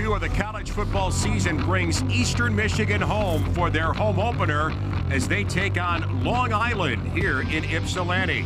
2 of the college football season brings Eastern Michigan home for their home opener as they take on Long Island here in Ypsilanti.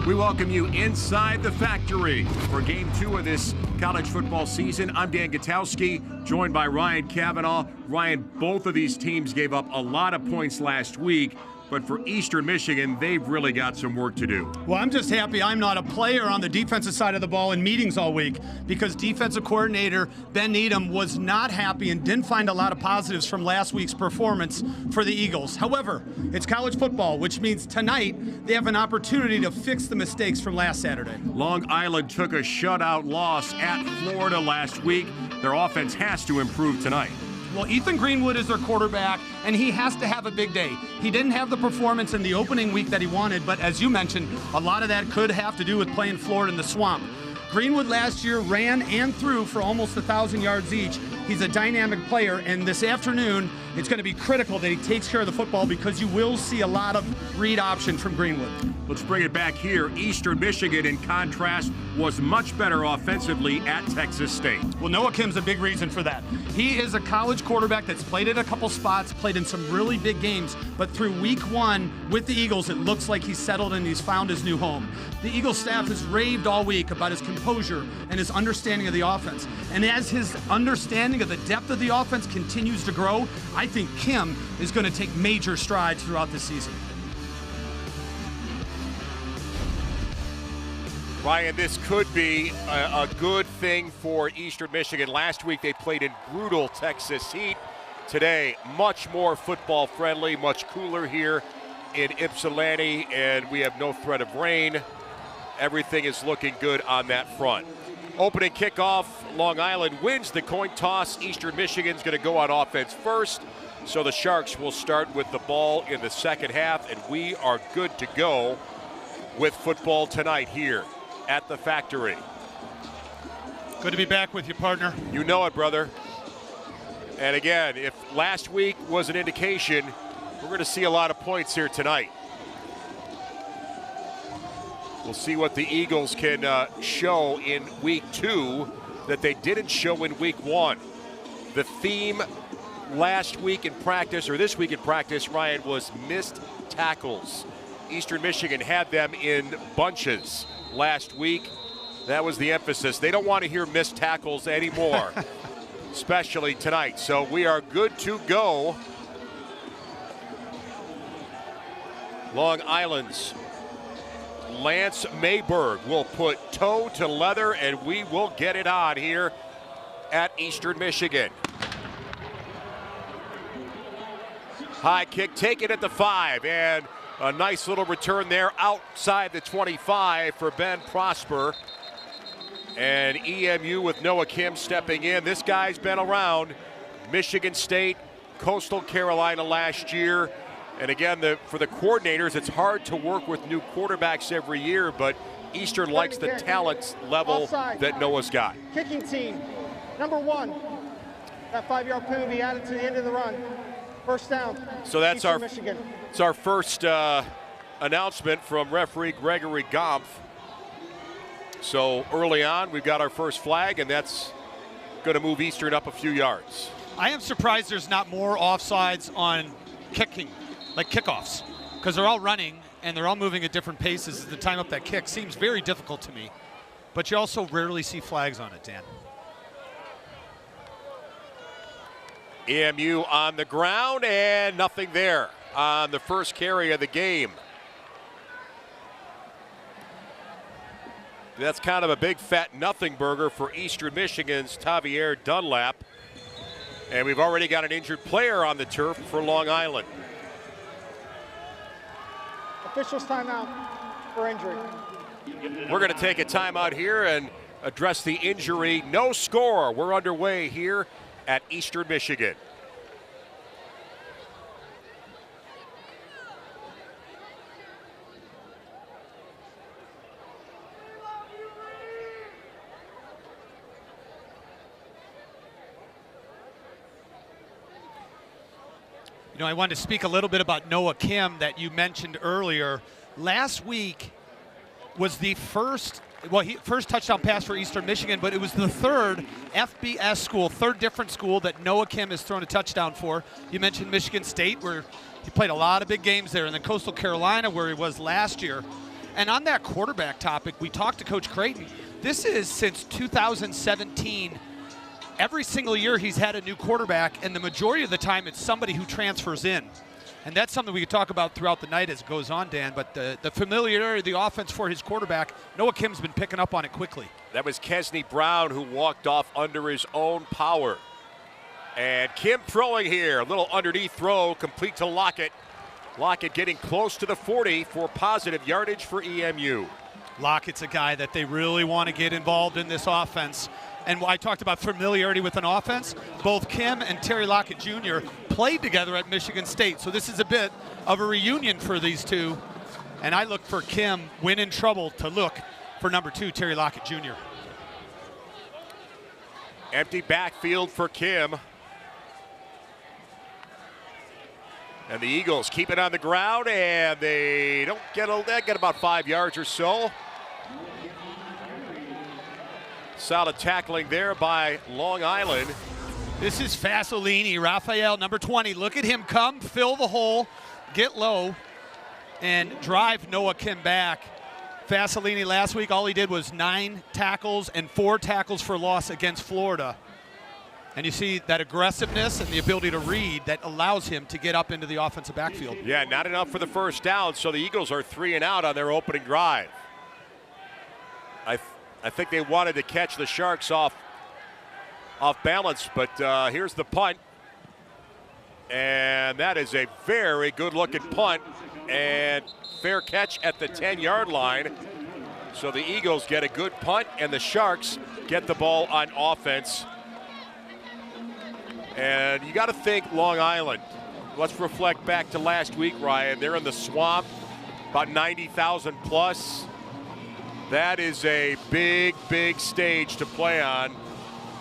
We welcome you inside the factory for game 2 of this college football season. I'm Dan Gutowski, joined by Ryan Cavanaugh. Ryan, both of these teams gave up a lot of points last week, but for Eastern Michigan, they've really got some work to do. Well, I'm just happy I'm not a player on the defensive side of the ball in meetings all week, because defensive coordinator Ben Needham was not happy and didn't find a lot of positives from last week's performance for the Eagles. However, it's college football, which means tonight they have an opportunity to fix the mistakes from last Saturday. Long Island took a shutout loss at Florida last week. Their offense has to improve tonight. Well, Ethan Greenwood is their quarterback, and he has to have a big day. He didn't have the performance in the opening week that he wanted, but as you mentioned, a lot of that could have to do with playing Florida in the swamp. Greenwood last year ran and threw for almost 1,000 yards each. He's a dynamic player, and this afternoon, it's going to be critical that he takes care of the football, because you will see a lot of read option from Greenwood. Let's bring it back here. Eastern Michigan, in contrast, was much better offensively at Texas State. Well, Noah Kim's a big reason for that. He is a college quarterback that's played at a couple spots, played in some really big games, but through week 1 with the Eagles, it looks like he's settled and he's found his new home. The Eagles staff has raved all week about his composure and his understanding of the offense. And as his understanding of the depth of the offense continues to grow, I think Kim is going to take major strides throughout the season. Ryan, this could be a good thing for Eastern Michigan. Last week they played in brutal Texas heat. Today, much more football friendly, much cooler here in Ypsilanti, and we have no threat of rain. Everything is looking good on that front. Opening kickoff, Long Island wins the coin toss. Eastern Michigan's going to go on offense first, so the Sharks will start with the ball in the second half, and we are good to go with football tonight here at the factory. Good to be back with you, partner. You know it, brother. And again, if last week was an indication, we're going to see a lot of points here tonight. We'll see what the Eagles can show in week 2 that they didn't show in week 1. The theme last week in practice, or this week in practice, Ryan, was missed tackles. Eastern Michigan had them in bunches last week. That was the emphasis. They don't want to hear missed tackles anymore, especially tonight. So we are good to go. Long Island's Lance Mayberg will put toe to leather, and we will get it on here at Eastern Michigan. High kick taken at the 5, and a nice little return there outside the 25 for Ben Prosper. And EMU with Noah Kim stepping in. This guy's been around Michigan State, Coastal Carolina last year. And again, for the coordinators, it's hard to work with new quarterbacks every year, but Eastern likes the talent level that Noah's got. Kicking team, number 1. That 5-yard penalty added to the end of the run. First down. So that's Eastern Michigan. It's our first announcement from referee Gregory Gompf. So early on, we've got our first flag, and that's going to move Eastern up a few yards. I am surprised there's not more offsides on kicking, like kickoffs, because they're all running and they're all moving at different paces. The time up that kick seems very difficult to me, but you also rarely see flags on it, Dan. EMU on the ground, and nothing there on the first carry of the game. That's kind of a big fat nothing burger for Eastern Michigan's Tavier Dunlap. And we've already got an injured player on the turf for Long Island. Officials timeout for injury. We're going to take a timeout here and address the injury. No score. We're underway here at Eastern Michigan. You know, I wanted to speak a little bit about Noah Kim that you mentioned earlier. Last week was the first first touchdown pass for Eastern Michigan, but it was the third FBS school, third different school that Noah Kim has thrown a touchdown for. You mentioned Michigan State, where he played a lot of big games there, and then Coastal Carolina, where he was last year. And on that quarterback topic, we talked to Coach Creighton. This is since 2017. Every single year he's had a new quarterback, and the majority of the time it's somebody who transfers in. And that's something we could talk about throughout the night as it goes on, Dan. But the familiarity of the offense for his quarterback, Noah Kim's been picking up on it quickly. That was Kesney Brown, who walked off under his own power. And Kim throwing here. A little underneath throw, complete to Lockett. Lockett getting close to the 40 for positive yardage for EMU. Lockett's a guy that they really want to get involved in this offense. And I talked about familiarity with an offense. Both Kim and Terry Lockett Jr. played together at Michigan State. So this is a bit of a reunion for these two. And I look for Kim, when in trouble, to look for number 2, Terry Lockett Jr. Empty backfield for Kim. And the Eagles keep it on the ground, and they don't get about 5 yards or so. Solid tackling there by Long Island. This is Fasolini, Raphael, number 20. Look at him come, fill the hole, get low, and drive Noah Kim back. Fasolini last week, all he did was 9 tackles and 4 tackles for loss against Florida. And you see that aggressiveness and the ability to read that allows him to get up into the offensive backfield. Yeah, not enough for the first down, so the Eagles are 3 and out on their opening drive. I think they wanted to catch the Sharks off balance, but here's the punt. And that is a very good-looking punt and fair catch at the 10-yard line. So the Eagles get a good punt, and the Sharks get the ball on offense. And you got to think Long Island. Let's reflect back to last week, Ryan. They're in the swamp, about 90,000 plus. That is a big, big stage to play on.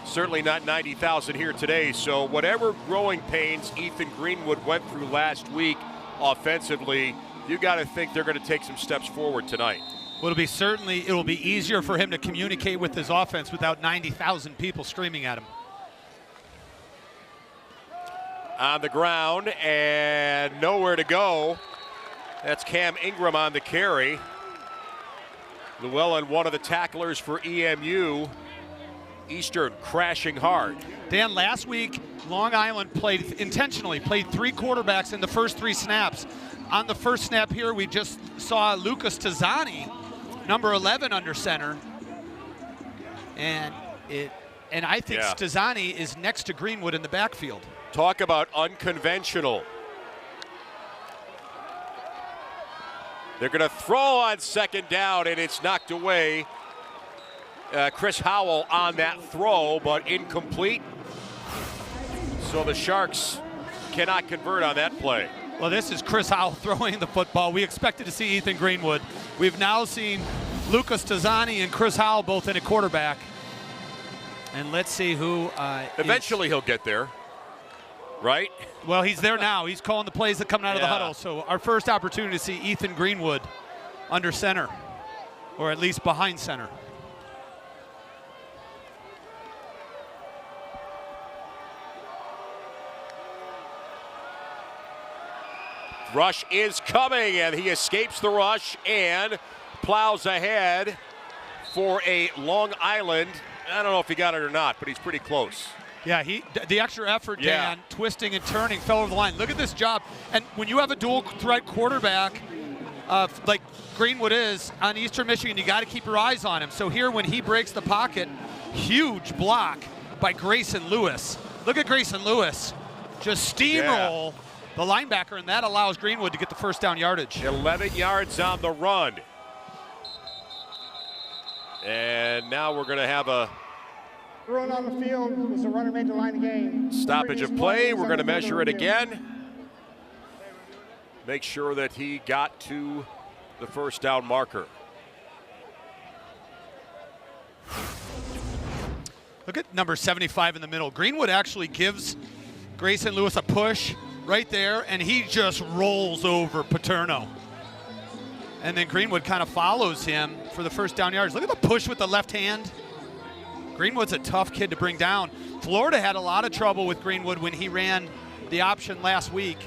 Certainly not 90,000 here today. So whatever growing pains Ethan Greenwood went through last week offensively, you got to think they're going to take some steps forward tonight. Well, it will be easier for him to communicate with his offense without 90,000 people screaming at him. On the ground and nowhere to go. That's Cam Ingram on the carry. Llewellyn, one of the tacklers for EMU. Eastern crashing hard. Dan, last week, Long Island intentionally played 3 quarterbacks in the first 3 snaps. On the first snap here, we just saw Lucas Tazzani, number 11 under center. And I think Tazzani is next to Greenwood in the backfield. Talk about unconventional. They're going to throw on second down, and it's knocked away. Chris Howell on that throw, but incomplete. So the Sharks cannot convert on that play. Well, this is Chris Howell throwing the football. We expected to see Ethan Greenwood. We've now seen Lucas Tazzani and Chris Howell both in a quarterback. And let's see who eventually he'll get there, right? Well, he's there now. He's calling the plays that come out of the huddle. So our first opportunity to see Ethan Greenwood under center, or at least behind center. Rush is coming, and he escapes the rush and plows ahead for a Long Island. I don't know if he got it or not, but he's pretty close. Yeah, the extra effort, Dan, twisting and turning, fell over the line. Look at this job. And when you have a dual threat quarterback like Greenwood is on Eastern Michigan, you got to keep your eyes on him. So here, when he breaks the pocket, huge block by Grayson Lewis. Look at Grayson Lewis just steamroll the linebacker, and that allows Greenwood to get the first down yardage. 11 yards on the run. And now we're going to have a thrown on the field was the runner made the line of game. Stoppage of play. We're going to measure it again. Make sure that he got to the first down marker. Look at number 75 in the middle. Greenwood actually gives Grayson Lewis a push right there, and he just rolls over Paterno. And then Greenwood kind of follows him for the first down yards. Look at the push with the left hand. Greenwood's a tough kid to bring down. Florida had a lot of trouble with Greenwood when he ran the option last week.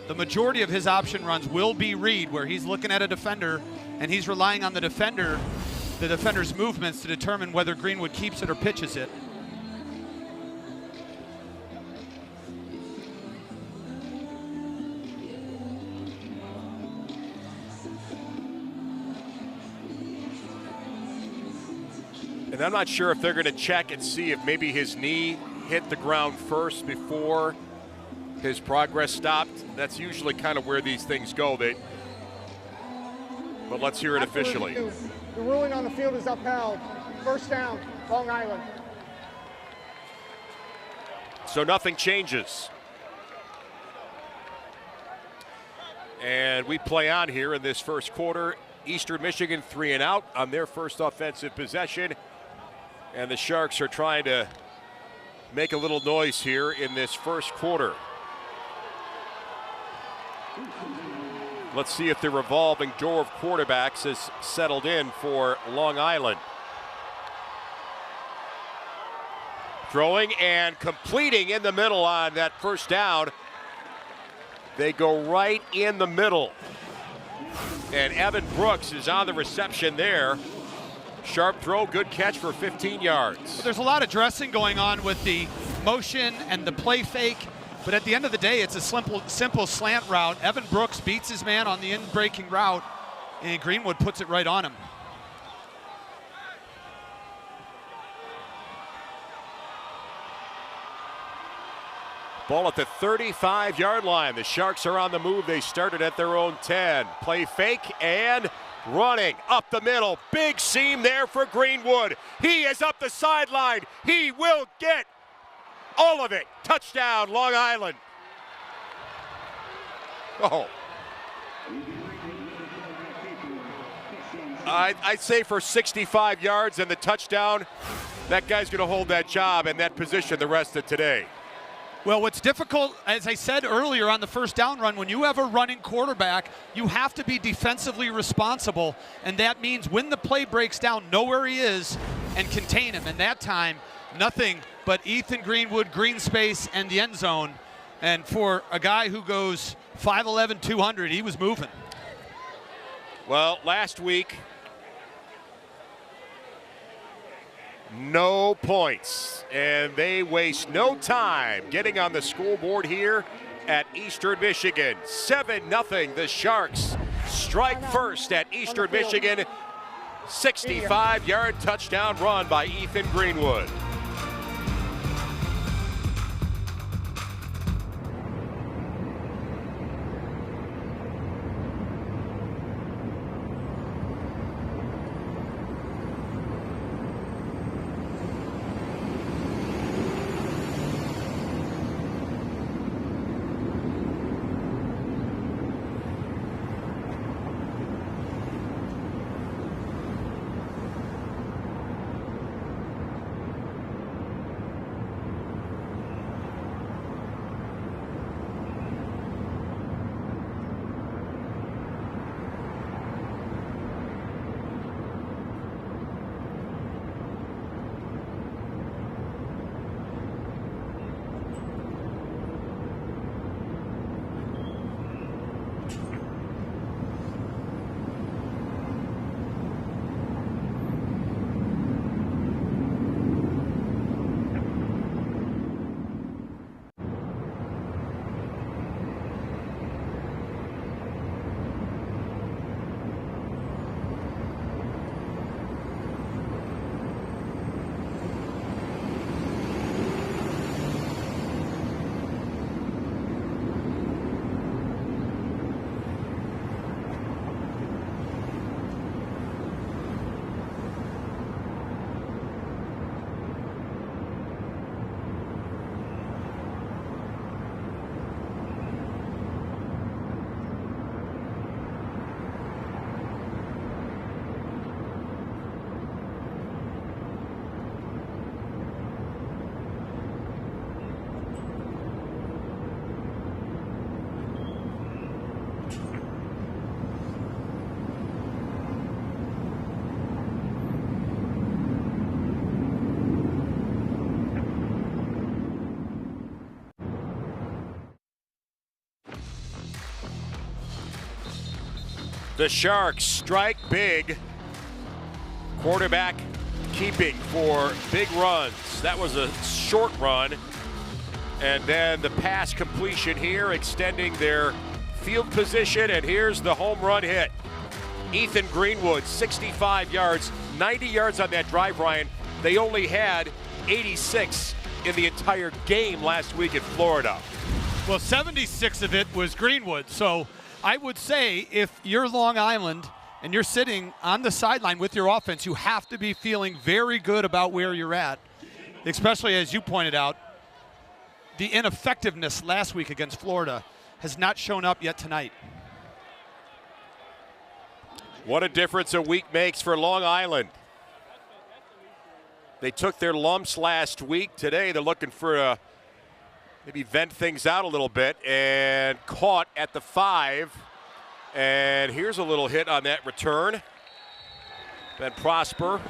The majority of his option runs will be read, where he's looking at a defender and he's relying on the defender's movements to determine whether Greenwood keeps it or pitches it. And I'm not sure if they're going to check and see if maybe his knee hit the ground first before his progress stopped. That's usually kind of where these things go. But let's hear it officially. The ruling on the field is upheld. First down, Long Island. So nothing changes. And we play on here in this first quarter. Eastern Michigan 3 and out on their first offensive possession. And the Sharks are trying to make a little noise here in this first quarter. Let's see if the revolving door of quarterbacks has settled in for Long Island. Throwing and completing in the middle on that first down. They go right in the middle. And Evan Brooks is on the reception there. Sharp throw, good catch for 15 yards. Well, there's a lot of dressing going on with the motion and the play fake, but at the end of the day, it's a simple slant route. Evan Brooks beats his man on the in-breaking route, and Greenwood puts it right on him. Ball at the 35-yard line. The Sharks are on the move. They started at their own 10. Play fake and running up the middle. Big seam there for Greenwood. He is up the sideline. He will get all of it. Touchdown, Long Island. Oh. I'd say for 65 yards and the touchdown, that guy's going to hold that job in that position the rest of today. Well, what's difficult, as I said earlier on the first down run, when you have a running quarterback, you have to be defensively responsible, and that means when the play breaks down, know where he is and contain him. And that time, nothing but Ethan Greenwood, green space, and the end zone. And for a guy who goes 5'11", 200, he was moving. Well, last week, no points, and they waste no time getting on the scoreboard here at Eastern Michigan. 7-0, the Sharks strike first at Eastern Michigan. 65-yard touchdown run by Ethan Greenwood. The Sharks strike big. Quarterback keeping for big runs. That was a short run. And then the pass completion here, extending their field position. And here's the home run hit. Ethan Greenwood, 65 yards, 90 yards on that drive, Ryan. They only had 86 in the entire game last week in Florida. Well, 76 of it was Greenwood. So I would say if you're Long Island and you're sitting on the sideline with your offense, you have to be feeling very good about where you're at, especially as you pointed out, the ineffectiveness last week against Florida has not shown up yet tonight. What a difference a week makes for Long Island. They took their lumps last week. Today they're looking for maybe vent things out a little bit, and caught at the 5. And here's a little hit on that return. Ben Prosper.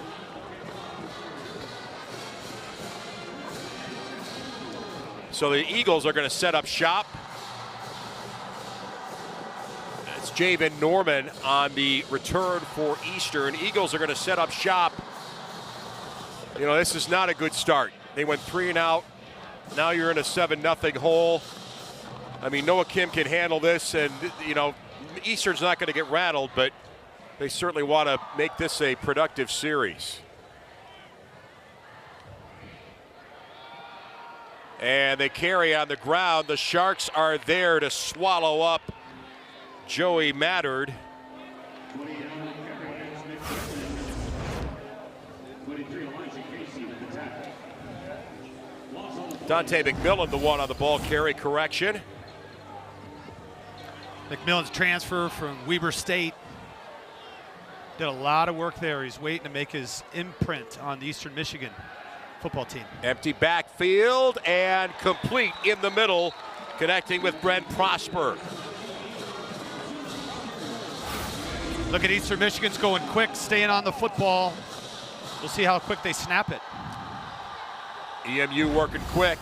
So the Eagles are going to set up shop. It's Javen Norman on the return for Eastern. Eagles are going to set up shop. You know, this is not a good start. They went 3 and out. Now you're in a 7-0 hole. I mean, Noah Kim can handle this, and, you know, Eastern's not going to get rattled, but they certainly want to make this a productive series. And they carry on the ground. The Sharks are there to swallow up Joey Mattard. Dante McMillan, the one on the ball carry correction. McMillan's transfer from Weber State. Did a lot of work there. He's waiting to make his imprint on the Eastern Michigan football team. Empty backfield and complete in the middle, connecting with Brent Prosper. Look at Eastern Michigan's going quick, staying on the football. We'll see how quick they snap it. EMU working quick.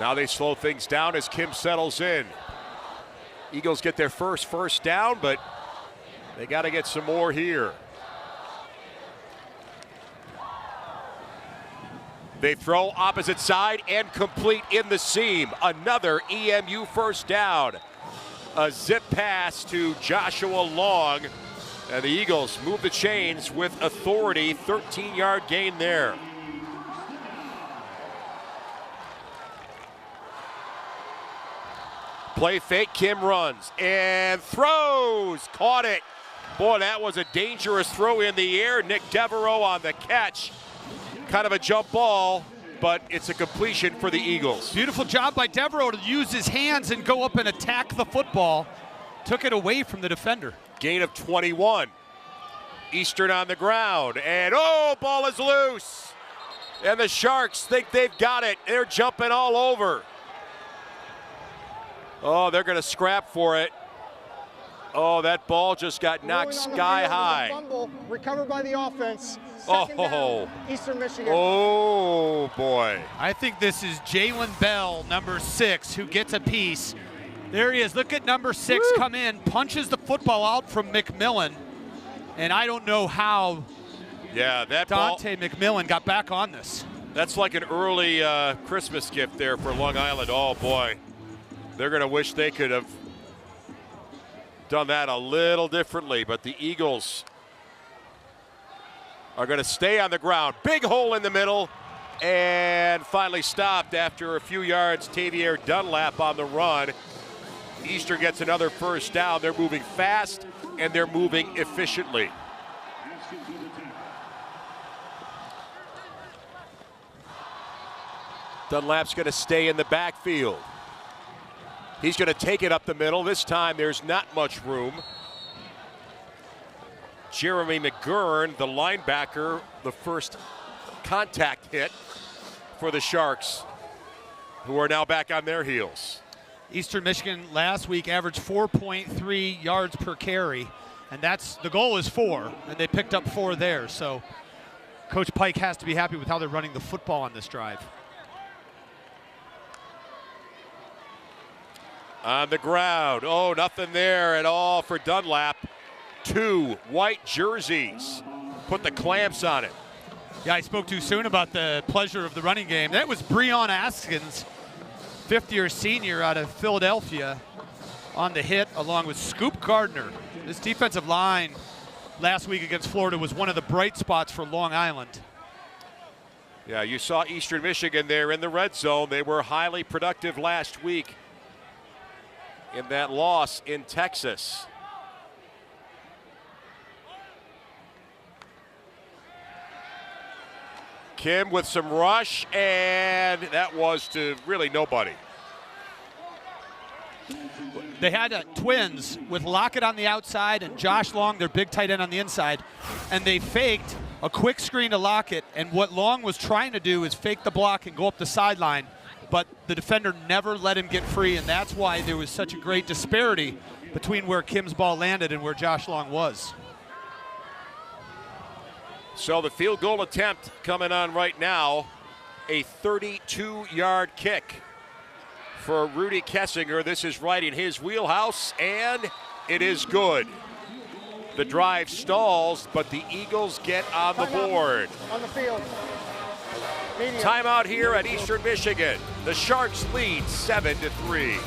Now they slow things down as Kim settles in. Eagles get their first down, but they got to get some more here. They throw opposite side and complete in the seam. Another EMU first down. A zip pass to Joshua Long. And the Eagles move the chains with authority. 13-yard gain there. Play fake, Kim runs and throws. Caught it. Boy, that was a dangerous throw in the air. Nick Devereaux on the catch. Kind of a jump ball, but it's a completion for the Eagles. Beautiful job by Devereaux to use his hands and go up and attack the football. Took it away from the defender. Gain of 21. Eastern on the ground, and oh, ball is loose. And the Sharks think they've got it. They're jumping all over. Oh, they're going to scrap for it. Oh, that ball just got knocked sky high. Fumble, recovered by the offense. Second down, Eastern Michigan. Oh, boy. I think this is Jalen Bell, number 6, who gets a piece. There he is. Look at number 6 come in, punches the football out from McMillan. And I don't know how that Dante McMillan got back on this. That's like an early Christmas gift there for Long Island. Oh, boy. They're going to wish they could have done that a little differently, but the Eagles are going to stay on the ground. Big hole in the middle, and finally stopped after a few yards. Tavier Dunlap on the run. Eastern gets another first down. They're moving fast, and they're moving efficiently. Dunlap's going to stay in the backfield. He's going to take it up the middle. This time there's not much room. Jeremy McGurn, the linebacker, the first contact hit for the Sharks, who are now back on their heels. Eastern Michigan last week averaged 4.3 yards per carry, and the goal is 4, and they picked up 4 there. So Coach Pike has to be happy with how they're running the football on this drive. On the ground. Oh, nothing there at all for Dunlap. 2 white jerseys. Put the clamps on it. Yeah, I spoke too soon about the pleasure of the running game. That was Breon Askins, fifth-year senior out of Philadelphia, on the hit, along with Scoop Gardner. This defensive line last week against Florida was one of the bright spots for Long Island. Yeah, you saw Eastern Michigan there in the red zone. They were highly productive last week in that loss in Texas. Kim with some rush, and that was to really nobody. They had twins with Lockett on the outside and Josh Long, their big tight end, on the inside, and they faked a quick screen to Lockett, and what Long was trying to do is fake the block and go up the sideline, but the defender never let him get free, and that's why there was such a great disparity between where Kim's ball landed and where Josh Long was. So the field goal attempt coming on right now, a 32-yard kick for Rudy Kessinger. This is right in his wheelhouse, and it is good. The drive stalls, but the Eagles get on the board. On the field. Medium. Timeout here at Eastern Michigan. The Sharks lead 7-3.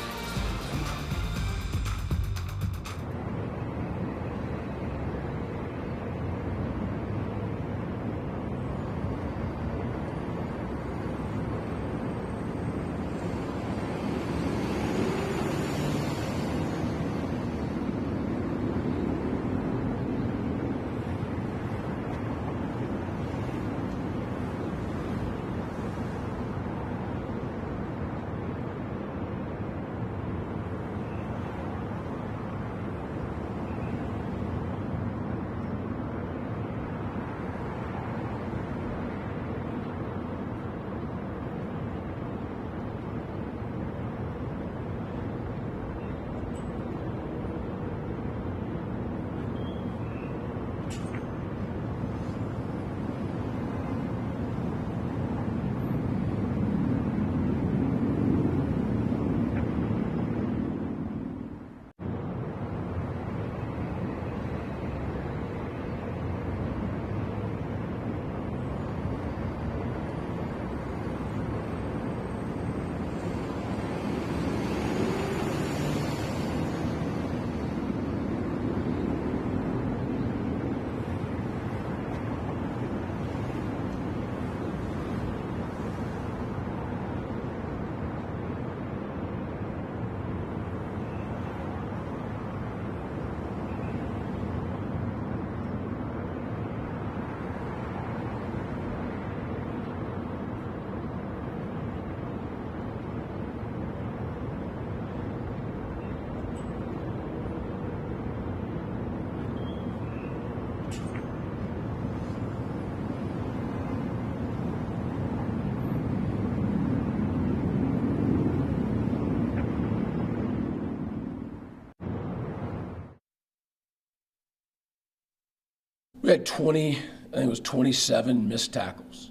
We had 20, I think it was 27 missed tackles.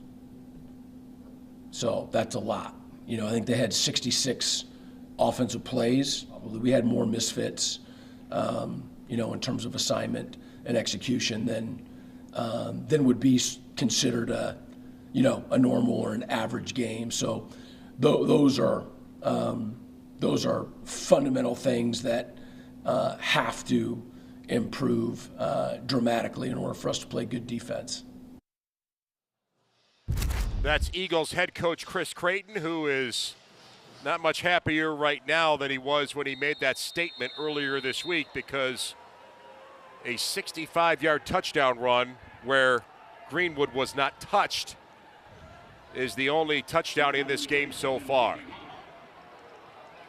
So that's a lot. You know, I think they had 66 offensive plays. We had more misfits, you know, in terms of assignment and execution than would be considered a, you know, a normal or an average game. So those are fundamental things that have to improve dramatically in order for us to play good defense. That's Eagles head coach Chris Creighton, who is not much happier right now than he was when he made that statement earlier this week, because a 65-yard touchdown run where Greenwood was not touched is the only touchdown in this game so far.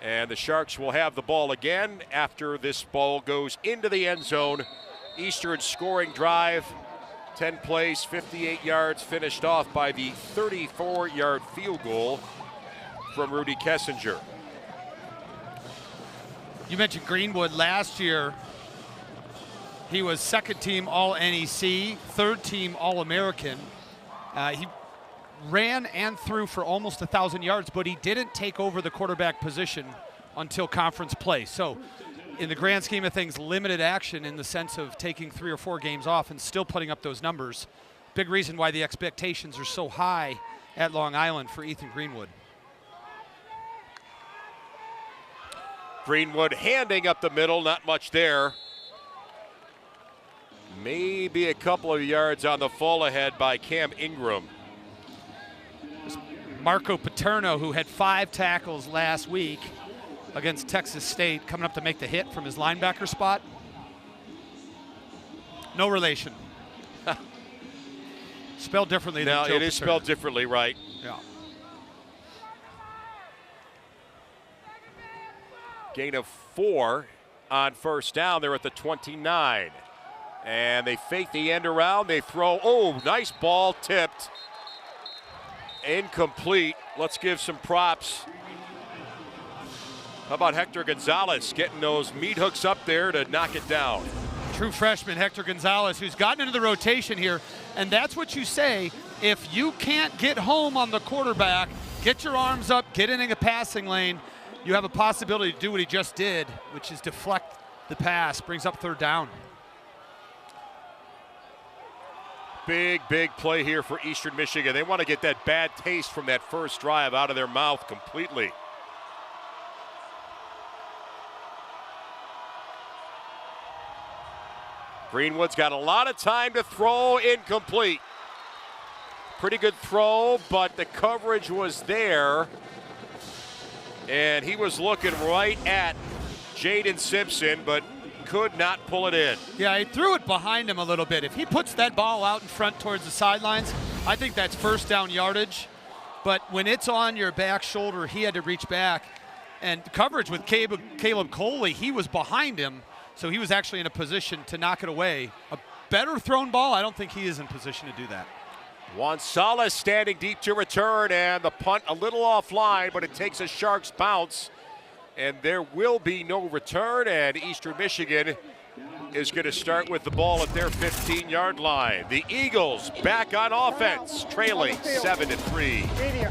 And the Sharks will have the ball again after this ball goes into the end zone. Eastern scoring drive, 10 plays, 58 yards, finished off by the 34-yard field goal from Rudy Kessinger. You mentioned Greenwood last year. He was second team All-NEC, third team All-American. He ran and threw for almost 1,000 yards, but he didn't take over the quarterback position until conference play. So in the grand scheme of things, limited action in the sense of taking 3 or 4 games off and still putting up those numbers. Big reason why the expectations are so high at Long Island for Ethan Greenwood. Greenwood handing up the middle, not much there. Maybe a couple of yards on the fall ahead by Cam Ingram. Marco Paterno, who had 5 tackles last week against Texas State, coming up to make the hit from his linebacker spot. No relation. Spelled differently than Now, Joe it is Paterno. spelled differently, right? Yeah. Gain of 4 on first down. They're at the 29. And they fake the end around. They throw. Oh, nice ball tipped. Incomplete. Let's give some props. How about Hector Gonzalez getting those meat hooks up there to knock it down? True freshman Hector Gonzalez, who's gotten into the rotation here. And that's what you say. If you can't get home on the quarterback, get your arms up, get in a passing lane, you have a possibility to do what he just did, which is deflect the pass, brings up 3rd down. Big play here for Eastern Michigan. They want to get that bad taste from that first drive out of their mouth completely. Greenwood's got a lot of time to throw. Incomplete. Pretty good throw, but the coverage was there. And he was looking right at Jaden Simpson, but could not pull it in. Yeah, he threw it behind him a little bit. If he puts that ball out in front towards the sidelines, I think that's first down yardage. But when it's on your back shoulder, he had to reach back. And coverage with Caleb Coley, he was behind him, so he was actually in a position to knock it away. A better thrown ball, I don't think he is in position to do that. Juan Salas standing deep to return, and the punt a little offline, but it takes a Sharks bounce. And there will be no return, and Eastern Michigan is going to start with the ball at their 15-yard line. The Eagles back on offense, trailing 7-3. Media.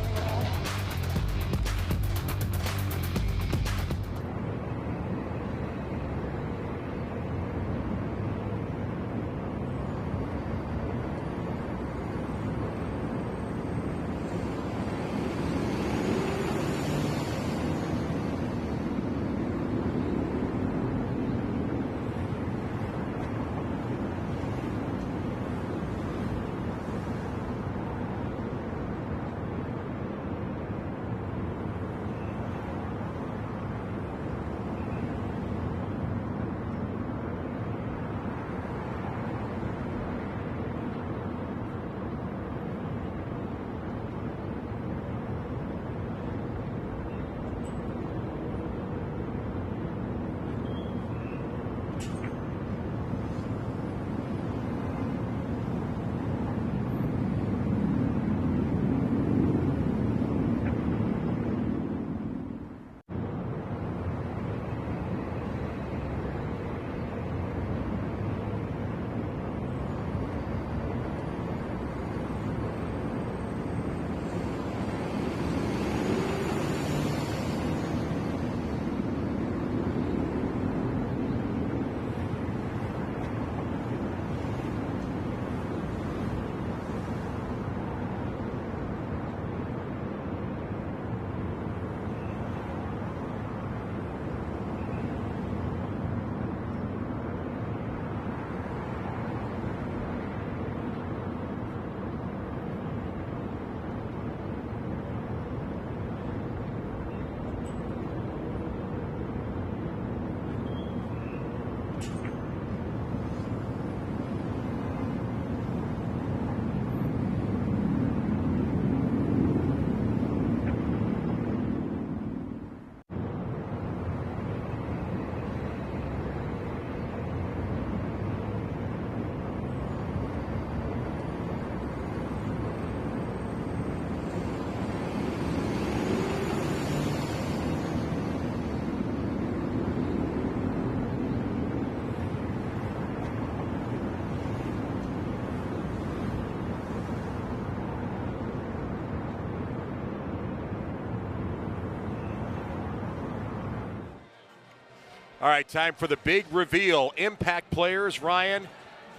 All right, time for the big reveal. Impact players, Ryan,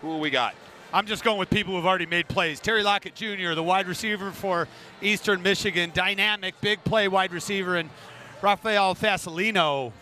who we got? I'm just going with people who've already made plays. Terry Lockett Jr., the wide receiver for Eastern Michigan, dynamic, big play wide receiver, and Rafael Fasolino,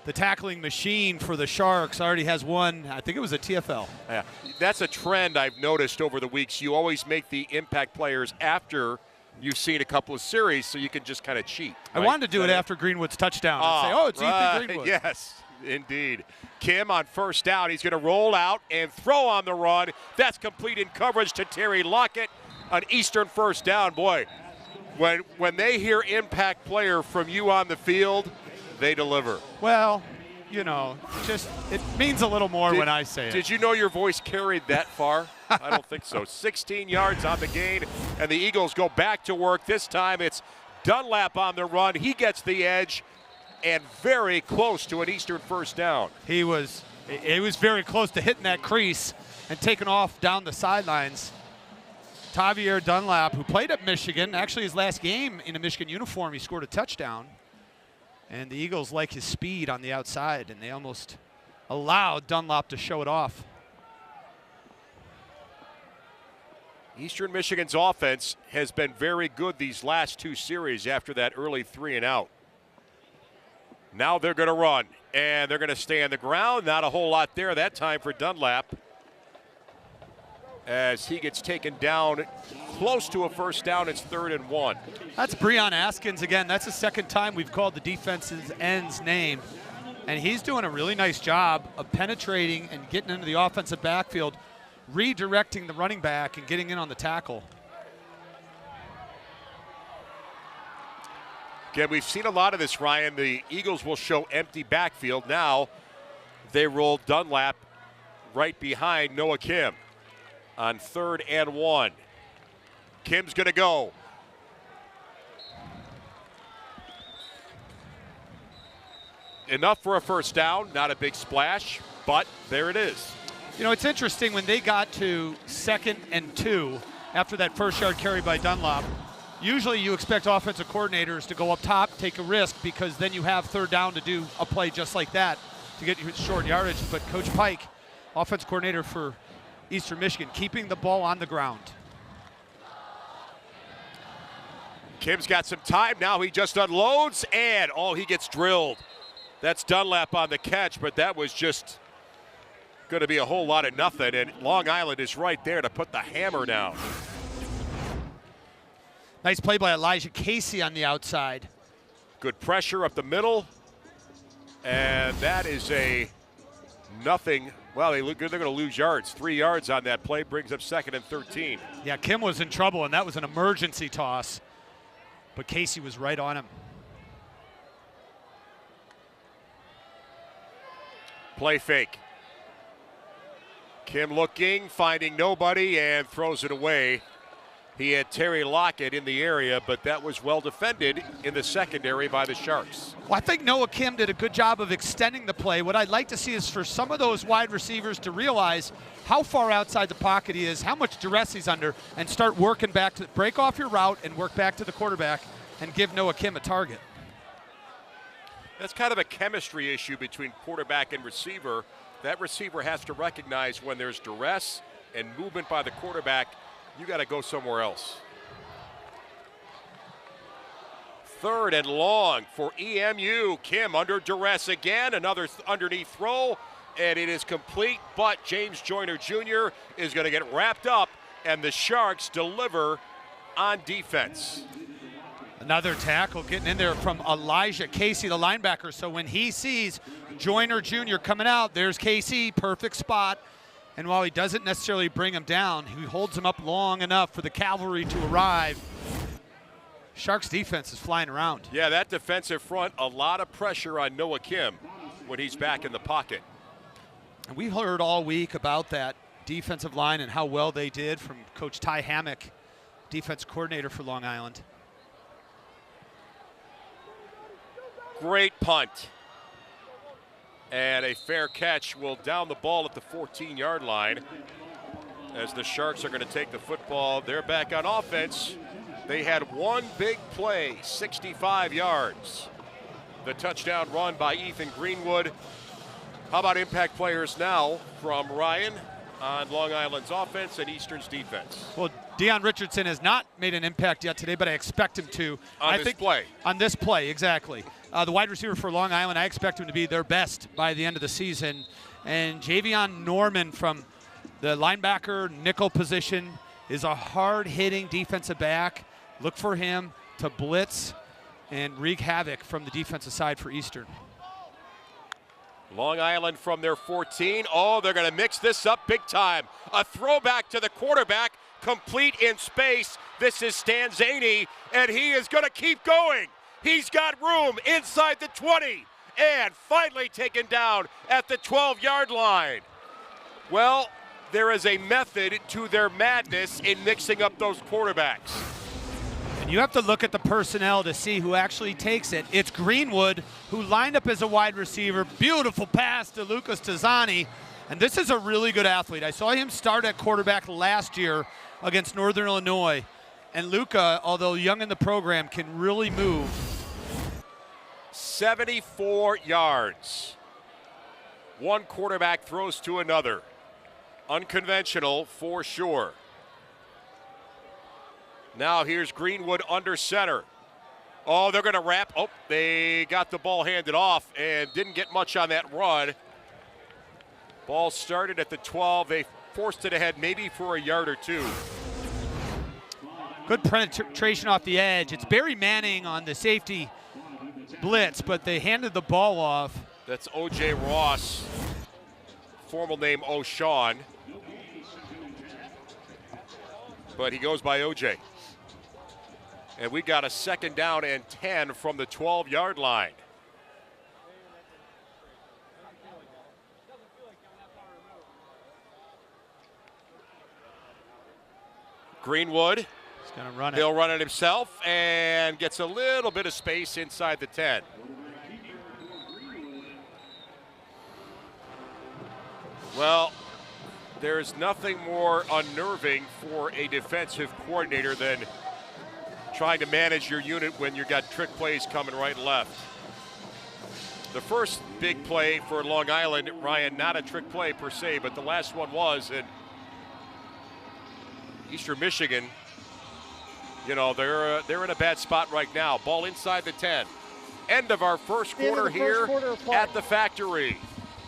the tackling machine for the Sharks, already has one. I think it was a TFL. Yeah, that's a trend I've noticed over the weeks. You always make the impact players after you've seen a couple of series, so you can just kind of cheat. Right? I wanted to do it after Greenwood's touchdown and say, it's Ethan Greenwood. Yes, indeed. Kim on first down. He's going to roll out and throw on the run. That's complete in coverage to Terry Lockett. An Eastern first down. Boy, when they hear impact player from you on the field, they deliver. Well, you know, just it means a little more when I say it. Did you know your voice carried that far? I don't think so. 16 yards on the gain, and the Eagles go back to work. This time it's Dunlap on the run. He gets the edge and very close to an Eastern first down. He was very close to hitting that crease and taking off down the sidelines. Tavier Dunlap, who played at Michigan, actually his last game in a Michigan uniform, he scored a touchdown. And the Eagles like his speed on the outside, and they almost allowed Dunlap to show it off. Eastern Michigan's offense has been very good these last two series after that early 3-and-out. Now they're going to run, and they're going to stay on the ground. Not a whole lot there that time for Dunlap, as he gets taken down close to a first down. It's 3rd and 1. That's Breon Askins again. That's the second time we've called the defense's end's name. And he's doing a really nice job of penetrating and getting into the offensive backfield, redirecting the running back and getting in on the tackle. Again, we've seen a lot of this, Ryan. The Eagles will show empty backfield. Now they roll Dunlap right behind Noah Kim on 3rd and 1. Kim's going to go. Enough for a first down, not a big splash, but there it is. You know, it's interesting when they got to 2nd and 2 after that first yard carry by Dunlap. Usually you expect offensive coordinators to go up top, take a risk, because then you have 3rd down to do a play just like that to get your short yardage. But Coach Pike, offensive coordinator for Eastern Michigan, keeping the ball on the ground. Kim's got some time now. He just unloads, and he gets drilled. That's Dunlap on the catch, but that was just going to be a whole lot of nothing, and Long Island is right there to put the hammer down. Nice play by Elijah Casey on the outside. Good pressure up the middle, and that is a nothing. Well, they're going to lose yards. 3 yards on that play brings up 2nd and 13. Yeah, Kim was in trouble, and that was an emergency toss, but Casey was right on him. Play fake. Kim looking, finding nobody, and throws it away. He had Terry Lockett in the area, but that was well defended in the secondary by the Sharks. Well, I think Noah Kim did a good job of extending the play. What I'd like to see is for some of those wide receivers to realize how far outside the pocket he is, how much duress he's under, and start working back to break off your route and work back to the quarterback and give Noah Kim a target. That's kind of a chemistry issue between quarterback and receiver. That receiver has to recognize when there's duress and movement by the quarterback, you got to go somewhere else. 3rd and long for EMU. Kim under duress again. Another underneath throw, and it is complete, but James Joyner Jr. is going to get wrapped up, and the Sharks deliver on defense. Another tackle getting in there from Elijah Casey, the linebacker. So when he sees Joyner Jr. coming out, there's Casey, perfect spot. And while he doesn't necessarily bring him down, he holds him up long enough for the cavalry to arrive. Sharks defense is flying around. Yeah, that defensive front, a lot of pressure on Noah Kim when he's back in the pocket. And we heard all week about that defensive line and how well they did from Coach Ty Hammock, defense coordinator for Long Island. Great punt. And a fair catch will down the ball at the 14-yard line as the Sharks are going to take the football. They're back on offense. They had one big play, 65 yards. The touchdown run by Ethan Greenwood. How about impact players now from Ryan on Long Island's offense and Eastern's defense? Well, Deion Richardson has not made an impact yet today, but I expect him to. On this play, exactly. The wide receiver for Long Island, I expect him to be their best by the end of the season. And Javion Norman from the linebacker nickel position is a hard-hitting defensive back. Look for him to blitz and wreak havoc from the defensive side for Eastern. Long Island from their 14. Oh, they're going to mix this up big time. A throwback to the quarterback, complete in space. This is Stanzani, and he is going to keep going. He's got room inside the 20, and finally taken down at the 12-yard line. Well, there is a method to their madness in mixing up those quarterbacks. And you have to look at the personnel to see who actually takes it. It's Greenwood, who lined up as a wide receiver. Beautiful pass to Lucas Tazzani. And this is a really good athlete. I saw him start at quarterback last year against Northern Illinois. And Luca, although young in the program, can really move. 74 yards. One quarterback throws to another. Unconventional for sure. Now here's Greenwood under center. Oh, they're going to wrap. Oh, they got the ball handed off and didn't get much on that run. Ball started at the 12. They forced it ahead maybe for a yard or two. Good penetration off the edge. It's Barry Manning on the safety blitz, but they handed the ball off. That's O.J. Ross, formal name O'Shawn. But he goes by O.J. And we got a 2nd down and 10 from the 12-yard line. Greenwood. He's going to run it. He'll run it himself and gets a little bit of space inside the 10. Well, there's nothing more unnerving for a defensive coordinator than trying to manage your unit when you've got trick plays coming right and left. The first big play for Long Island, Ryan, not a trick play per se, but the last one was. And Eastern Michigan, you know, they're in a bad spot right now. Ball inside the 10. End of our first quarter here at the Factory.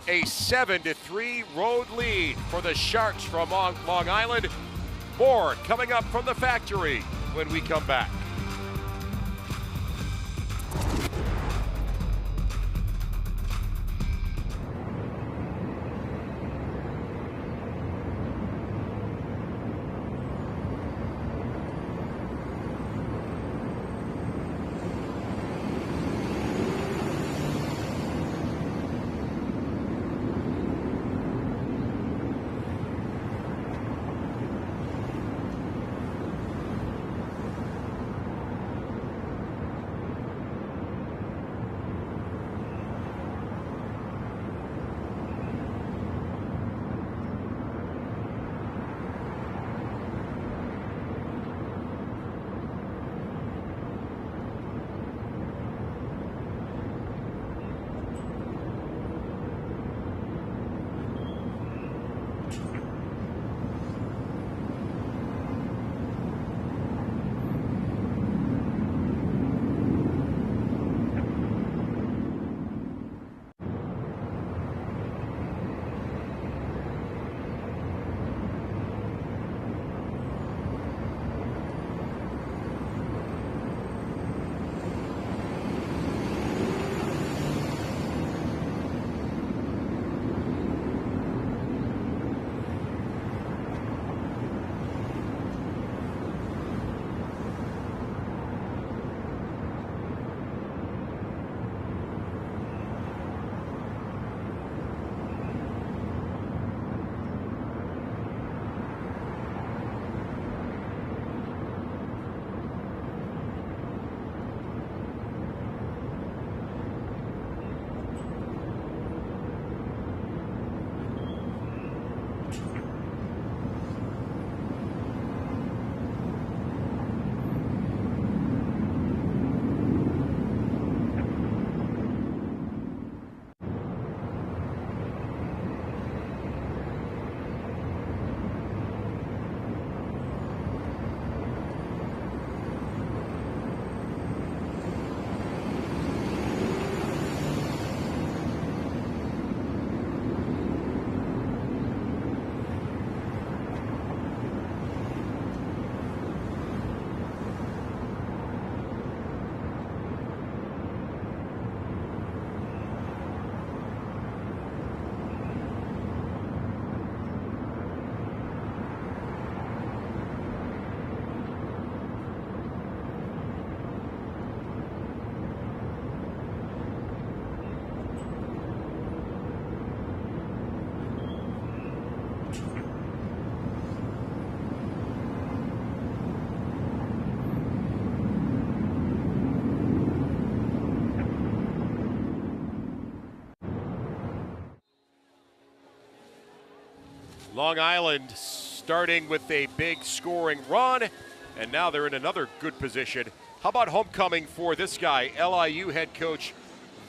A 7-3 road lead for the Sharks from Long Island. More coming up from the Factory when we come back. Long Island starting with a big scoring run, and now they're in another good position. How about homecoming for this guy, LIU head coach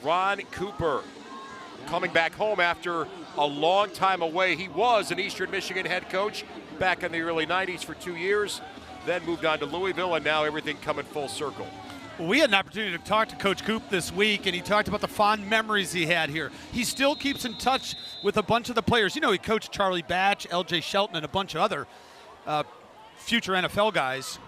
Ron Cooper, coming back home after a long time away. He was an Eastern Michigan head coach back in the early 90s for 2 years, then moved on to Louisville, and now everything coming full circle. Well, we had an opportunity to talk to Coach Coop this week, and he talked about the fond memories he had here. He still keeps in touch with a bunch of the players. You know, he coached Charlie Batch, L.J. Shelton, and a bunch of other future NFL guys.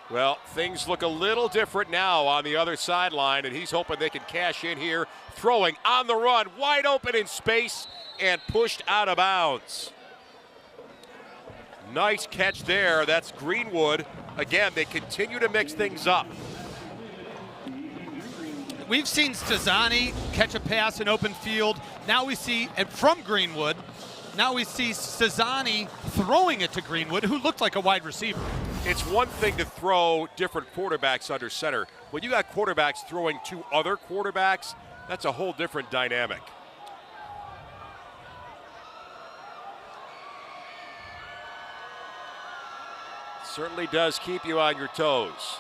Well, things look a little different now on the other sideline, and he's hoping they can cash in here. Throwing on the run, wide open in space, and pushed out of bounds. Nice catch there. That's Greenwood. Again, they continue to mix things up. We've seen Stazani catch a pass in open field. Now we see, and from Greenwood, now we see Stazani throwing it to Greenwood, who looked like a wide receiver. It's one thing to throw different quarterbacks under center. When you got quarterbacks throwing to other quarterbacks, that's a whole different dynamic. Certainly does keep you on your toes.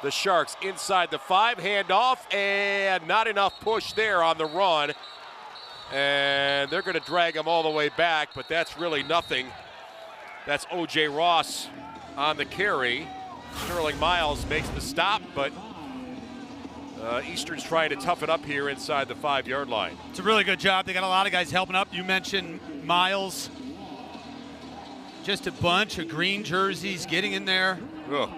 The Sharks inside the 5, handoff, and not enough push there on the run. And they're going to drag them all the way back, but that's really nothing. That's O.J. Ross on the carry. Sterling Miles makes the stop, but Eastern's trying to tough it up here inside the 5-yard line. It's a really good job. They got a lot of guys helping up. You mentioned Miles. Just a bunch of green jerseys getting in there. Ugh.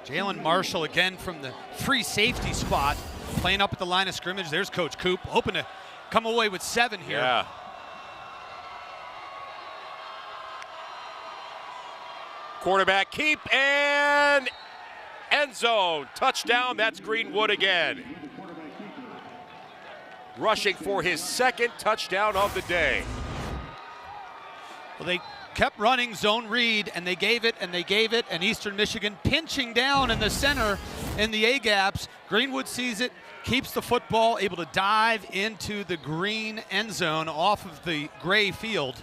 Jalen Marshall again from the free safety spot, playing up at the line of scrimmage. There's Coach Coop, hoping to come away with 7 here. Yeah. Quarterback keep, and end zone. Touchdown, that's Greenwood again. Rushing for his 2nd touchdown of the day. Well, they kept running zone read, and they gave it, and they gave it, and Eastern Michigan pinching down in the center in the A-gaps. Greenwood sees it, keeps the football, able to dive into the green end zone off of the gray field.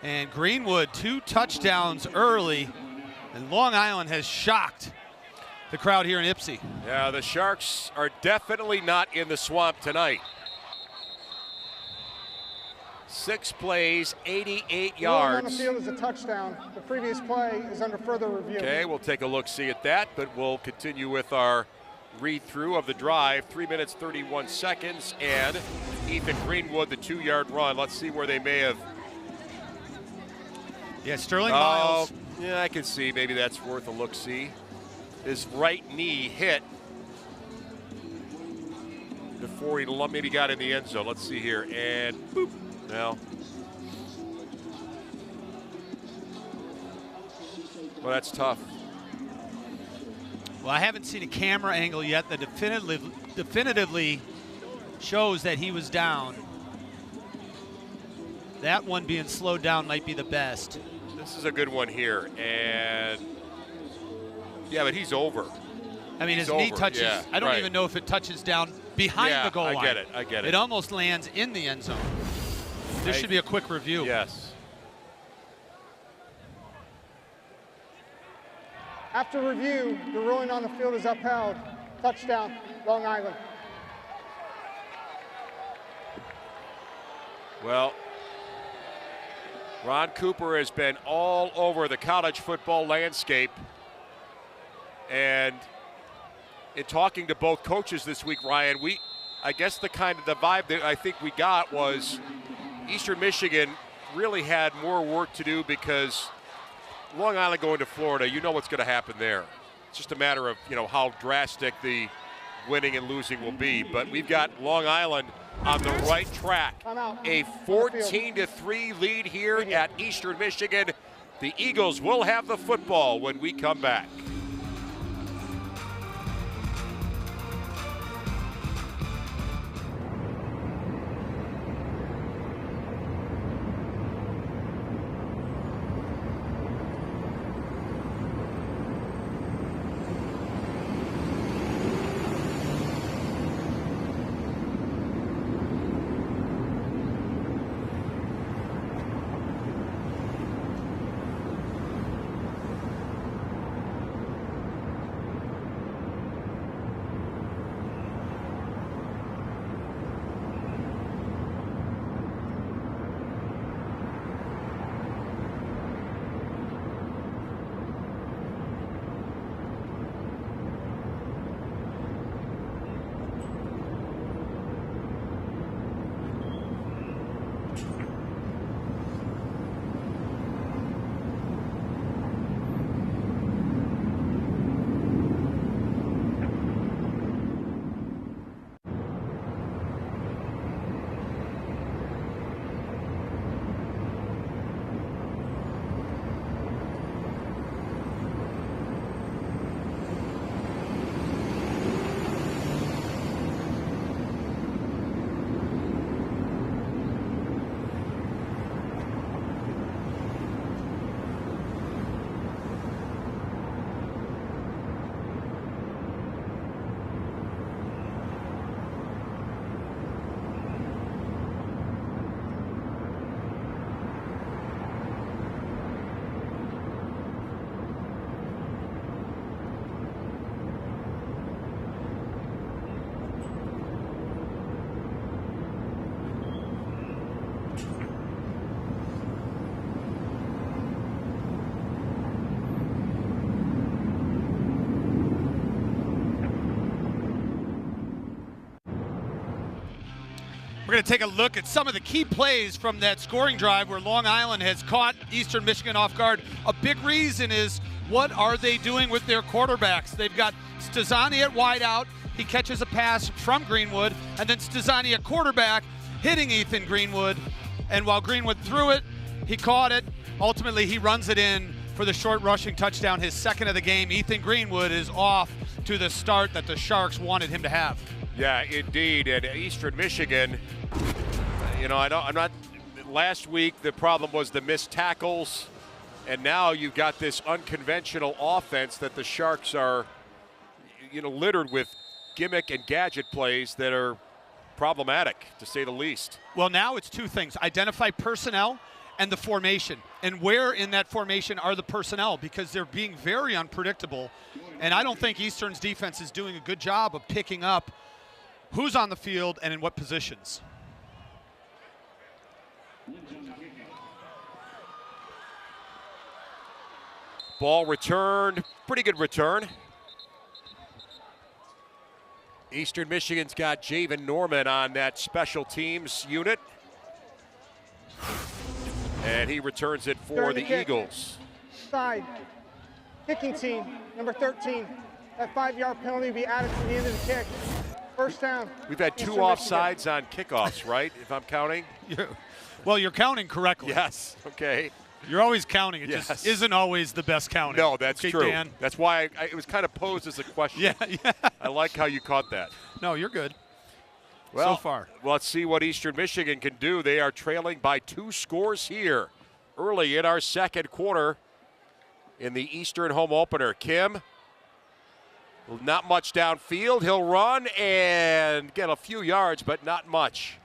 And Greenwood, 2 touchdowns early, and Long Island has shocked the crowd here in Ypsi. Yeah, the Sharks are definitely not in the swamp tonight. 6 plays, 88 yards. On the field is a touchdown. The previous play is under further review. Okay, we'll take a look-see at that, but we'll continue with our read-through of the drive. 3 minutes, 31 seconds, and Ethan Greenwood, the 2-yard run. Let's see where they may have. Yeah, Sterling Miles. Yeah, I can see. Maybe that's worth a look-see. His right knee hit before he maybe got in the end zone. Let's see here, and boop. Now, well, that's tough. Well, I haven't seen a camera angle yet that definitively shows that he was down. That one being slowed down might be the best. This is a good one here, and yeah, but he's over. I mean, He's his knee over. touches. Yeah, I don't right. even know if it touches down behind the goal line. I get it. I get it. It almost lands in the end zone. This should be a quick review. Yes. After review, the ruling on the field is upheld. Touchdown, Long Island. Well, Ron Cooper has been all over the college football landscape. And in talking to both coaches this week, Ryan, I guess the vibe that I think we got was Eastern Michigan really had more work to do because Long Island going to Florida, you know what's going to happen there. It's just a matter of, how drastic the winning and losing will be. But we've got Long Island on the right track. A 14-3 lead here at Eastern Michigan. The Eagles will have the football when we come back. We're going to take a look at some of the key plays from that scoring drive where Long Island has caught Eastern Michigan off guard. A big reason is, what are they doing with their quarterbacks? They've got Stazani at wideout. He catches a pass from Greenwood, and then Stazani at quarterback hitting Ethan Greenwood. And while Greenwood threw it, he caught it. Ultimately, he runs it in for the short rushing touchdown, his second of the game. Ethan Greenwood is off to the start that the Sharks wanted him to have. Yeah, indeed. And Eastern Michigan, last week the problem was the missed tackles, and now you've got this unconventional offense that the Sharks are, littered with gimmick and gadget plays that are problematic, to say the least. Well, now it's two things: identify personnel and the formation. And where in that formation are the personnel? Because they're being very unpredictable. And I don't think Eastern's defense is doing a good job of picking up who's on the field and in what positions. Ball returned, pretty good return. Eastern Michigan's got Javen Norman on that special teams unit. And he returns it for the Eagles. Side, kicking team, number 13. That 5-yard penalty will be added to the end of the kick. First down. We've had two offsides on kickoffs, right, if I'm counting? Well, you're counting correctly. Yes, okay. You're always counting. It just isn't always the best counting. No, that's true. Dan. That's why it was kind of posed as a question. Yeah. I like how you caught that. No, you're good. Well, so far. Let's see what Eastern Michigan can do. They are trailing by 2 scores here early in our second quarter in the Eastern home opener. Kim, not much downfield. He'll run and get a few yards, but not much.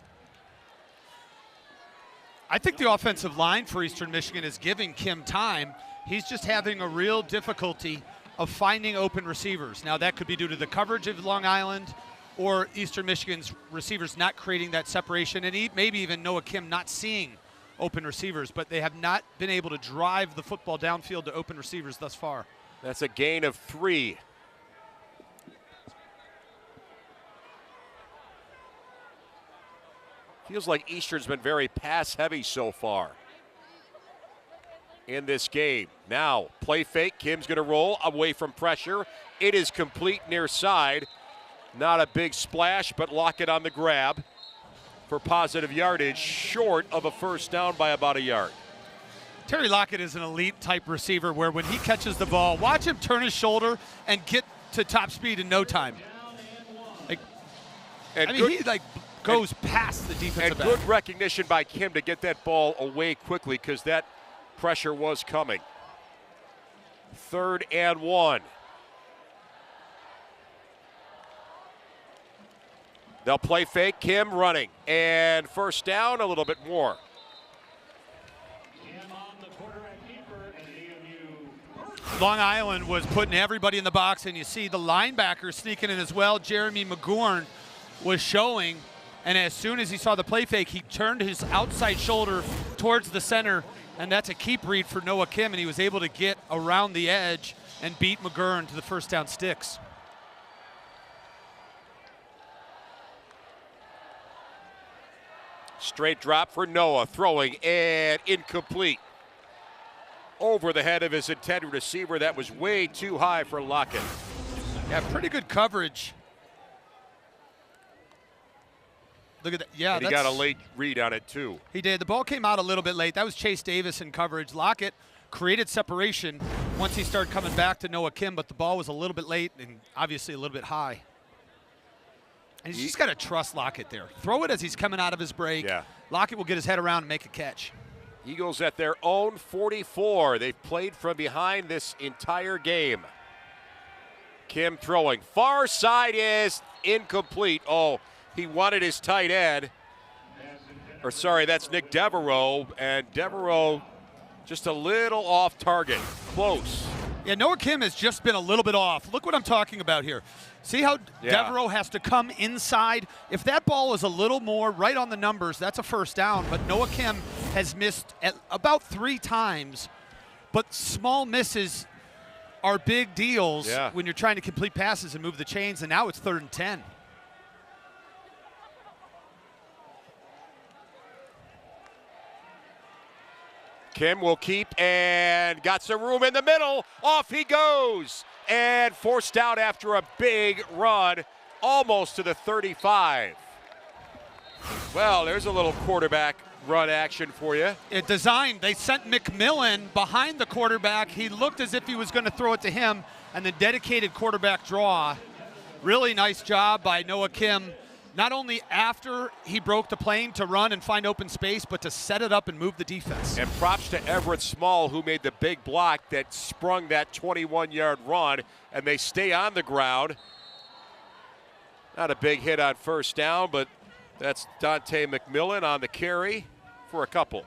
I think the offensive line for Eastern Michigan is giving Kim time. He's just having a real difficulty of finding open receivers. Now, that could be due to the coverage of Long Island or Eastern Michigan's receivers not creating that separation, and maybe even Noah Kim not seeing open receivers, but they have not been able to drive the football downfield to open receivers thus far. That's a gain of 3. Feels like Eastern's been very pass-heavy so far in this game. Now, play fake. Kim's going to roll away from pressure. It is complete near side. Not a big splash, but Lockett on the grab for positive yardage, short of a first down by about a yard. Terry Lockett is an elite-type receiver where when he catches the ball, watch him turn his shoulder and get to top speed in no time. He goes past the defensive back. And good recognition by Kim to get that ball away quickly because that pressure was coming. 3rd and 1. They'll play fake. Kim running. And first down, a little bit more. Long Island was putting everybody in the box, and you see the linebacker sneaking in as well. Jeremy McGourn was showing, and as soon as he saw the play fake, he turned his outside shoulder towards the center, and that's a keep read for Noah Kim, and he was able to get around the edge and beat McGourn to the first down sticks. Straight drop for Noah, throwing and incomplete. Over the head of his intended receiver. That was way too high for Lockett. Yeah, pretty good coverage. Look at that. Yeah, and he got a late read on it, too. He did. The ball came out a little bit late. That was Chase Davis in coverage. Lockett created separation once he started coming back to Noah Kim, but the ball was a little bit late and obviously a little bit high. And he's just got to trust Lockett there. Throw it as he's coming out of his break. Yeah. Lockett will get his head around and make a catch. Eagles at their own 44. They've played from behind this entire game. Kim throwing. Far side is incomplete. Oh, he wanted his tight end. Or sorry, that's Nick Devereaux. And Devereaux just a little off target. Close. Yeah, Noah Kim has just been a little bit off. Look what I'm talking about here. See how Devereaux has to come inside? If that ball is a little more right on the numbers, that's a first down. But Noah Kim has missed at about 3 times. But small misses are big deals when you're trying to complete passes and move the chains. And now it's 3rd and 10. Kim will keep and got some room in the middle. Off he goes. And forced out after a big run, almost to the 35. Well, there's a little quarterback run action for you. It designed. They sent McMillan behind the quarterback. He looked as if he was going to throw it to him, and the dedicated quarterback draw. Really nice job by Noah Kim, not only after he broke the plane to run and find open space, but to set it up and move the defense. And props to Everett Small, who made the big block that sprung that 21-yard run, and they stay on the ground. Not a big hit on first down, but that's Dante McMillan on the carry for a couple.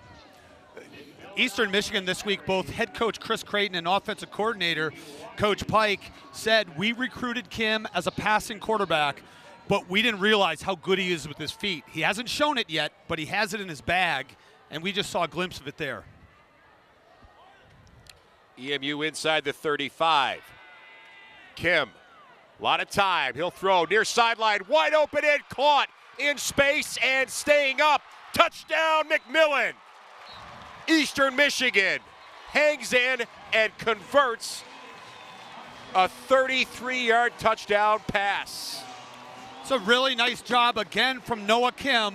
Eastern Michigan this week, both head coach Chris Creighton and offensive coordinator Coach Pike said, we recruited Kim as a passing quarterback, but we didn't realize how good he is with his feet. He hasn't shown it yet, but he has it in his bag, and we just saw a glimpse of it there. EMU inside the 35. Kim, a lot of time. He'll throw near sideline, wide open and caught in space and staying up. Touchdown, McMillan. Eastern Michigan hangs in and converts a 33-yard touchdown pass. It's a really nice job again from Noah Kim,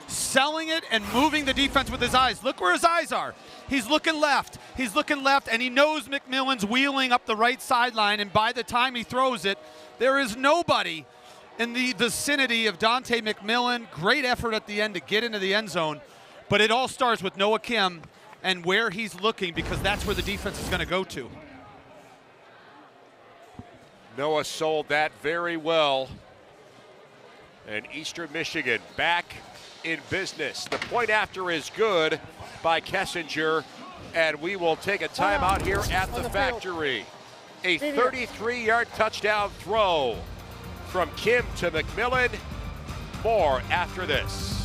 selling it and moving the defense with his eyes. Look where his eyes are. He's looking left, and he knows McMillan's wheeling up the right sideline, and by the time he throws it, there is nobody in the vicinity of Dante McMillan. Great effort at the end to get into the end zone, but it all starts with Noah Kim and where he's looking, because that's where the defense is going to go to. Noah sold that very well. And Eastern Michigan back in business. The point after is good by Kessinger, and we will take a timeout here at the factory. A 33-yard touchdown throw from Kim to McMillan. More after this.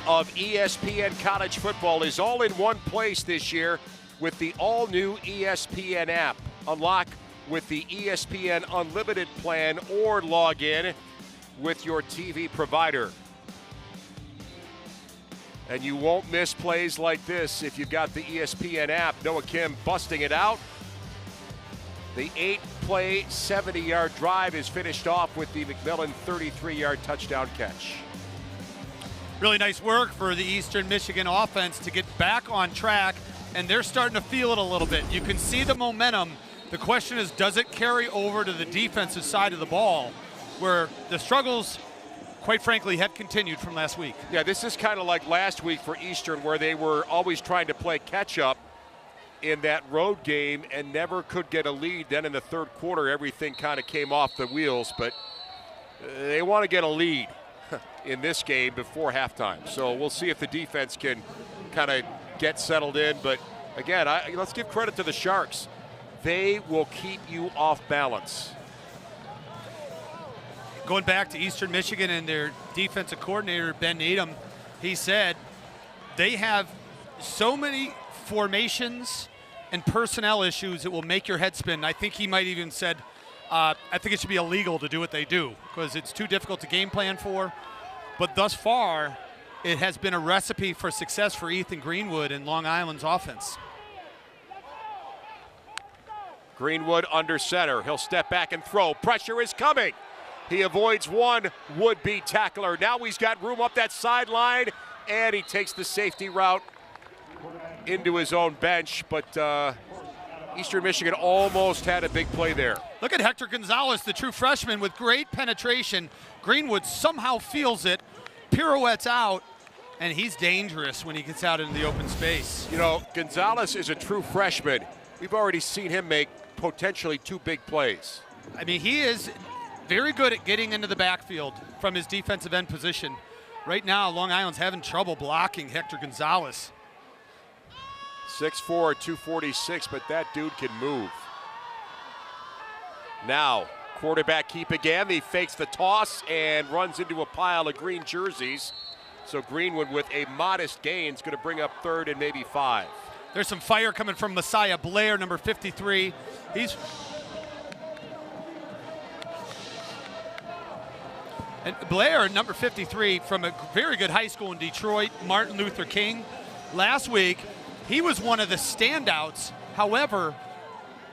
Of ESPN College Football is all in one place this year with the all-new ESPN app. Unlock with the ESPN Unlimited plan or log in with your TV provider. And you won't miss plays like this if you've got the ESPN app. Noah Kim busting it out. The 8-play, 70-yard drive is finished off with the McMillan 33-yard touchdown catch. Really nice work for the Eastern Michigan offense to get back on track, and they're starting to feel it a little bit. You can see the momentum. The question is, does it carry over to the defensive side of the ball, where the struggles quite frankly, have continued from last week. Yeah, this is kind of like last week for Eastern, where they were always trying to play catch-up in that road game and never could get a lead. Then in the third quarter, everything kind of came off the wheels, but they want to get a lead in this game before halftime. So we'll see if the defense can kind of get settled in. But again, let's give credit to the Sharks. They will keep you off balance. Going back to Eastern Michigan and their defensive coordinator, Ben Needham, he said they have so many formations and personnel issues it will make your head spin. I think he might even said, I think it should be illegal to do what they do because it's too difficult to game plan for. But thus far, it has been a recipe for success for Ethan Greenwood and Long Island's offense. Greenwood under center. He'll step back and throw. Pressure is coming. He avoids one would-be tackler. Now he's got room up that sideline, and he takes the safety route into his own bench. But Eastern Michigan almost had a big play there. Look at Hector Gonzalez, the true freshman, with great penetration. Greenwood somehow feels it, pirouettes out, and he's dangerous when he gets out into the open space. You know, Gonzalez is a true freshman. We've already seen him make potentially 2 big plays. I mean, he is very good at getting into the backfield from his defensive end position. Right now, Long Island's having trouble blocking Hector Gonzalez. 6'4", 246, but that dude can move. Now, quarterback keep again. He fakes the toss and runs into a pile of green jerseys. So Greenwood with a modest gain is going to bring up 3rd and maybe 5. There's some fire coming from Messiah Blair, number 53. And Blair, number 53, from a very good high school in Detroit, Martin Luther King. Last week, he was one of the standouts. However,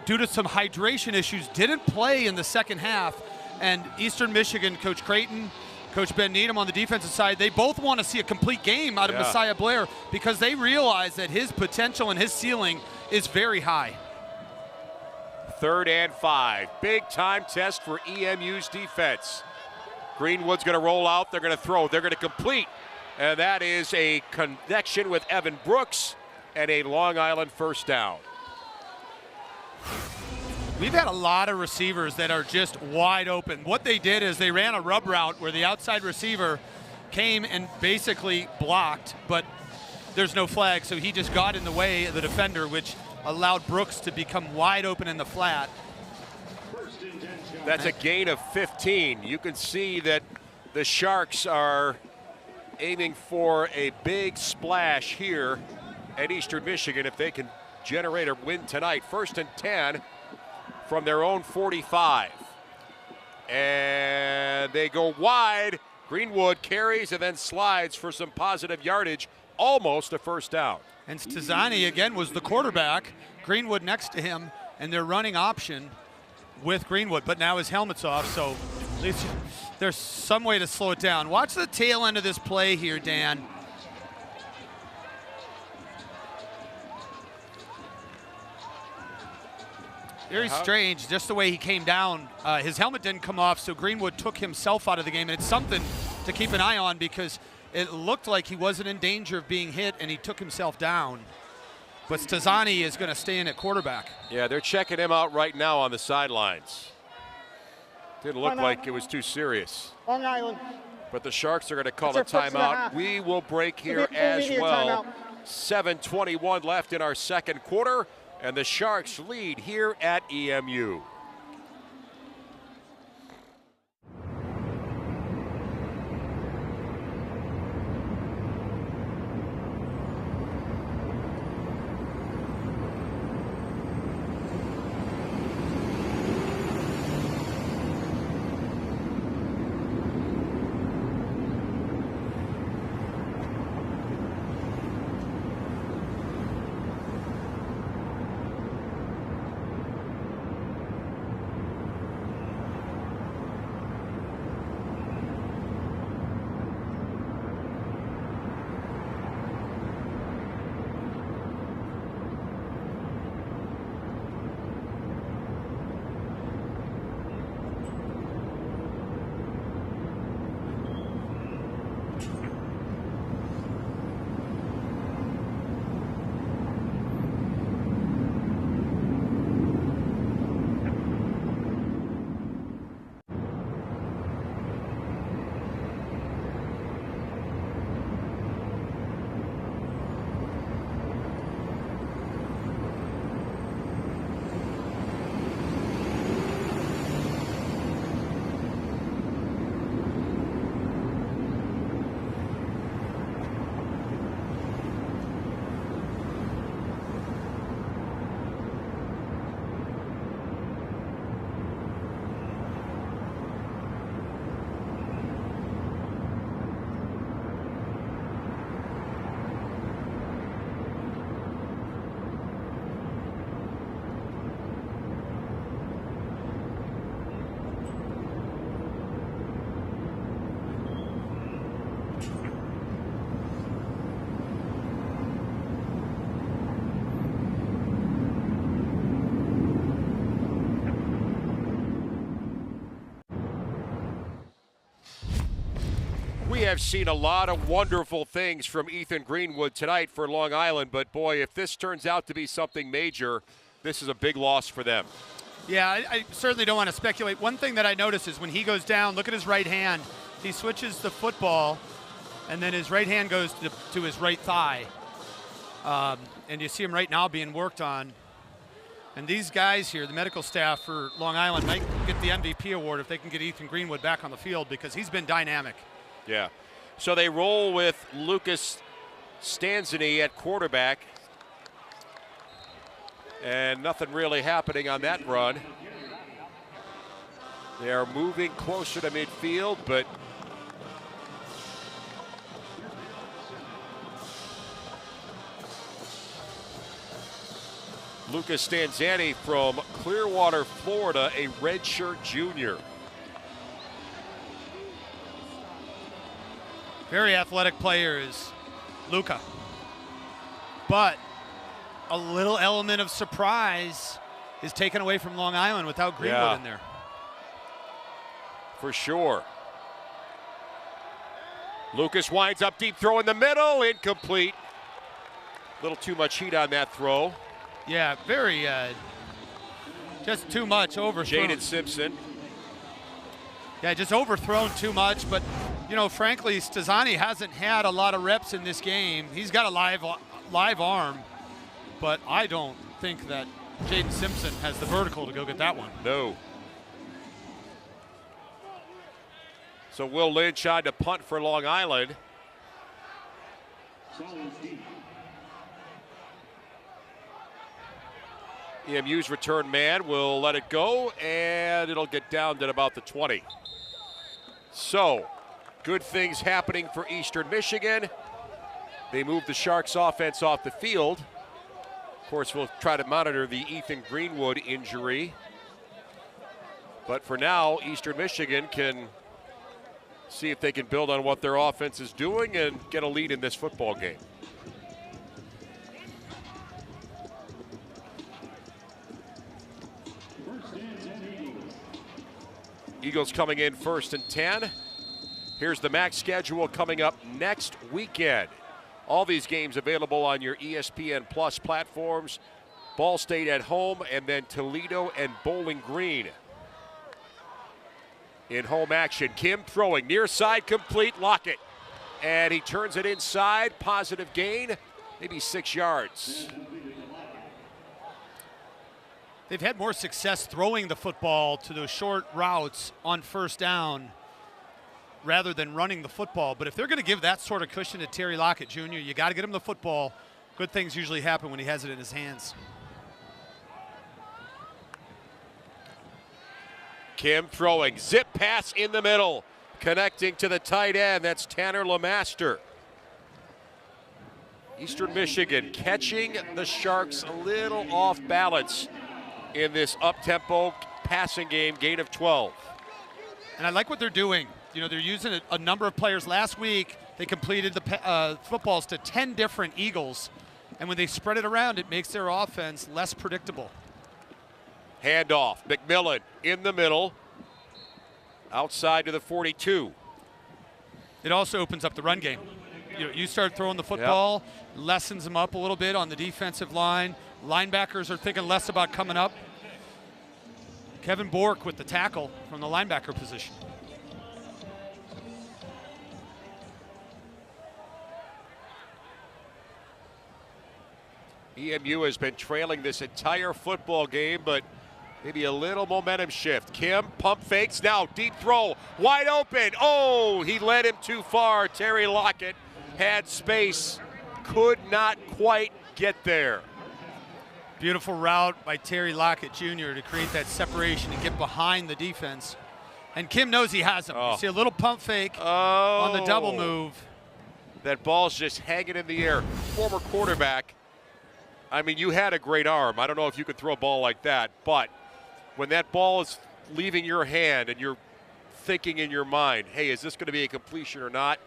due to some hydration issues, didn't play in the second half. And Eastern Michigan, Coach Creighton, Coach Ben Needham on the defensive side, they both want to see a complete game out of Messiah Blair because they realize that his potential and his ceiling is very high. 3rd and 5. Big time test for EMU's defense. Greenwood's going to roll out. They're going to throw. They're going to complete. And that is a connection with Evan Brooks and a Long Island first down. We've had a lot of receivers that are just wide open. What they did is they ran a rub route where the outside receiver came and basically blocked, but there's no flag, so he just got in the way of the defender, which allowed Brooks to become wide open in the flat. That's a gain of 15. You can see that the Sharks are aiming for a big splash here at Eastern Michigan if they can generate a win tonight. 1st and 10 from their own 45. And they go wide. Greenwood carries and then slides for some positive yardage, almost a first down. And Stazani, again, was the quarterback. Greenwood next to him, and their running option with Greenwood, but now his helmet's off, so at least there's some way to slow it down. Watch the tail end of this play here, Dan. Very strange, just the way he came down. His helmet didn't come off, so Greenwood took himself out of the game, and it's something to keep an eye on because it looked like he wasn't in danger of being hit, and he took himself down. But Stazani is going to stay in at quarterback. Yeah, they're checking him out right now on the sidelines. Didn't look like it was too serious. Long Island. But the Sharks are going to call a timeout. We will break here as well. 7:21 left in our second quarter, and the Sharks lead here at EMU. We have seen a lot of wonderful things from Ethan Greenwood tonight for Long Island, but boy, if this turns out to be something major, this is a big loss for them. Yeah, I certainly don't want to speculate. One thing that I notice is when he goes down, look at his right hand. He switches the football, and then his right hand goes to his right thigh. And you see him right now being worked on. And these guys here, the medical staff for Long Island, might get the MVP award if they can get Ethan Greenwood back on the field because he's been dynamic. Yeah. So they roll with Lucas Stanzini at quarterback. And nothing really happening on that run. They are moving closer to midfield, but Lucas Stanzani from Clearwater, Florida, a redshirt junior. Very athletic player is Luca. But a little element of surprise is taken away from Long Island without Greenwood in there. For sure. Lucas winds up deep throw in the middle, incomplete. A little too much heat on that throw. Yeah, very, just too much overthrown. Jaden Simpson. Yeah, just overthrown too much, but, you know, frankly, Stazani hasn't had a lot of reps in this game. He's got a live arm, but I don't think that Jaden Simpson has the vertical to go get that one. No. So Will Lynch tried to punt for Long Island. EMU's return man will let it go, and it'll get down to about the 20. So, good things happening for Eastern Michigan. They move the Sharks offense off the field. Of course, we'll try to monitor the Ethan Greenwood injury. But for now, Eastern Michigan can see if they can build on what their offense is doing and get a lead in this football game. Eagles coming in 1st and 10. Here's the MAC schedule coming up next weekend. All these games available on your ESPN Plus platforms. Ball State at home, and then Toledo and Bowling Green in home action. Kim throwing near side, complete, Lockett. And he turns it inside, positive gain, maybe 6 yards. They've had more success throwing the football to those short routes on 1st down rather than running the football. But if they're going to give that sort of cushion to Terry Lockett Jr., you got to get him the football. Good things usually happen when he has it in his hands. Kim throwing, zip pass in the middle, connecting to the tight end. That's Tanner LeMaster. Eastern Michigan catching the Sharks a little off balance in this up-tempo passing game, gain of 12. And I like what they're doing. You know, they're using a number of players. Last week, they completed the footballs to 10 different Eagles. And when they spread it around, it makes their offense less predictable. Handoff, McMillan in the middle, outside to the 42. It also opens up the run game. You know, you start throwing the football, lessens them up a little bit on the defensive line. Linebackers are thinking less about coming up. Kevin Bork with the tackle from the linebacker position. EMU has been trailing this entire football game, but maybe a little momentum shift. Kim, pump fakes, now deep throw, wide open. Oh, he led him too far. Terry Lockett had space, could not quite get there. Beautiful route by Terry Lockett Jr. to create that separation and get behind the defense. And Kim knows he has him. You see a little pump fake on the double move. That ball's just hanging in the air. Former quarterback. I mean, you had a great arm. I don't know if you could throw a ball like that, but when that ball is leaving your hand and you're thinking in your mind, hey, is this going to be a completion or not?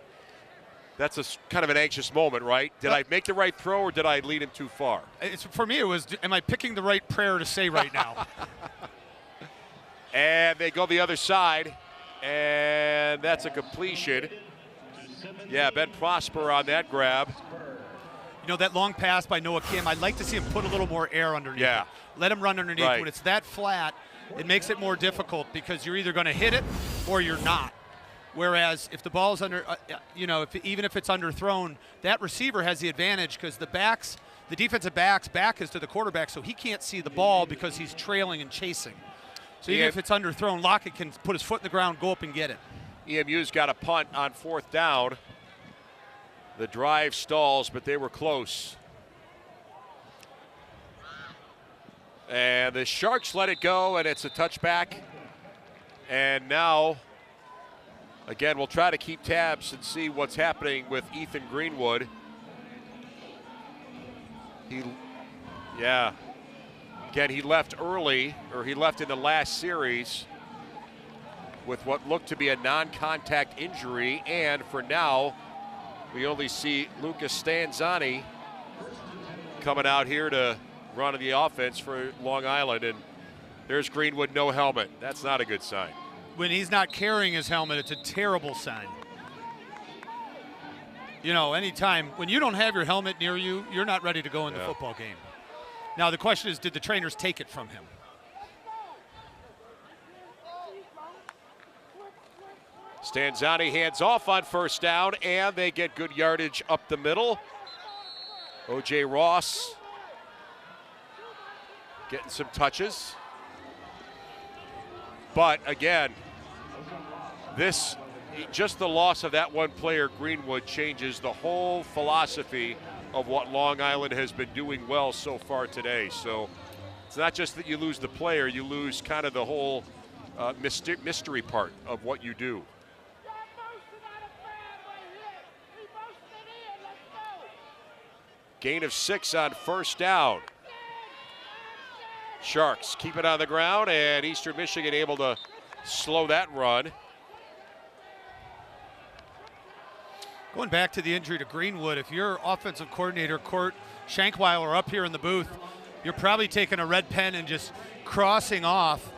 That's a kind of an anxious moment, right? Did I make the right throw or did I lead him too far? For me, it was, am I picking the right prayer to say right now? And they go the other side, and that's a completion. Yeah, Ben Prosper on that grab. You know, that long pass by Noah Kim, I'd like to see him put a little more air underneath Yeah. it. Let him run underneath. Right. When it's that flat, it makes it more difficult because you're either going to hit it or you're not. Whereas if the ball's under, even if it's underthrown, that receiver has the advantage because the defensive back's back is to the quarterback, so he can't see the ball because he's trailing and chasing. So even if it's underthrown, Lockett can put his foot in the ground, go up and get it. EMU's got a punt on 4th down. The drive stalls, but they were close. And the Sharks let it go, and it's a touchback. And now, again, we'll try to keep tabs and see what's happening with Ethan Greenwood. Again, he left early, or he left in the last series with what looked to be a non-contact injury, and for now, we only see Lucas Stanzani coming out here to run the offense for Long Island, and there's Greenwood, no helmet. That's not a good sign. When he's not carrying his helmet, it's a terrible sign. You know, anytime, when you don't have your helmet near you, you're not ready to go in the football game. Now, the question is, did the trainers take it from him? Stanzani hands off on 1st down, and they get good yardage up the middle. O.J. Ross getting some touches. But again, just the loss of that one player, Greenwood, changes the whole philosophy of what Long Island has been doing well so far today. So it's not just that you lose the player, you lose kind of the whole mystery part of what you do. Gain of 6 on 1st down. Sharks keep it on the ground, and Eastern Michigan able to slow that run. Going back to the injury to Greenwood, if your offensive coordinator, Court Shankweiler, up here in the booth, you're probably taking a red pen and just crossing off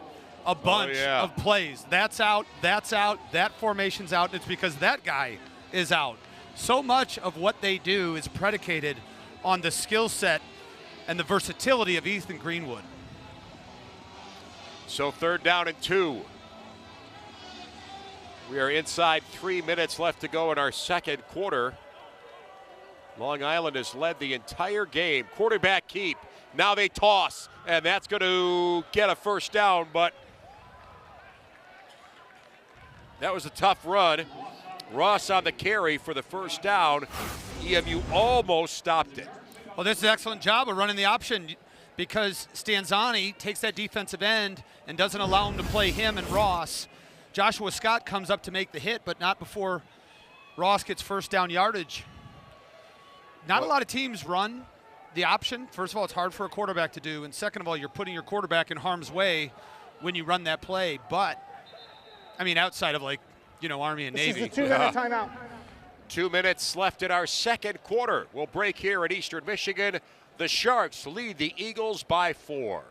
a bunch of plays. That's out, that formation's out, and it's because that guy is out. So much of what they do is predicated on the skill set and the versatility of Ethan Greenwood. So 3rd down and 2. We are inside 3 minutes left to go in our 2nd quarter. Long Island has led the entire game. Quarterback keep. Now they toss, and that's going to get a 1st down, but that was a tough run. Ross on the carry for the 1st down. EMU almost stopped it. Well, this is an excellent job of running the option because Stanzani takes that defensive end and doesn't allow him to play him and Ross. Joshua Scott comes up to make the hit, but not before Ross gets 1st down yardage. Not a lot of teams run the option. First of all, it's hard for a quarterback to do, and second of all, you're putting your quarterback in harm's way when you run that play. But, I mean, outside of Army and Navy. This is a 2-minute timeout. 2 minutes left in our 2nd quarter. We'll break here at Eastern Michigan. The Sharks lead the Eagles by 4.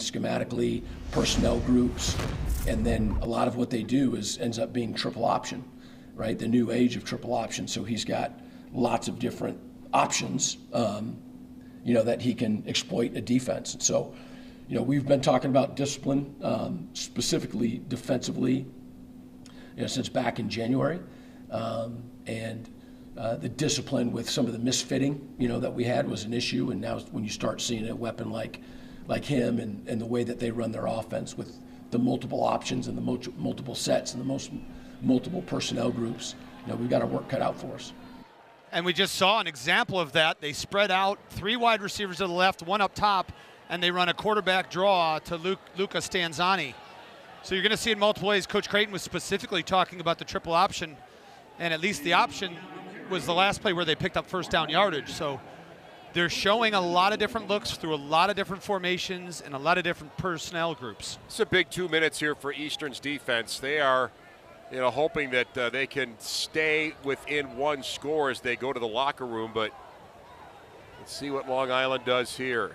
schematically, personnel groups, and then a lot of what they do ends up being triple option, right? The new age of triple option. So he's got lots of different options, that he can exploit a defense. And so, we've been talking about discipline, specifically defensively, since back in January, and the discipline with some of the misfitting, that we had was an issue. And now when you start seeing a weapon like him and the way that they run their offense with the multiple options and the multiple sets and the multiple personnel groups, we've got our work cut out for us. And we just saw an example of that. They spread out 3 wide receivers to the left, 1 up top, and they run a quarterback draw to Luca Stanzani. So you're going to see it multiple ways. Coach Creighton was specifically talking about the triple option, and at least the option was the last play where they picked up first down yardage. So they're showing a lot of different looks through a lot of different formations and a lot of different personnel groups. It's a big 2 minutes here for Eastern's defense. They are, hoping that they can stay within 1 score as they go to the locker room. But let's see what Long Island does here.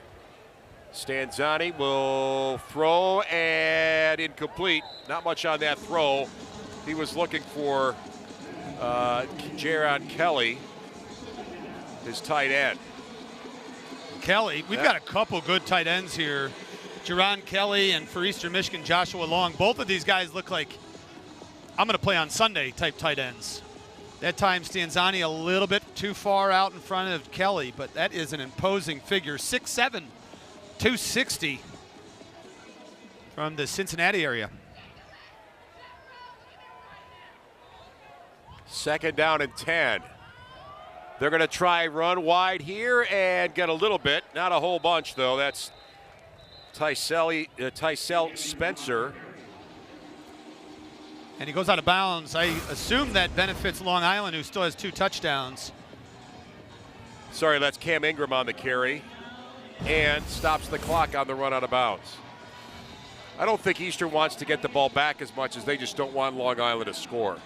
Stanzani will throw and incomplete. Not much on that throw. He was looking for Jaron Kelly, his tight end. Kelly, we've got a couple good tight ends here. Jaron Kelly and for Eastern Michigan, Joshua Long. Both of these guys look like I'm going to play on Sunday type tight ends. That time Stanzani a little bit too far out in front of Kelly, but that is an imposing figure. 6'7", 260 from the Cincinnati area. 2nd down and 10. They're going to try run wide here and get a little bit. Not a whole bunch, though. That's Tysell Spencer. And he goes out of bounds. I assume that benefits Long Island, who still has 2 touchdowns. Sorry, that's Cam Ingram on the carry. And stops the clock on the run out of bounds. I don't think Eastern wants to get the ball back as much as they just don't want Long Island to score.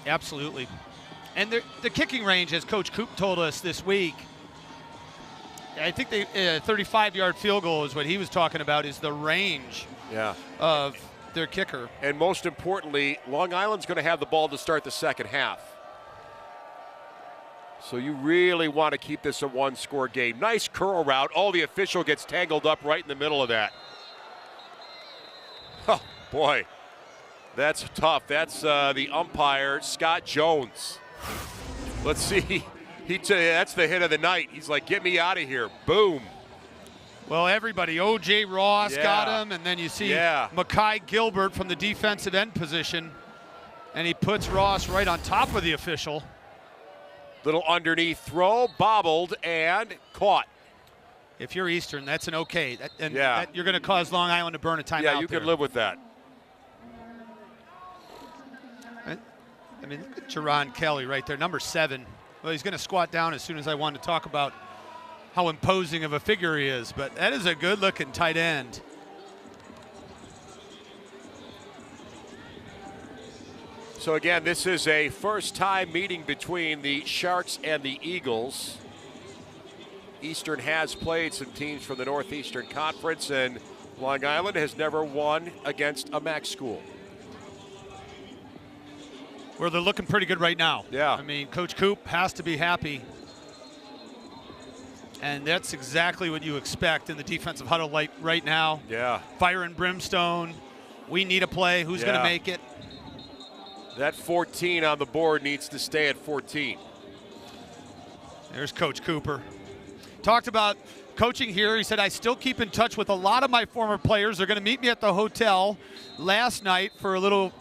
Absolutely. And the kicking range, as Coach Coop told us this week, I think the 35-yard field goal is what he was talking about, is the range of their kicker. And most importantly, Long Island's going to have the ball to start the second half. So you really want to keep this a 1-score game. Nice curl route. Oh, the official gets tangled up right in the middle of that. Oh, boy. That's tough. That's the umpire, Scott Jones. Let's see. That's the hit of the night. He's like, get me out of here. Boom. Well, everybody, O.J. Ross got him, and then you see Makai Gilbert from the defensive end position, and he puts Ross right on top of the official. Little underneath throw, bobbled, and caught. If you're Eastern, that's an okay. You're going to cause Long Island to burn a timeout. Yeah, you can live with that. I mean, look at Jaron Kelly right there, number 7. Well, he's going to squat down as soon as I wanted to talk about how imposing of a figure he is, but that is a good-looking tight end. So again, this is a first-time meeting between the Sharks and the Eagles. Eastern has played some teams from the Northeastern Conference, and Long Island has never won against a MAC school. Well, they're looking pretty good right now. Yeah. I mean, Coach Coop has to be happy. And that's exactly what you expect in the defensive huddle right now. Yeah. Fire and brimstone. We need a play. Who's going to make it? That 14 on the board needs to stay at 14. There's Coach Cooper. Talked about coaching here. He said, I still keep in touch with a lot of my former players. They're going to meet me at the hotel last night for a little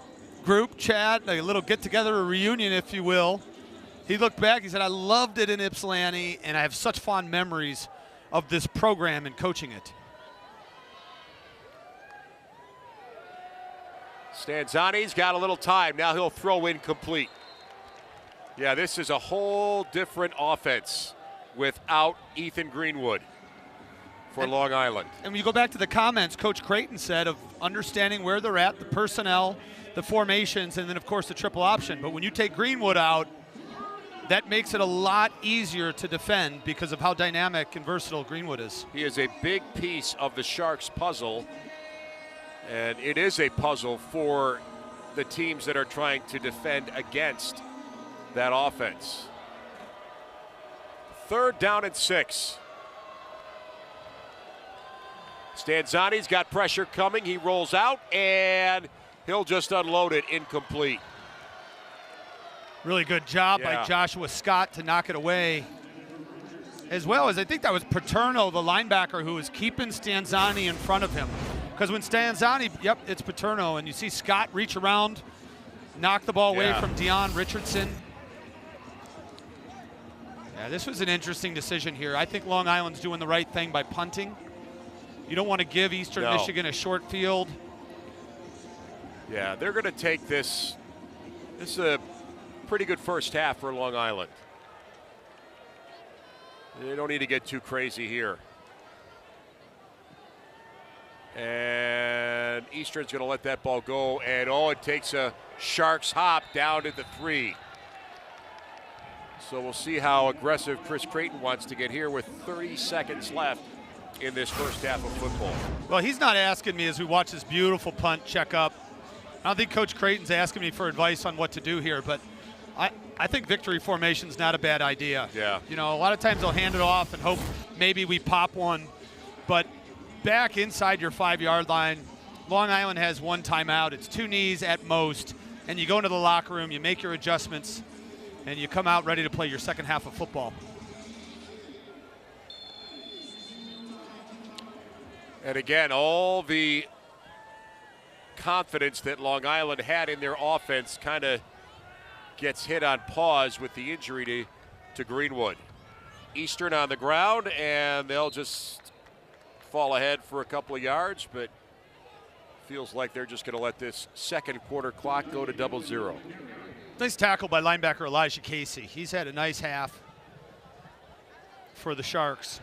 group chat, a little get-together, a reunion, if you will. He looked back, he said, I loved it in Ypsilanti, and I have such fond memories of this program and coaching it. Stanzani's got a little time. Now he'll throw incomplete. Yeah, this is a whole different offense without Ethan Greenwood for Long Island. And when you go back to the comments Coach Creighton said of understanding where they're at, the personnel, the formations, and then, of course, the triple option. But when you take Greenwood out, that makes it a lot easier to defend because of how dynamic and versatile Greenwood is. He is a big piece of the Sharks puzzle, and it is a puzzle for the teams that are trying to defend against that offense. 3rd down and 6. Stanzani's got pressure coming. He rolls out, and he'll just unload it incomplete. Really good job by Joshua Scott to knock it away. As well as I think that was Paterno, the linebacker, who was keeping Stanzani in front of him. Because when Stanzani, it's Paterno, and you see Scott reach around, knock the ball away from Deion Richardson. Yeah, this was an interesting decision here. I think Long Island's doing the right thing by punting. You don't want to give Eastern Michigan a short field. Yeah, they're going to take this. This is a pretty good first half for Long Island. They don't need to get too crazy here. And Eastern's going to let that ball go. And, it takes a Sharks hop down to the 3. So we'll see how aggressive Chris Creighton wants to get here with 30 seconds left in this first half of football. Well, he's not asking me as we watch this beautiful punt check up. I don't think Coach Creighton's asking me for advice on what to do here, but I think victory formation's not a bad idea. Yeah. You know, a lot of times they'll hand it off and hope maybe we pop one, but back inside your 5-yard line, Long Island has 1 timeout. It's 2 knees at most, and you go into the locker room, you make your adjustments, and you come out ready to play your second half of football. And again, all the confidence that Long Island had in their offense kind of gets hit on pause with the injury to Greenwood. Eastern on the ground, and they'll just fall ahead for a couple of yards, but feels like they're just going to let this second quarter clock go to 0-0. Nice tackle by linebacker Elijah Casey. He's had a nice half for the Sharks.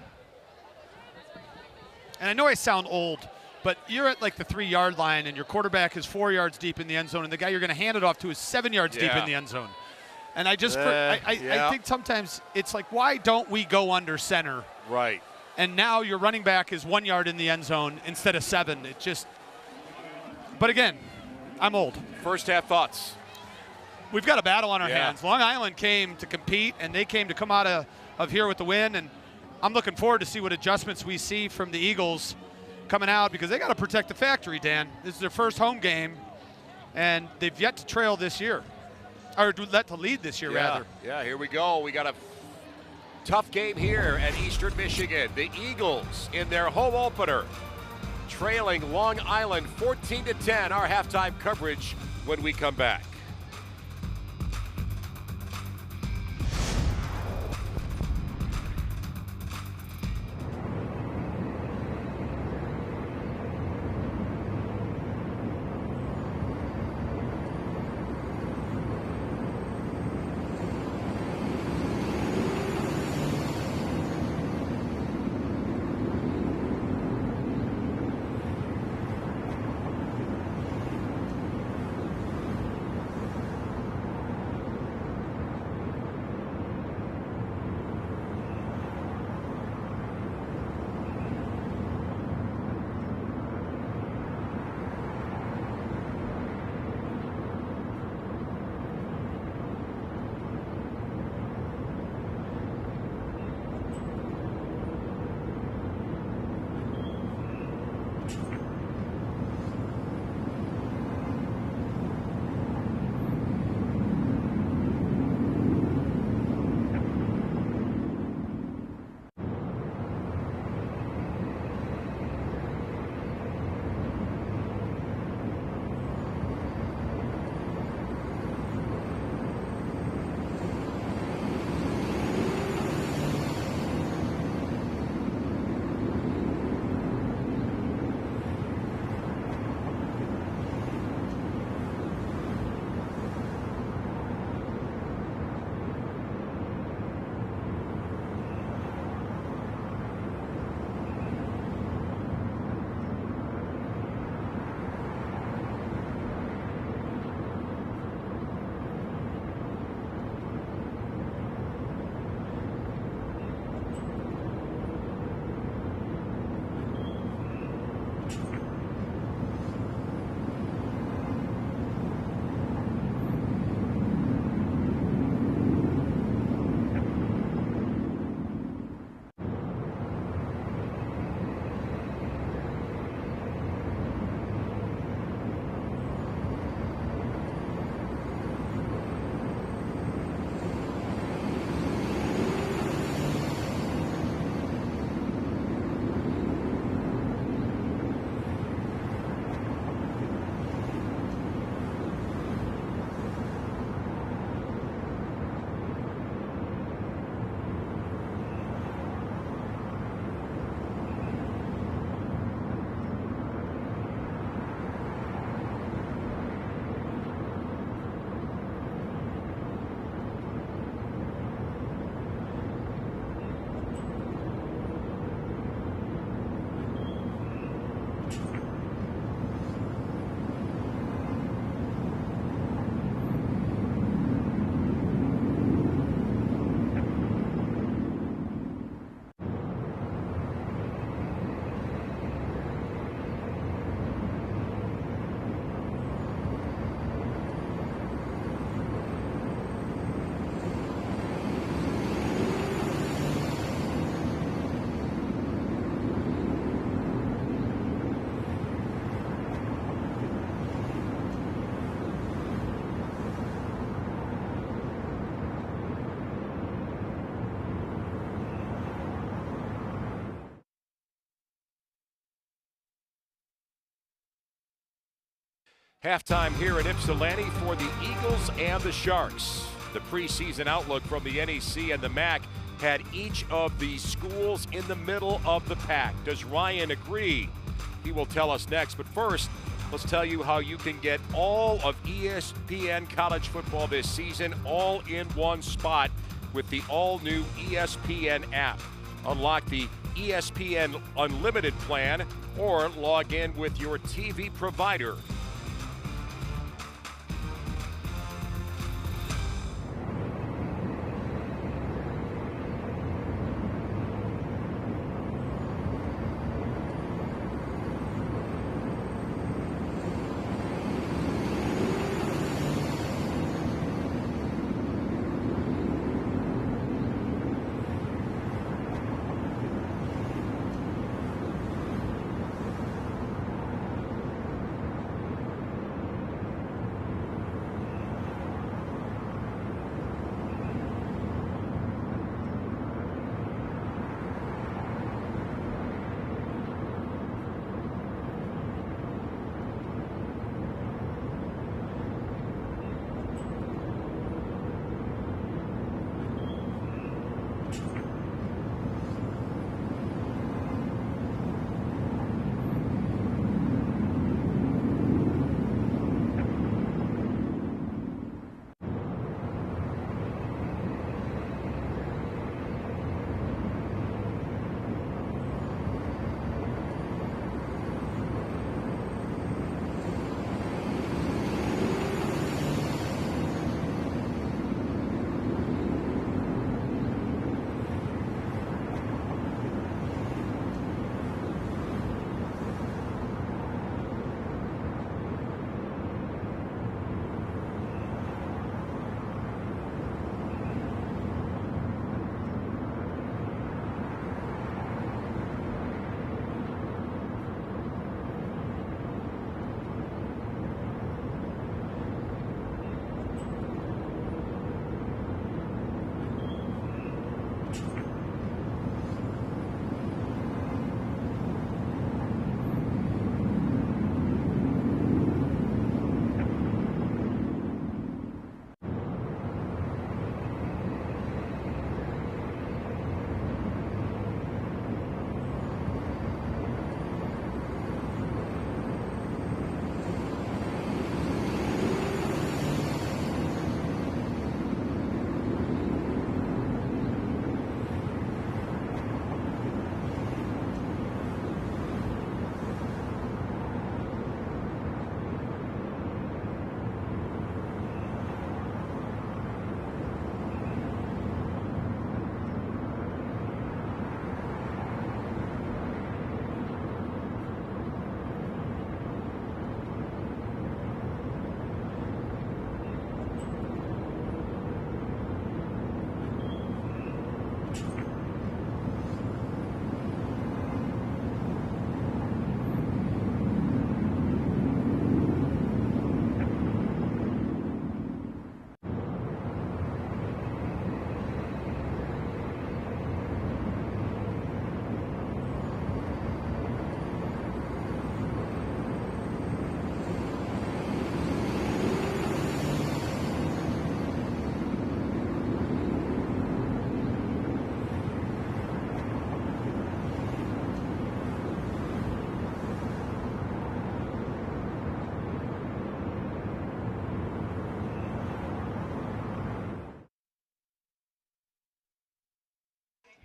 And I know I sound old, but you're at like the 3-yard line and your quarterback is 4 yards deep in the end zone and the guy you're going to hand it off to is 7 yards deep in the end zone. And I just, I think sometimes it's like, why don't we go under center? Right. And now your running back is 1 yard in the end zone instead of 7. It just, but again, I'm old. First half thoughts. We've got a battle on our hands. Long Island came to compete and they came to come out of here with the win. And I'm looking forward to see what adjustments we see from the Eagles coming out because they got to protect the factory, Dan. This is their first home game, and they've yet to trail this year, or to lead this year, rather. Yeah, here we go. We got a tough game here at Eastern Michigan. The Eagles in their home opener, trailing Long Island 14-10. Our halftime coverage when we come back. Halftime here in Ypsilanti for the Eagles and the Sharks. The preseason outlook from the NEC and the MAC had each of the schools in the middle of the pack. Does Ryan agree? He will tell us next. But first, let's tell you how you can get all of ESPN college football this season all in one spot with the all-new ESPN app. Unlock the ESPN Unlimited plan or log in with your TV provider.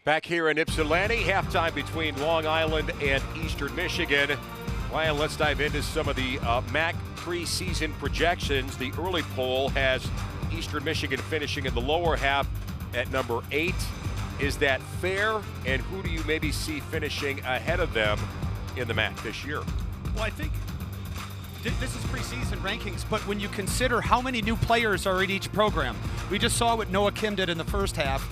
Back here in Ypsilanti, halftime between Long Island and Eastern Michigan. Ryan, let's dive into some of the MAC preseason projections. The early poll has Eastern Michigan finishing in the lower half at number 8. Is that fair? And who do you maybe see finishing ahead of them in the MAC this year? Well, I think this is preseason rankings, but when you consider how many new players are in each program, we just saw what Noah Kim did in the first half.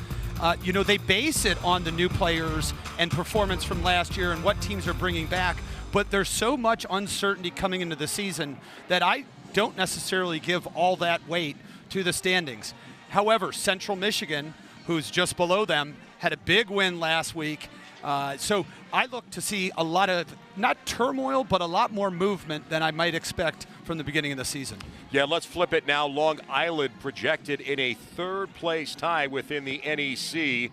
They base it on the new players and performance from last year and what teams are bringing back, but there's so much uncertainty coming into the season that I don't necessarily give all that weight to the standings. However, Central Michigan, who's just below them, had a big win last week. So I look to see a lot of, not turmoil, but a lot more movement than I might expect from the beginning of the season. Yeah, let's flip it now. Long Island projected in a third-place tie within the NEC.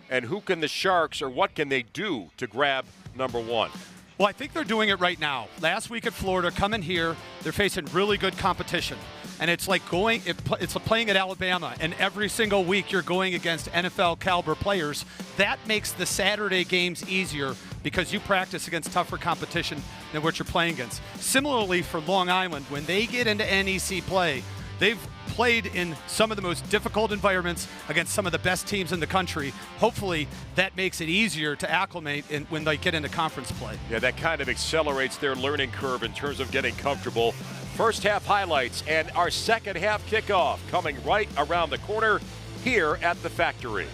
And who can the Sharks, or what can they do to grab number one? Well, I think they're doing it right now. Last week at Florida, coming here, they're facing really good competition. And it's like it's like playing at Alabama, and every single week you're going against NFL caliber players. That makes the Saturday games easier because you practice against tougher competition than what you're playing against. Similarly for Long Island, when they get into NEC play, they've played in some of the most difficult environments against some of the best teams in the country. Hopefully that makes it easier to acclimate when they get into conference play. Yeah, that kind of accelerates their learning curve in terms of getting comfortable. First half highlights and our second half kickoff coming right around the corner here at the Factory.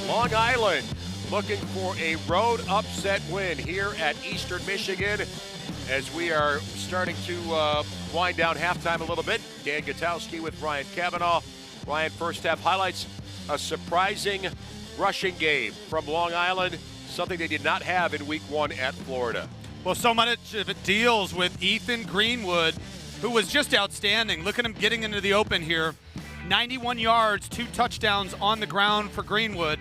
Long Island looking for a road upset win here at Eastern Michigan as we are starting to wind down halftime a little bit. Dan Gutowski with Ryan Cavanaugh. Ryan, first half highlights, a surprising rushing game from Long Island, something they did not have in week one at Florida. Well, so much of it deals with Ethan Greenwood who was just outstanding. Look at him getting into the open here. 91 yards, 2 touchdowns on the ground for Greenwood.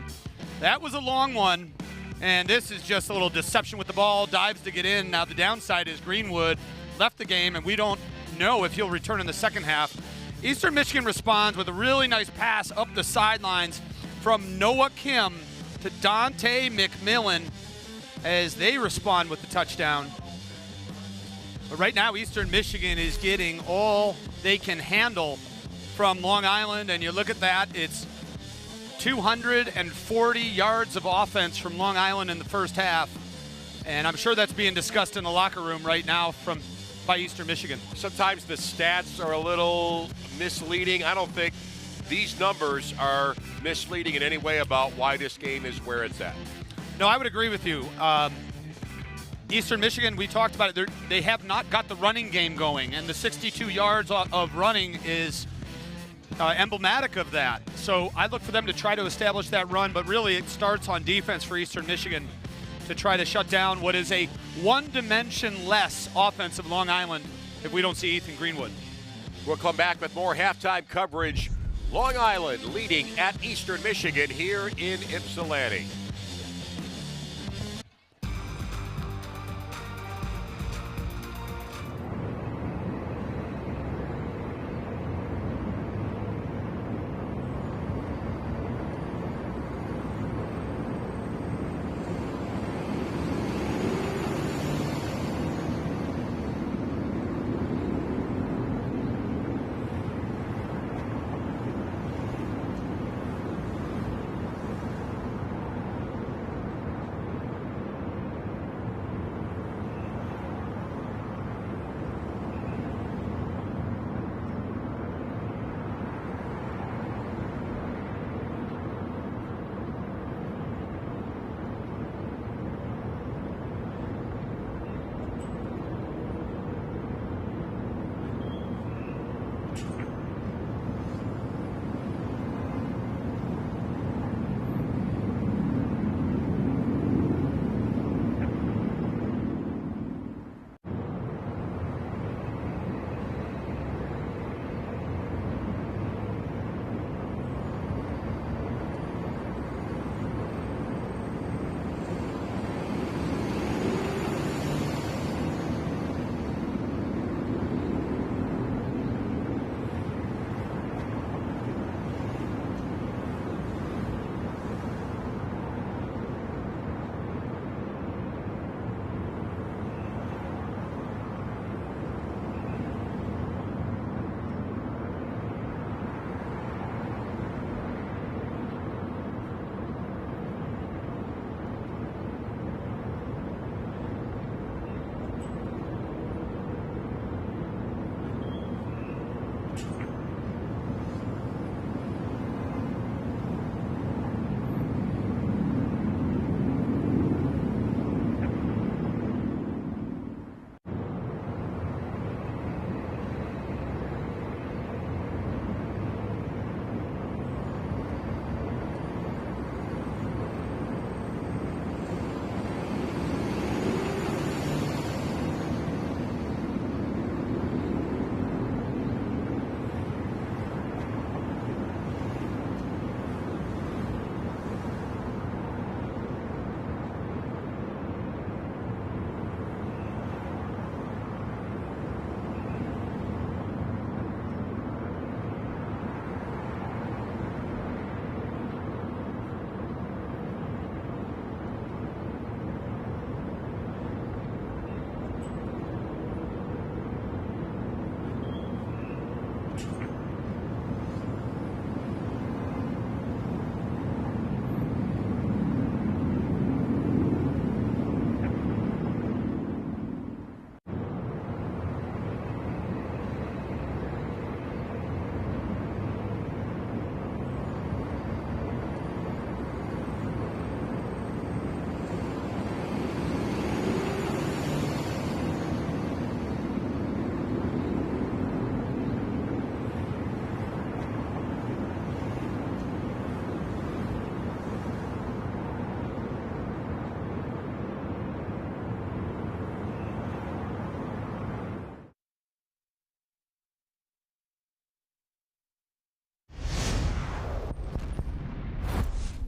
That was a long one, and this is just a little deception with the ball, dives to get in. Now the downside is Greenwood left the game, and we don't know if he'll return in the second half. Eastern Michigan responds with a really nice pass up the sidelines from Noah Kim to Dante McMillan as they respond with the touchdown. But right now, Eastern Michigan is getting all they can handle from Long Island, and you look at that, it's 240 yards of offense from Long Island in the first half, and I'm sure that's being discussed in the locker room right now by Eastern Michigan. Sometimes the stats are a little misleading. I don't think these numbers are misleading in any way about why this game is where it's at. No, I would agree with you. Eastern Michigan, we talked about it, they have not got the running game going, and the 62 yards of running is emblematic of that. So I look for them to try to establish that run, but really it starts on defense for Eastern Michigan to try to shut down what is a one-dimension less offense of Long Island if we don't see Ethan Greenwood. We'll come back with more halftime coverage. Long Island leading at Eastern Michigan here in Ypsilanti.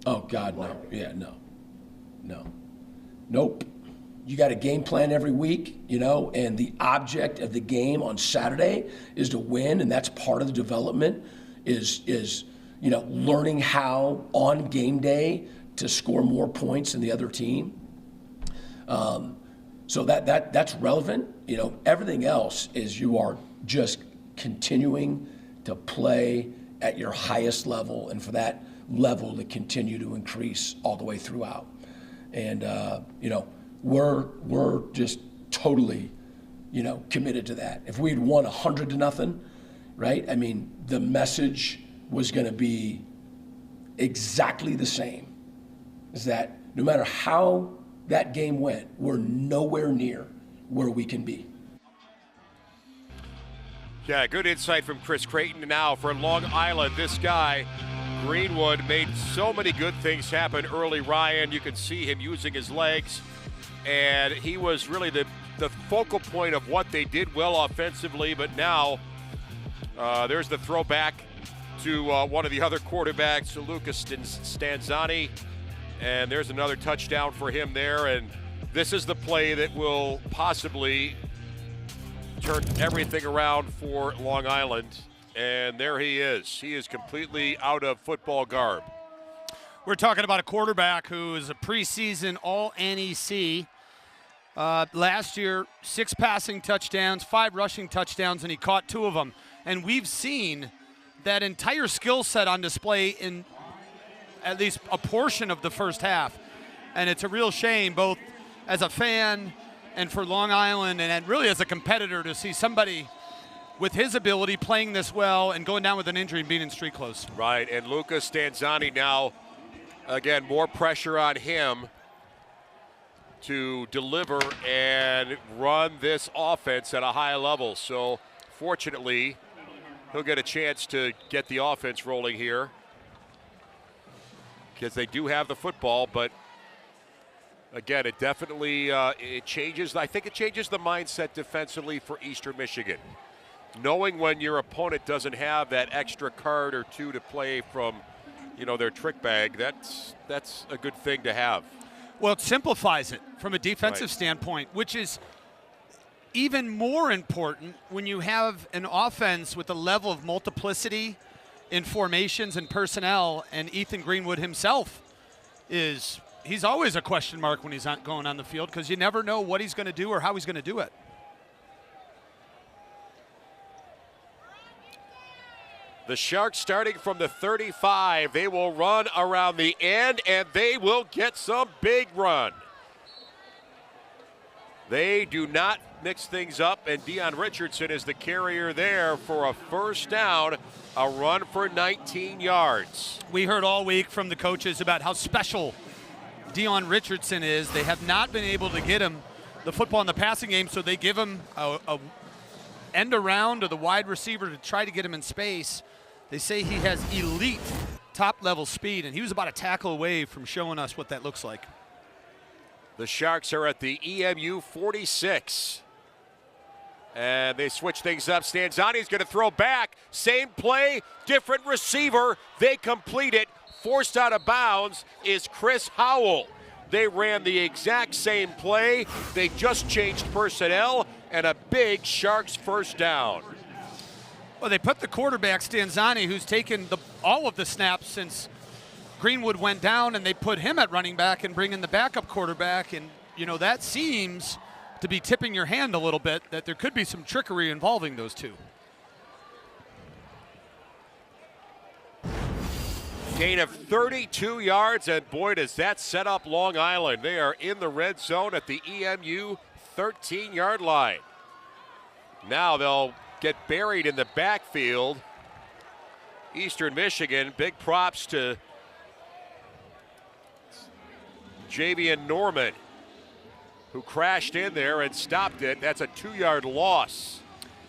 Oh, God, no. Yeah, no. Nope. You got a game plan every week, and the object of the game on Saturday is to win, and that's part of the development is learning how on game day to score more points than the other team. So that's relevant. Everything else is you are just continuing to play at your highest level, and for that level to continue to increase all the way throughout. And we're just totally committed to that. If we'd won 100-0, right? I mean, the message was going to be exactly the same. Is that no matter how that game went, we're nowhere near where we can be. Yeah, good insight from Chris Creighton. Now for Long Island, this guy, Greenwood, made so many good things happen early. Ryan, you can see him using his legs, and he was really the focal point of what they did well offensively. But now there's the throwback to one of the other quarterbacks, Lucas Stanzani, and there's another touchdown for him there. And this is the play that will possibly turn everything around for Long Island. And there he is. He is completely out of football garb. We're talking about a quarterback who is a preseason All-NEC. Last year, 6 passing touchdowns, 5 rushing touchdowns, and he caught 2 of them. And we've seen that entire skill set on display in at least a portion of the first half. And it's a real shame, both as a fan and for Long Island and really as a competitor, to see somebody with his ability playing this well and going down with an injury and being in street clothes. Right, and Lucas Stanzani now, again, more pressure on him to deliver and run this offense at a high level. So fortunately, he'll get a chance to get the offense rolling here because they do have the football, but again, it definitely it changes. I think it changes the mindset defensively for Eastern Michigan. Knowing when your opponent doesn't have that extra card or 2 to play from, their trick bag, that's a good thing to have. Well, it simplifies it from a defensive standpoint, which is even more important when you have an offense with a level of multiplicity in formations and personnel, and Ethan Greenwood himself he's always a question mark when he's not going on the field because you never know what he's going to do or how he's going to do it. The Sharks starting from the 35. They will run around the end, and they will get some big run. They do not mix things up, and Deion Richardson is the carrier there for a first down, a run for 19 yards. We heard all week from the coaches about how special Deion Richardson is. They have not been able to get him the football in the passing game, so they give him a end around to the wide receiver to try to get him in space. They say he has elite top-level speed, and he was about a tackle away from showing us what that looks like. The Sharks are at the EMU 46. And they switch things up. Stanzani's going to throw back. Same play, different receiver. They complete it. Forced out of bounds is Chris Howell. They ran the exact same play. They just changed personnel, and a big Sharks first down. Well, they put the quarterback, Stanzani, who's taken all of the snaps since Greenwood went down, and they put him at running back and bring in the backup quarterback. And, that seems to be tipping your hand a little bit that there could be some trickery involving those two. Gain of 32 yards, and boy, does that set up Long Island. They are in the red zone at the EMU 13-yard line. Now they'll get buried in the backfield. Eastern Michigan, big props to Javian Norman, who crashed in there and stopped it. That's a 2-yard loss.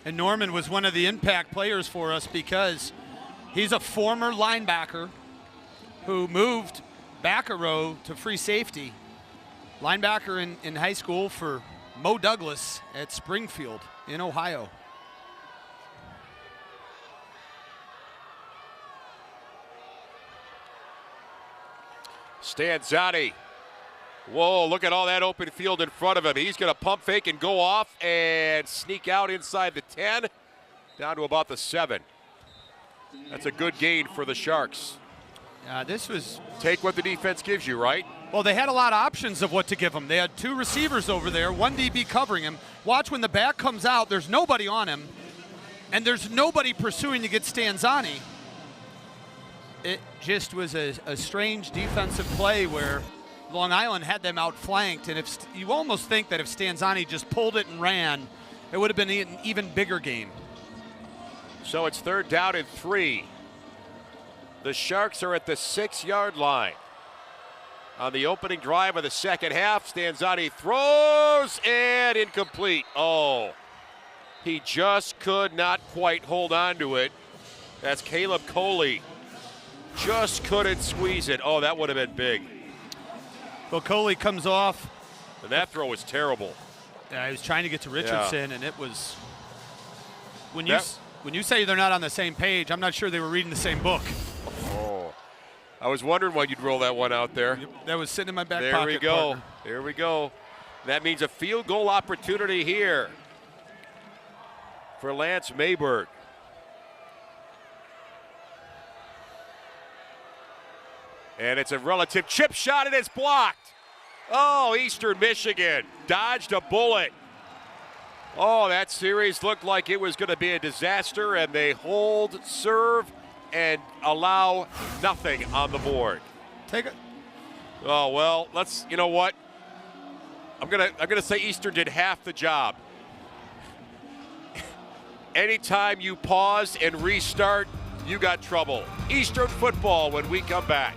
And Norman was one of the impact players for us because he's a former linebacker who moved back a row to free safety. Linebacker in high school for Mo Douglas at Springfield in Ohio. Stanzani. Whoa, look at all that open field in front of him. He's going to pump fake and go off and sneak out inside the 10, down to about the 7. That's a good gain for the Sharks. This was... Take what the defense gives you, right? Well, they had a lot of options of what to give him. They had 2 receivers over there, 1 DB covering him. Watch when the back comes out, there's nobody on him, and there's nobody pursuing to get Stanzani. It just was a strange defensive play where Long Island had them outflanked, and if you almost think that if Stanzani just pulled it and ran, it would have been an even bigger game. So it's 3rd down and 3. The Sharks are at the 6-yard line. On the opening drive of the second half, Stanzani throws and incomplete. Oh, he just could not quite hold on to it. That's Caleb Coley. Just couldn't squeeze it. Oh, that would have been big. Well, Coley comes off. And that throw was terrible. Yeah, he was trying to get to Richardson, and it was... When you say they're not on the same page, I'm not sure they were reading the same book. Oh, I was wondering why you'd roll that one out there. That was sitting in my back pocket. There we go. Partner. There we go. That means a field goal opportunity here for Lance Mayberg. And it's a relative chip shot, and it's blocked. Oh, Eastern Michigan dodged a bullet. Oh, that series looked like it was going to be a disaster, and they hold, serve, and allow nothing on the board. Take it. Oh, well, you know what? I'm gonna say Eastern did half the job. Anytime you pause and restart, you got trouble. Eastern football when we come back.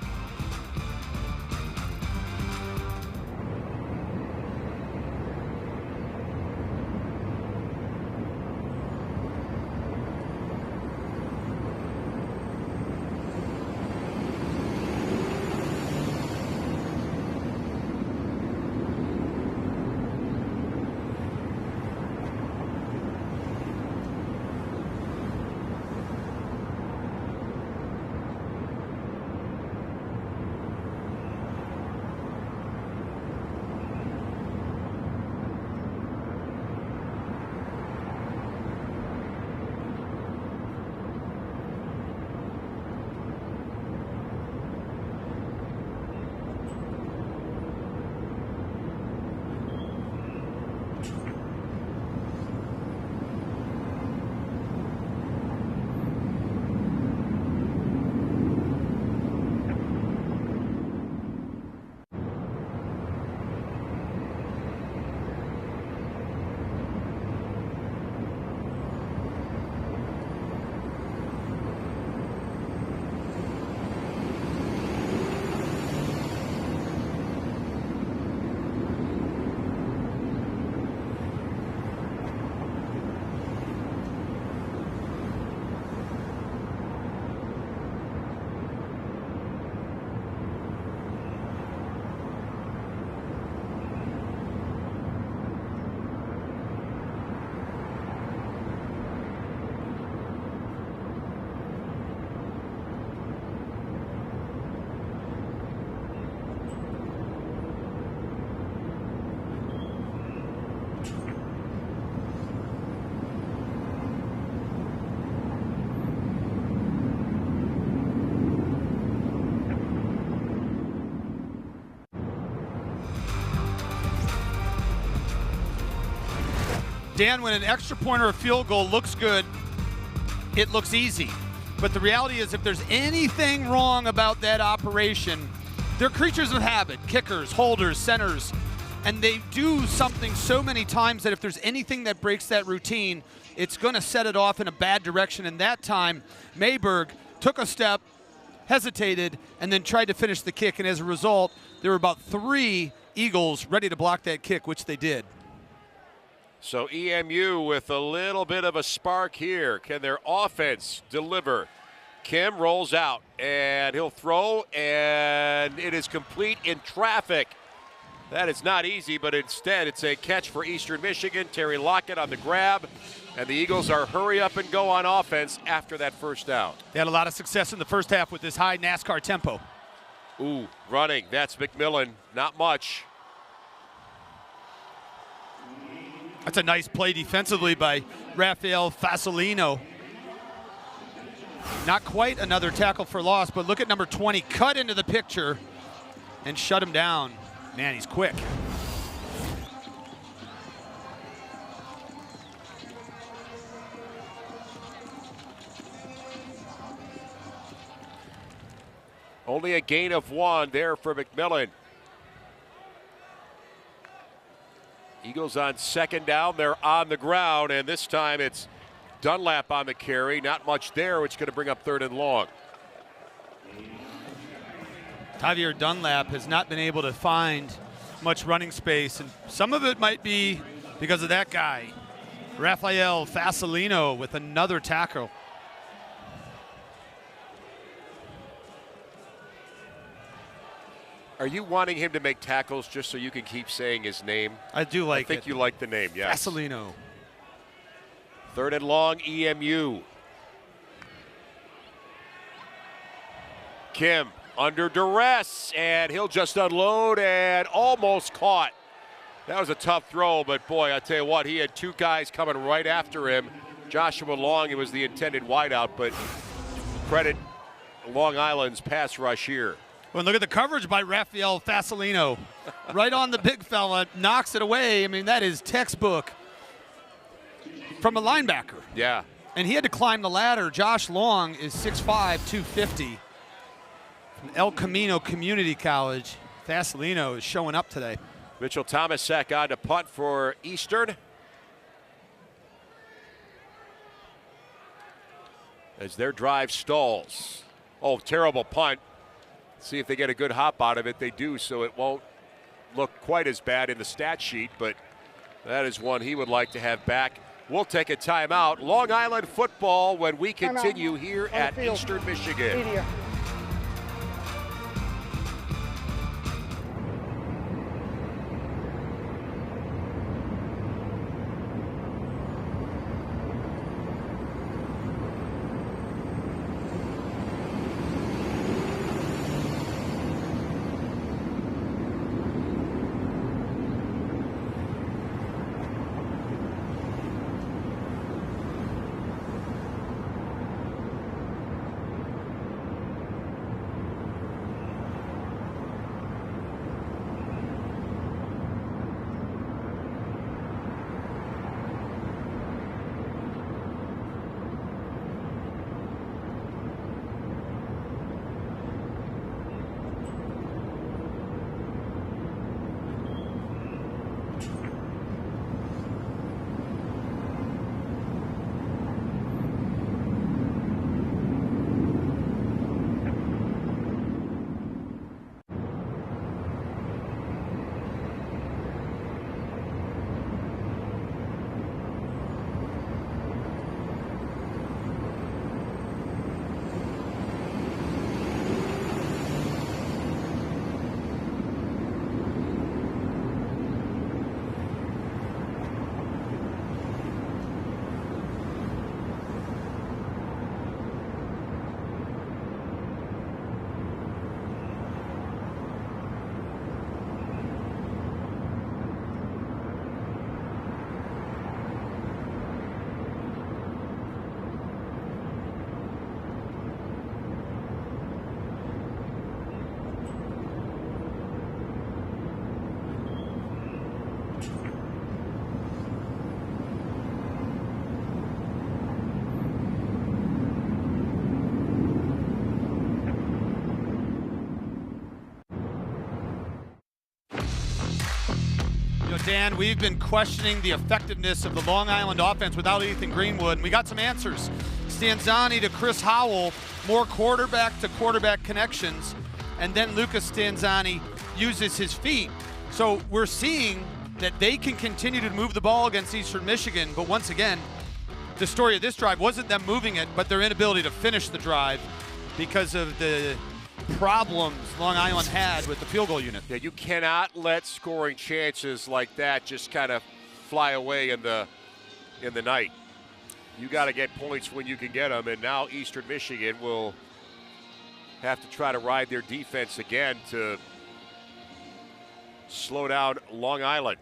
Dan, when an extra point or a field goal looks good, it looks easy. But the reality is if there's anything wrong about that operation, they're creatures of habit, kickers, holders, centers, and they do something so many times that if there's anything that breaks that routine, it's going to set it off in a bad direction. And that time, Mayberg took a step, hesitated, and then tried to finish the kick. And as a result, there were about 3 Eagles ready to block that kick, which they did. So EMU with a little bit of a spark here. Can their offense deliver? Kim rolls out, and he'll throw, and it is complete in traffic. That is not easy, but instead it's a catch for Eastern Michigan. Terry Lockett on the grab, and the Eagles are hurry up and go on offense after that first down. They had a lot of success in the first half with this high NASCAR tempo. Ooh, running. That's McMillan. Not much. That's a nice play defensively by Rafael Fasolino. Not quite another tackle for loss, but look at number 20 cut into the picture and shut him down. Man, he's quick. Only a gain of 1 there for McMillan. Eagles on 2nd down. They're on the ground, and this time it's Dunlap on the carry. Not much there, which is going to bring up 3rd and long. Javier Dunlap has not been able to find much running space, and some of it might be because of that guy, Rafael Fasolino, with another tackle. Are you wanting him to make tackles just so you can keep saying his name? I do like it. I think you like the name, yes. Fasolino. 3rd and long, EMU. Kim under duress, and he'll just unload and almost caught. That was a tough throw, but boy, I tell you what, he had 2 guys coming right after him. Joshua Long, it was the intended wideout, but credit Long Island's pass rush here. Well, look at the coverage by Rafael Fasolino. Right on the big fella, knocks it away. I mean, that is textbook from a linebacker. Yeah. And he had to climb the ladder. Josh Long is 6'5", 250. From El Camino Community College. Fasolino is showing up today. Mitchell Thomasak on to punt for Eastern. As their drive stalls. Oh, terrible punt. See if they get a good hop out of it. They do, so it won't look quite as bad in the stat sheet, but that is one he would like to have back. We'll take a timeout. Long Island football when we continue here at Eastern Michigan. Media. Dan, we've been questioning the effectiveness of the Long Island offense without Ethan Greenwood, and we got some answers. Stanzani to Chris Howell, more quarterback-to-quarterback connections, and then Lucas Stanzani uses his feet. So we're seeing that they can continue to move the ball against Eastern Michigan, but once again, the story of this drive wasn't them moving it, but their inability to finish the drive because of the problems Long Island had with the field goal unit. Yeah, you cannot let scoring chances like that just kind of fly away in the night. You got to get points when you can get them, and now Eastern Michigan will have to try to ride their defense again to slow down Long Island.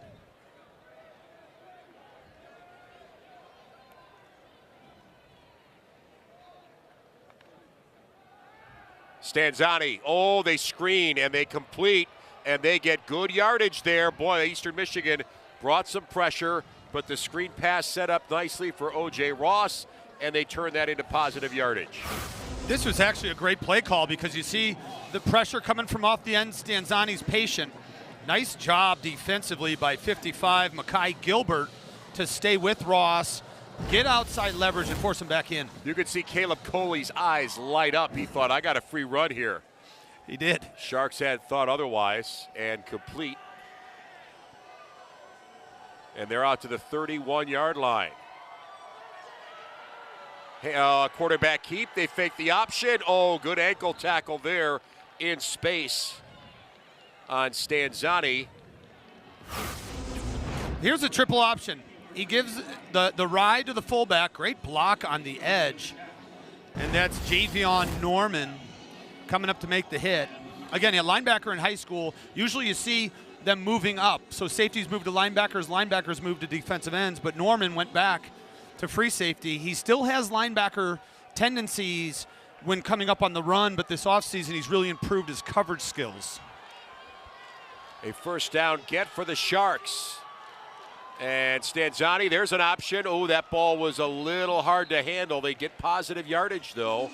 Stanzani, oh, they screen and they complete and they get good yardage there. Boy, Eastern Michigan brought some pressure, but the screen pass set up nicely for O.J. Ross, and they turned that into positive yardage. This was actually a great play call because you see the pressure coming from off the end. Stanzani's patient. Nice job defensively by 55, Mekhi Gilbert, to stay with Ross, get outside leverage, and force him back in. You could see Caleb Coley's eyes light up. He thought, I got a free run here. He did. Sharks had thought otherwise, and complete. And they're out to the 31-yard line. Hey, quarterback keep. They fake the option. Oh, good ankle tackle there in space on Stanzani. Here's a triple option. He gives the ride to the fullback. Great block on the edge. And that's Javion Norman coming up to make the hit. Again, a linebacker in high school, usually you see them moving up. So safeties move to linebackers move to defensive ends, but Norman went back to free safety. He still has linebacker tendencies when coming up on the run, but this offseason he's really improved his coverage skills. A first down get for the Sharks. And Stanzani, there's an option. Oh, that ball was a little hard to handle. They get positive yardage, though.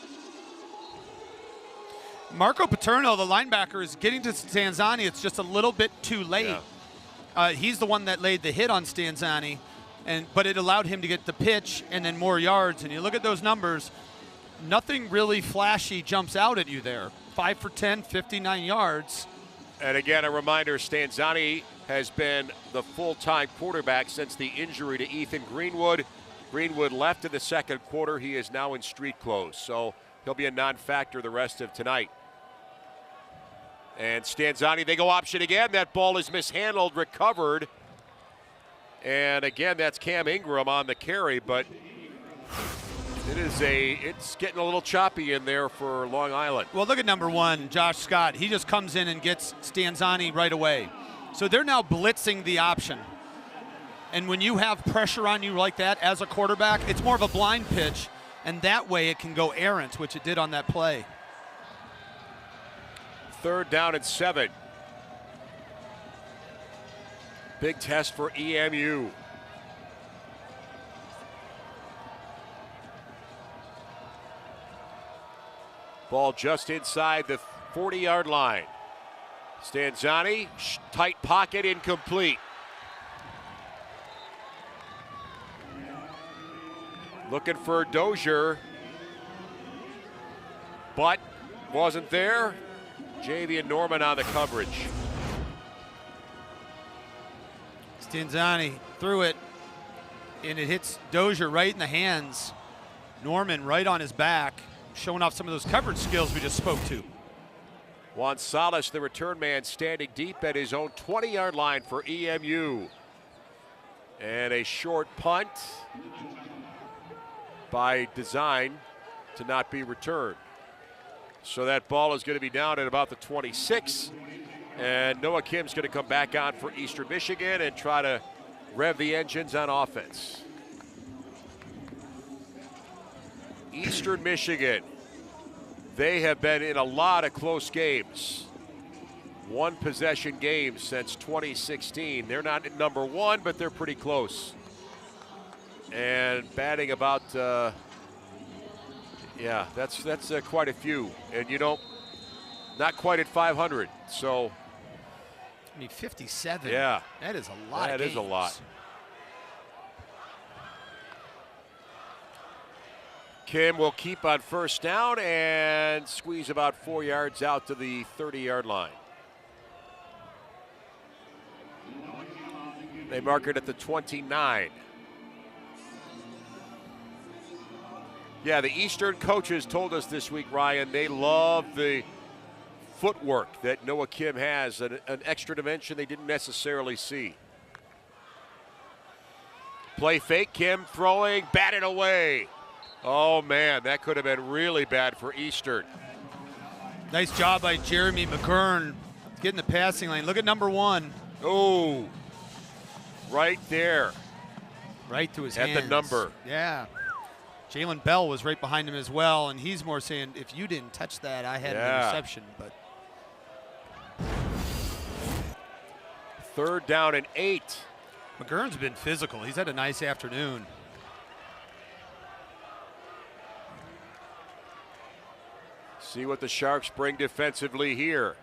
Marco Paterno, the linebacker, is getting to Stanzani. It's just a little bit too late. Yeah. He's the one that laid the hit on Stanzani, but it allowed him to get the pitch and then more yards. And you look at those numbers, nothing really flashy jumps out at you there. 5 for 10, 59 yards. And again, a reminder, Stanzani has been the full-time quarterback since the injury to Ethan Greenwood. Greenwood left in the second quarter. He is now in street clothes, so he'll be a non-factor the rest of tonight. And Stanzani, they go option again. That ball is mishandled, recovered. And again, that's Cam Ingram on the carry, but it's getting a little choppy in there for Long Island. Well, look at number 1, Josh Scott. He just comes in and gets Stanzani right away. So they're now blitzing the option. And when you have pressure on you like that as a quarterback, it's more of a blind pitch, and that way it can go errant, which it did on that play. 3rd down and 7. Big test for EMU. Ball just inside the 40-yard line. Stanzani, tight pocket, incomplete. Looking for Dozier, but wasn't there. Javion Norman on the coverage. Stanzani threw it, and it hits Dozier right in the hands. Norman right on his back, showing off some of those coverage skills we just spoke to. Juan Salas, the return man, standing deep at his own 20-yard line for EMU. And a short punt by design to not be returned. So that ball is going to be down at about the 26. And Noah Kim's going to come back on for Eastern Michigan and try to rev the engines on offense. Eastern Michigan, they have been in a lot of close games. One possession games since 2016. They're not at number 1, but they're pretty close. And batting about, that's quite a few. And not quite at 500. So, I mean, 57. Yeah, that is a lot. That is a lot. Kim will keep on first down and squeeze about 4 yards out to the 30-yard line. They mark it at the 29. Yeah, the Eastern coaches told us this week, Ryan, they love the footwork that Noah Kim has, an extra dimension they didn't necessarily see. Play fake, Kim throwing, batted away. Oh man, that could have been really bad for Eastern. Nice job by Jeremy McKern getting the passing lane. Look at number 1. Oh, right there. Right to his At hands. the number. Yeah. Jalen Bell was right behind him as well, and he's more saying, if you didn't touch that, I had an interception. But 3rd down and 8. McGurn's been physical. He's had a nice afternoon. See what the Sharks bring defensively here.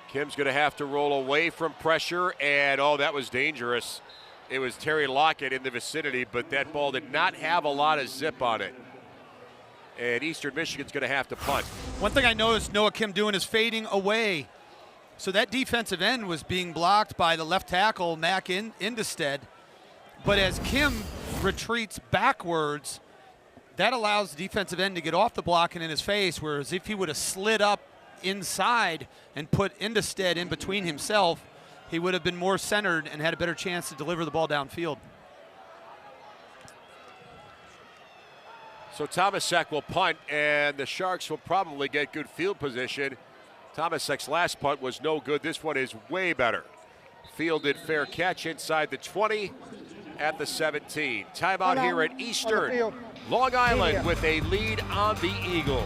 Kim's going to have to roll away from pressure, and oh, that was dangerous. It was Terry Lockett in the vicinity, but that ball did not have a lot of zip on it. And Eastern Michigan's going to have to punt. One thing I noticed Noah Kim doing is fading away. So that defensive end was being blocked by the left tackle, Mac Indestead. But as Kim retreats backwards, that allows the defensive end to get off the block and in his face, whereas if he would have slid up inside and put Indestead in between himself, he would have been more centered and had a better chance to deliver the ball downfield. So Tomasek will punt, and the Sharks will probably get good field position. Tomasek's last punt was no good. This one is way better. Fielded fair catch inside the 20 at the 17. Timeout here at Eastern. Long Island with a lead on the Eagles.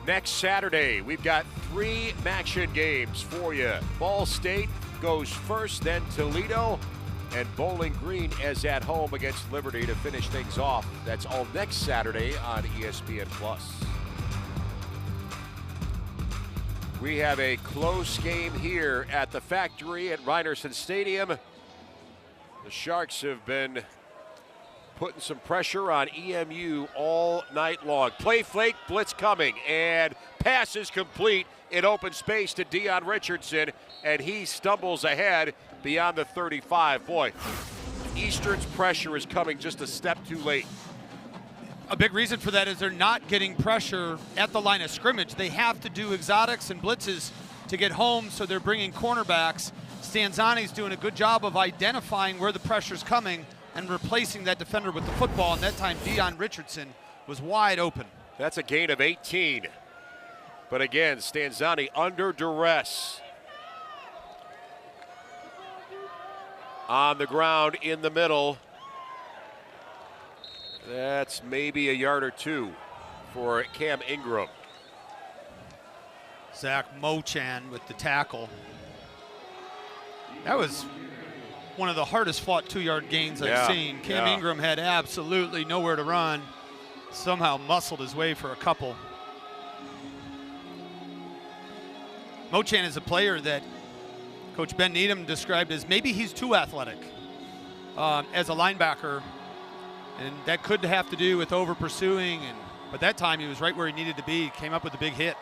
Next Saturday, we've got 3 action games for you. Ball State goes first, then Toledo, and Bowling Green is at home against Liberty to finish things off. That's all next Saturday on ESPN+. We have a close game here at the Factory at Rynerson Stadium. The Sharks have been putting some pressure on EMU all night long. Play fake, blitz coming, and pass is complete in open space to Dion Richardson, and he stumbles ahead beyond the 35. Boy, Eastern's pressure is coming just a step too late. A big reason for that is they're not getting pressure at the line of scrimmage. They have to do exotics and blitzes to get home, so they're bringing cornerbacks. Stanzani's doing a good job of identifying where the pressure's coming, and replacing that defender with the football, and that time Deion Richardson was wide open. That's a gain of 18. But again, Stanzani under duress. On the ground in the middle. That's maybe a yard or two for Cam Ingram. Zach Mochan with the tackle. That was one of the hardest fought 2-yard gains I've seen. Cam Ingram had absolutely nowhere to run. Somehow muscled his way for a couple. Mochan is a player that Coach Ben Needham described as maybe he's too athletic as a linebacker. And that could have to do with over pursuing, but that time he was right where he needed to be. Came up with a big hit.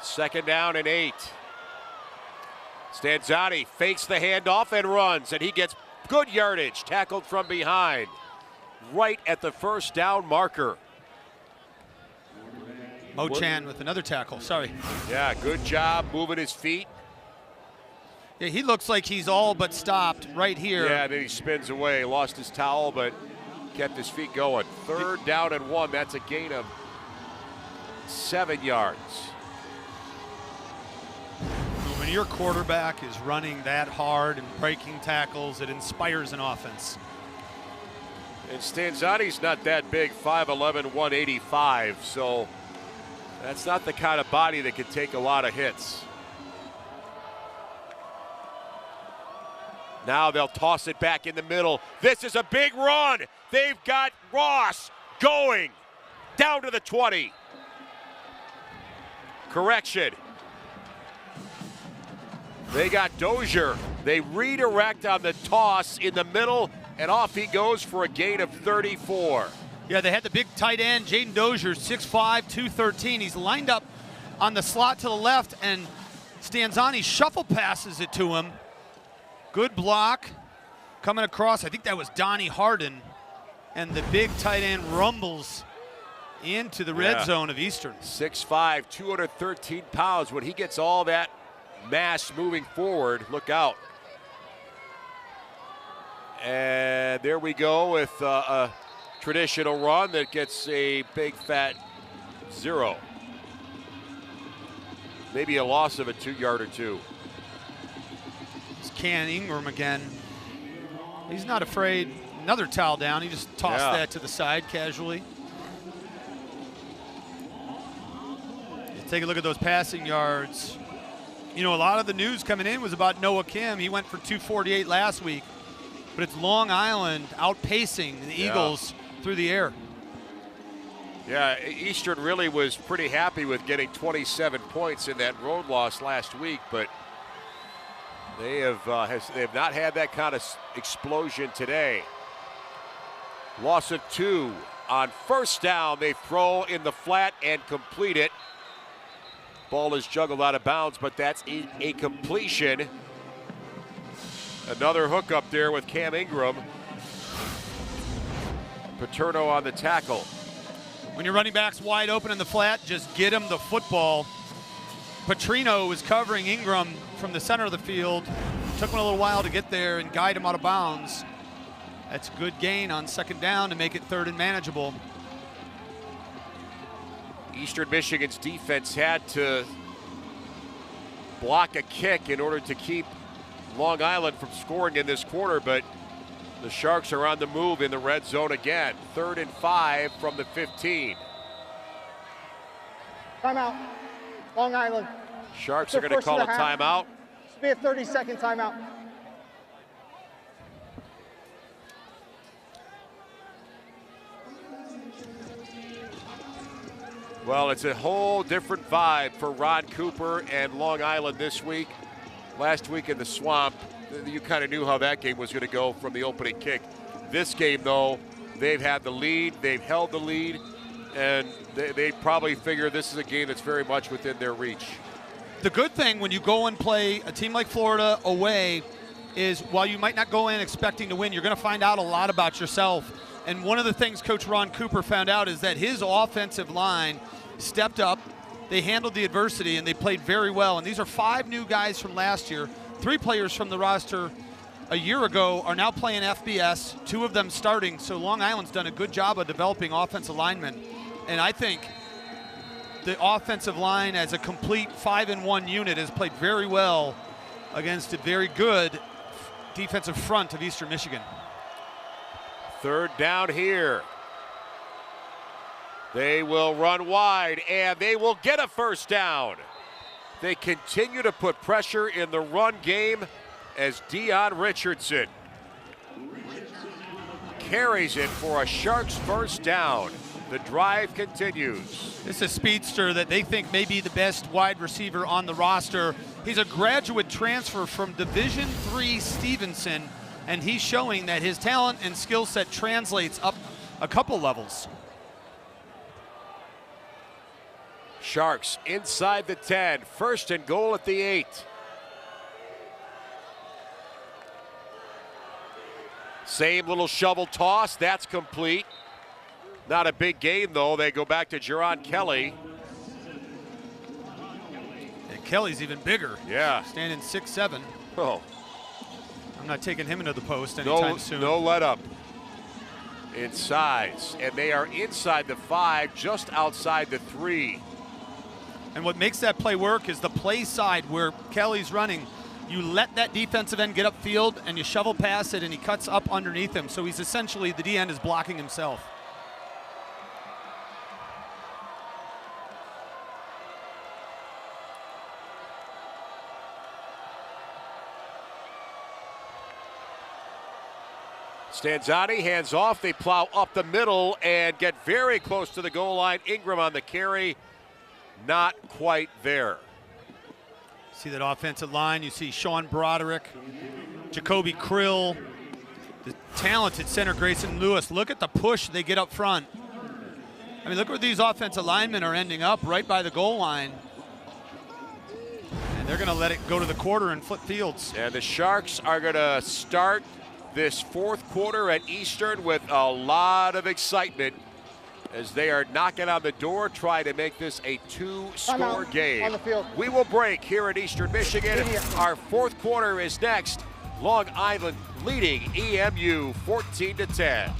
2nd down and 8. Stanzani fakes the handoff and runs, and he gets good yardage, tackled from behind, right at the 1st down marker. Mochan with another tackle, sorry. Yeah, good job moving his feet. Yeah, he looks like he's all but stopped right here. Yeah, then he spins away, lost his towel, but kept his feet going. 3rd down and 1, that's a gain of 7 yards. When your quarterback is running that hard and breaking tackles, it inspires an offense. And Stanzani's not that big, 5'11", 185, so that's not the kind of body that can take a lot of hits. Now they'll toss it back in the middle. This is a big run. They've got Ross going down to the 20. Correction. They got Dozier. They redirect on the toss in the middle, and off he goes for a gain of 34. Yeah, they had the big tight end, Jaden Dozier, 6'5", 213. He's lined up on the slot to the left, and Stanzani shuffle passes it to him. Good block coming across. I think that was Donnie Harden, and the big tight end rumbles into the red zone of Eastern. 6'5", 213 pounds. When he gets all that mass moving forward, look out. And there we go with a traditional run that gets a big fat 0. Maybe a loss of a 2-yard or 2. It's Cam Ingram again. He's not afraid. Another towel down. He just tossed that to the side casually. Take a look at those passing yards. You know, a lot of the news coming in was about Noah Kim. He went for 248 last week, but it's Long Island outpacing the Eagles through the air. Yeah, Eastern really was pretty happy with getting 27 points in that road loss last week, but they have not had that kind of explosion today. Loss of 2 on 1st down. They throw in the flat and complete it. Ball is juggled out of bounds, but that's a completion. Another hook up there with Cam Ingram. Paterno on the tackle. When your running back's wide open in the flat, just get him the football. Petrino was covering Ingram from the center of the field. Took him a little while to get there and guide him out of bounds. That's a good gain on 2nd down to make it 3rd and manageable. Eastern Michigan's defense had to block a kick in order to keep Long Island from scoring in this quarter, but the Sharks are on the move in the red zone again. 3rd and 5 from the 15. Timeout. Long Island. Sharks are going to call a timeout. This will be a 30-second timeout. Well, it's a whole different vibe for Ron Cooper and Long Island this week. Last week in the Swamp, you kind of knew how that game was going to go from the opening kick. This game, though, they've had the lead, they've held the lead, and they probably figure this is a game that's very much within their reach. The good thing when you go and play a team like Florida away is while you might not go in expecting to win, you're going to find out a lot about yourself. And one of the things Coach Ron Cooper found out is that his offensive line stepped up, they handled the adversity, and they played very well. And these are 5 new guys from last year, 3 players from the roster a year ago are now playing FBS, 2 of them starting. So Long Island's done a good job of developing offensive linemen. And I think the offensive line as a complete 5-in-1 unit has played very well against a very good defensive front of Eastern Michigan. 3rd down here. They will run wide, and they will get a 1st down. They continue to put pressure in the run game as Dion Richardson carries it for a Sharks 1st down. The drive continues. This is a speedster that they think may be the best wide receiver on the roster. He's a graduate transfer from Division III Stevenson, and he's showing that his talent and skill set translates up a couple levels. Sharks inside the 10, 1st and goal at the 8. Same little shovel toss, that's complete. Not a big gain though. They go back to Jerron Kelly. And Kelly's even bigger. Yeah. Standing 6'7". Oh. I'm not taking him into the post anytime soon. No let up in size. And they are inside the 5, just outside the 3. And what makes that play work is the play side where Kelly's running. You let that defensive end get upfield and you shovel past it and he cuts up underneath him. So he's essentially, the D end is blocking himself. Stanzani hands off, they plow up the middle and get very close to the goal line. Ingram on the carry, not quite there. See that offensive line, you see Sean Broderick, Jacoby Krill, the talented center Grayson Lewis. Look at the push they get up front. I mean, look where these offensive linemen are ending up, right by the goal line. And they're gonna let it go to the quarter and flip fields. And the Sharks are gonna start this 4th quarter at Eastern with a lot of excitement as they are knocking on the door, trying to make this a 2-score game. On the field. We will break here at Eastern Michigan. Our 4th quarter is next. Long Island leading EMU 14-10.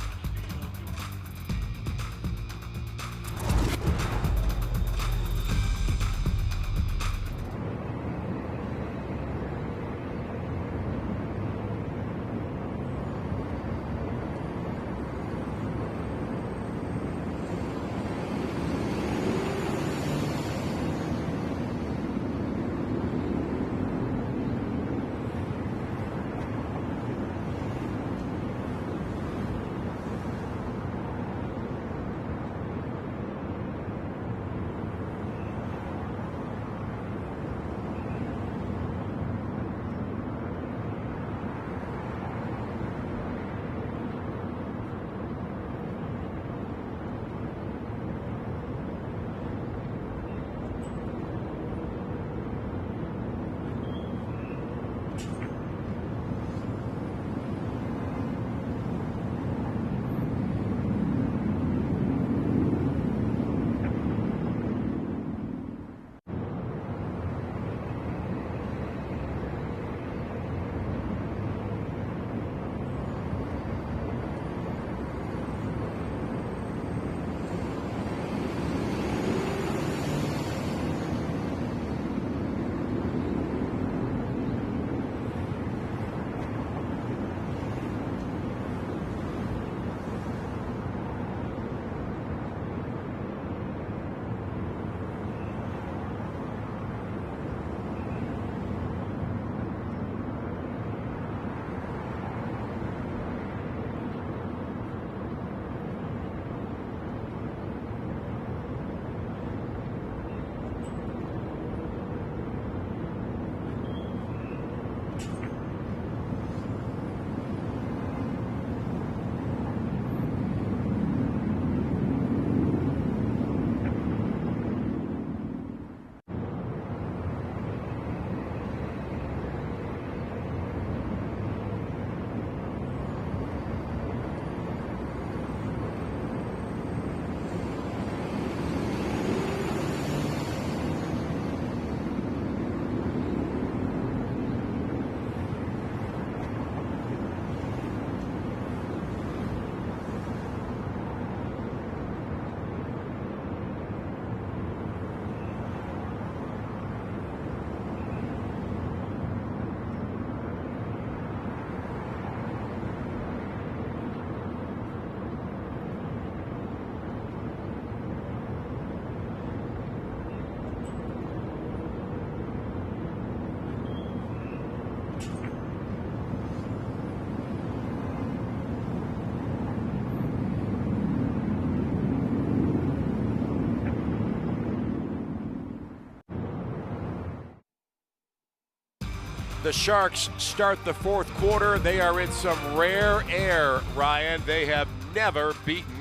The Sharks start the fourth quarter. They are in some rare air, Ryan. They have never beaten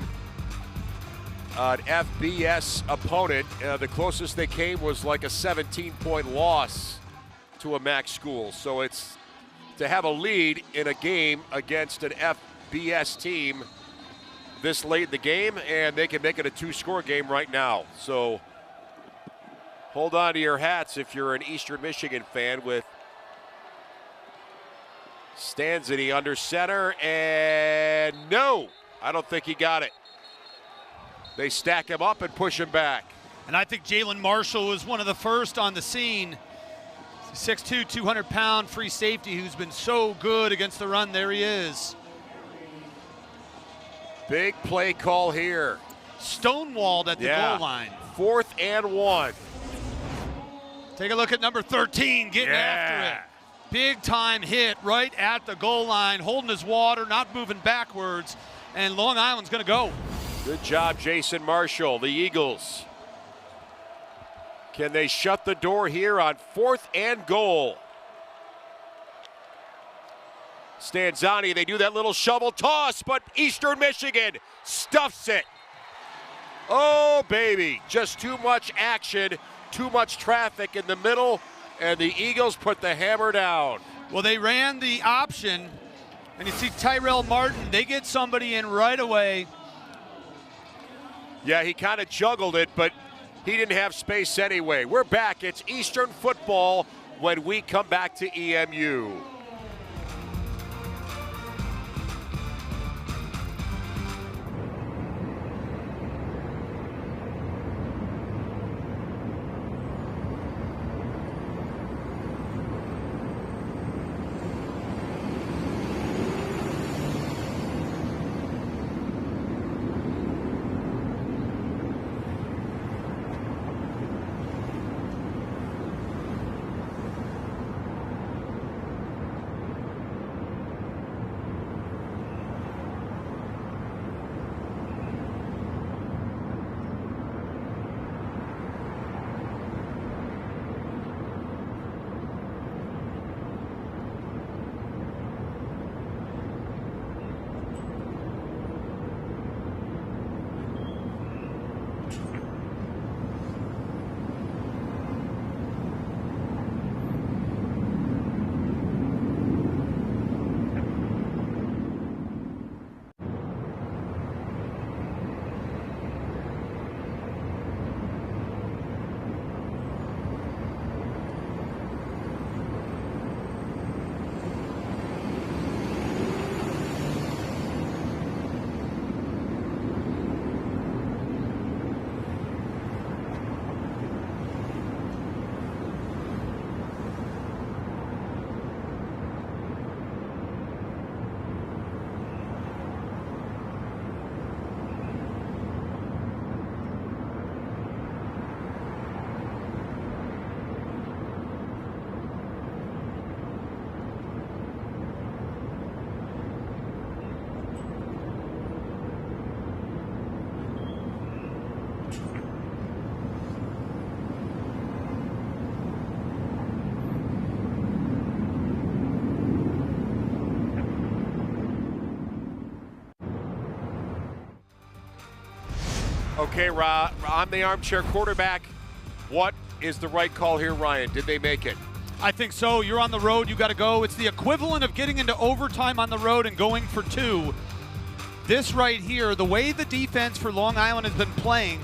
an FBS opponent. The closest they came was like a 17-point loss to a MAC school. So it's to have a lead in a game against an FBS team this late in the game, and they can make it a two-score game right now. So hold on to your hats if you're an Eastern Michigan fan with Stanzini under center, and no, I don't think he got it. They stack him up and push him back. And I think Jalen Marshall was one of the first on the scene. 6'2", 200-pound free safety who's been so good against the run. There he is. Big play call here. Stonewalled at the goal line. 4th and 1. Take a look at number 13 getting after it. Big time hit right at the goal line, holding his water, not moving backwards, and Long Island's going to go. Good job, Jason Marshall. The Eagles. Can they shut the door here on 4th and goal? Stanzani, they do that little shovel toss, but Eastern Michigan stuffs it. Oh, baby, just too much action, too much traffic in the middle, and the Eagles put the hammer down. Well, they ran the option, and you see Tyrell Martin, they get somebody in right away. Yeah, he kind of juggled it, but he didn't have space anyway. We're back. It's Eastern football when we come back to EMU. Okay, I'm the armchair quarterback. What is the right call here, Ryan? Did they make it? I think so. You're on the road. You got to go. It's the equivalent of getting into overtime on the road and going for 2. This right here, the way the defense for Long Island has been playing,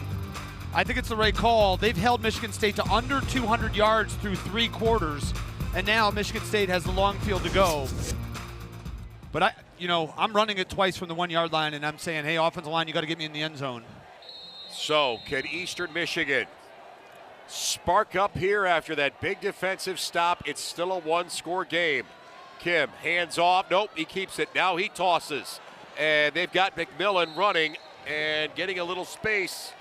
I think it's the right call. They've held Michigan State to under 200 yards through 3 quarters, and now Michigan State has the long field to go. But I'm running it twice from the 1-yard line, and I'm saying, hey, offensive line, you got to get me in the end zone. So, can Eastern Michigan spark up here after that big defensive stop? It's still a 1-score game. Kim, hands off. Nope, he keeps it. Now he tosses. And they've got McMillan running and getting a little space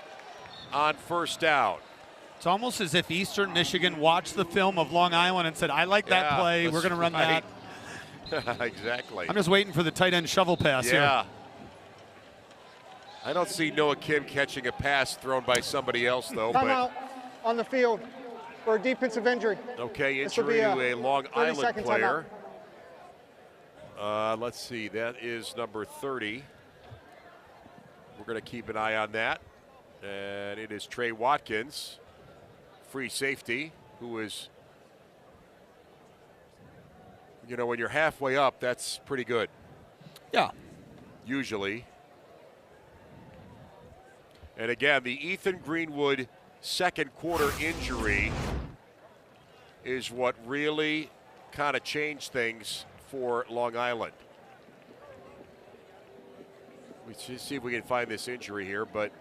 on 1st down. It's almost as if Eastern Michigan watched the film of Long Island and said, I like that play. We're going to run that. Exactly. I'm just waiting for the tight end shovel pass here. I don't see Noah Kim catching a pass thrown by somebody else, though. Timeout on the field. for a defensive injury. Okay, This will injury be to a Long 30 Island second player. Let's see, that is number 30. We're going to keep an eye on that. And it is Trey Watkins, free safety, who is, you know, when you're halfway up, that's pretty good. Yeah. Usually. And again, the Ethan Greenwood second quarter injury is what really kind of changed things for Long Island. Let's see if we can find this injury here, but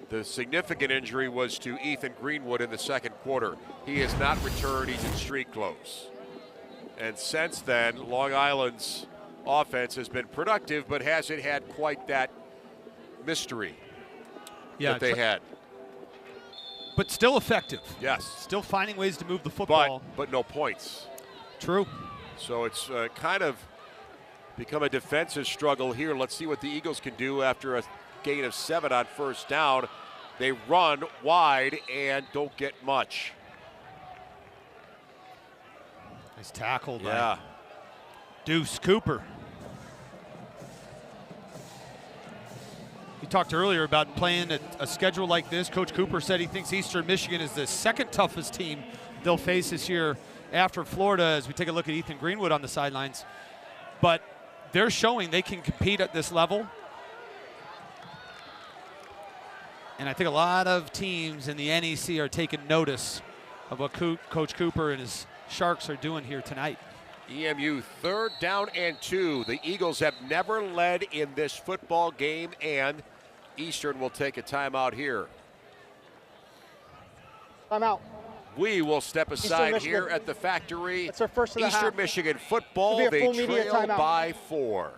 the significant injury was to Ethan Greenwood in the second quarter. He has not returned. He's in street clothes. And since then, Long Island's offense has been productive, but hasn't had quite that mystery that they had. But still effective. Yes. Still finding ways to move the football. But no points. True. So it's kind of become a defensive struggle here. Let's see what the Eagles can do after a gain of 7 on first down. They run wide and don't get much. Nice tackle by Yeah. Deuce Cooper. We talked earlier about playing a schedule like this. Coach Cooper said he thinks Eastern Michigan is the second toughest team they'll face this year after Florida, as we take a look at Ethan Greenwood on the sidelines. But they're showing they can compete at this level. And I think a lot of teams in the NEC are taking notice of what Coach Cooper and his Sharks are doing here tonight. EMU 3rd down and 2. The Eagles have never led in this football game, and Eastern will take a timeout here. Timeout. We will step aside Michigan. here at the factory. That's our first of the Eastern half. Michigan football, It'll be a they full media trail timeout. by 4.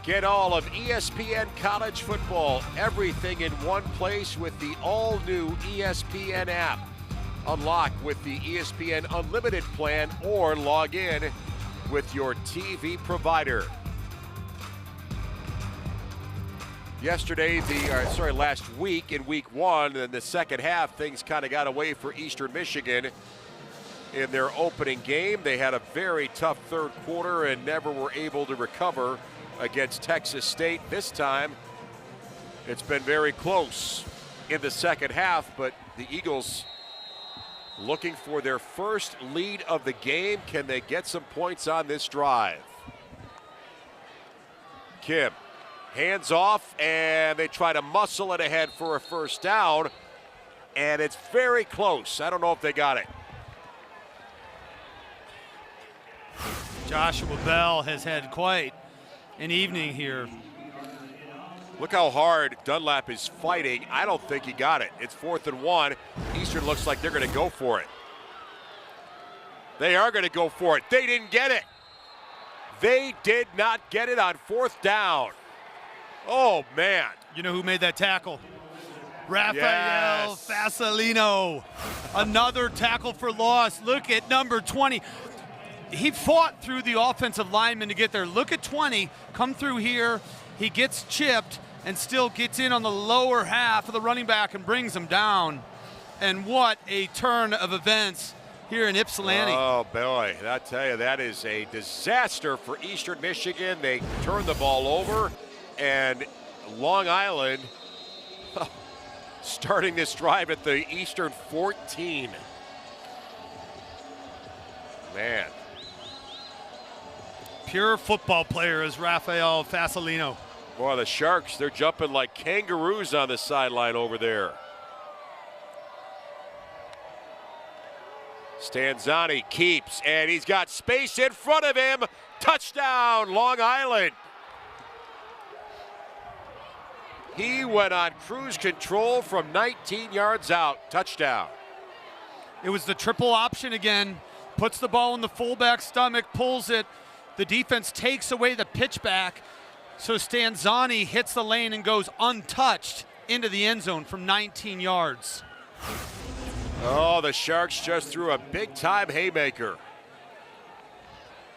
Get all of ESPN college football, everything in one place with the all-new ESPN app. Unlock with the ESPN Unlimited plan or log in with your TV provider. Last week in week 1, in the second half, things kind of got away for Eastern Michigan in their opening game. They had a very tough third quarter and never were able to recover against Texas State. This time, it's been very close in the second half, but the Eagles looking for their first lead of the game. Can they get some points on this drive? Kim Hands off, and they try to muscle it ahead for a first down, and it's very close. I don't know if they got it. Joshua Bell has had quite an evening here. Look how hard Dunlap is fighting. I don't think he got it. It's 4th and 1. Eastern looks like they're going to go for it. They are going to go for it. They didn't get it. They did not get it on 4th down. Oh, man. You know who made that tackle? Rafael Fasolino. Another tackle for loss. Look at number 20. He fought through the offensive lineman to get there. Look at 20, come through here. He gets chipped and still gets in on the lower half of the running back and brings him down. And what a turn of events here in Ypsilanti. Oh, boy, I tell you, that is a disaster for Eastern Michigan. They turned the ball over, and Long Island starting this drive at the Eastern 14. Man. Pure football player is Rafael Fasolino. Boy, the Sharks, they're jumping like kangaroos on the sideline over there. Stanzani keeps, and he's got space in front of him. Touchdown, Long Island. He went on cruise control from 19 yards out. Touchdown. It was the triple option again. Puts the ball in the fullback's stomach, pulls it. The defense takes away the pitch back. So Stanzani hits the lane and goes untouched into the end zone from 19 yards. Oh, the Sharks just threw a big-time haymaker.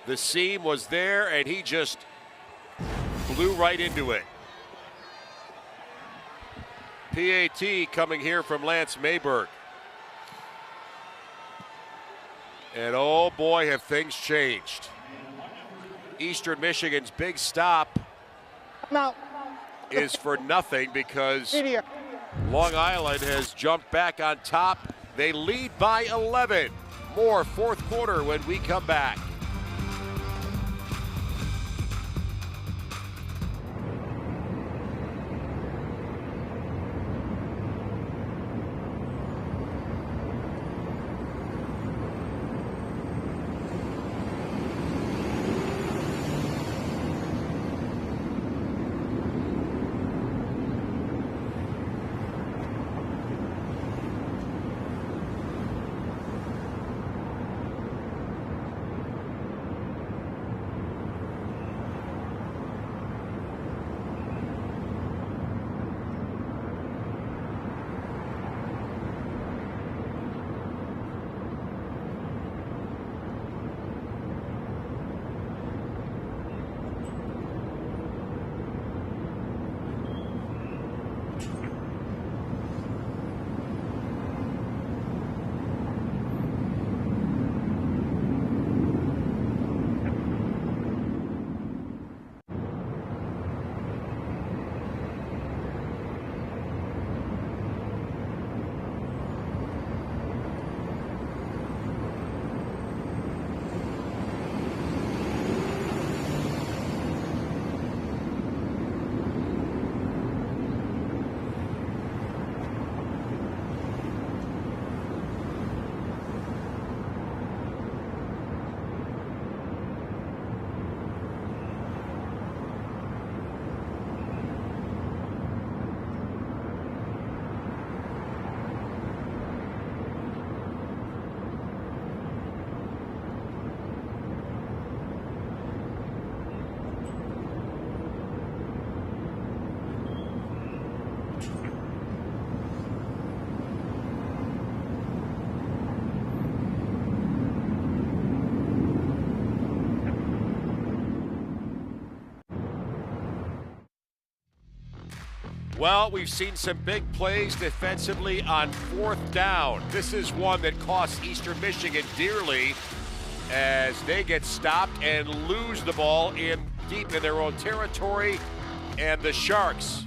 The seam was there, and he just blew right into it. PAT coming here from Lance Mayberg. And oh boy, have things changed. Eastern Michigan's big stop is for nothing because Long Island has jumped back on top. They lead by 11. More 4th quarter when we come back. Well, we've seen some big plays defensively on 4th down. This is one that costs Eastern Michigan dearly as they get stopped and lose the ball in deep in their own territory. And the Sharks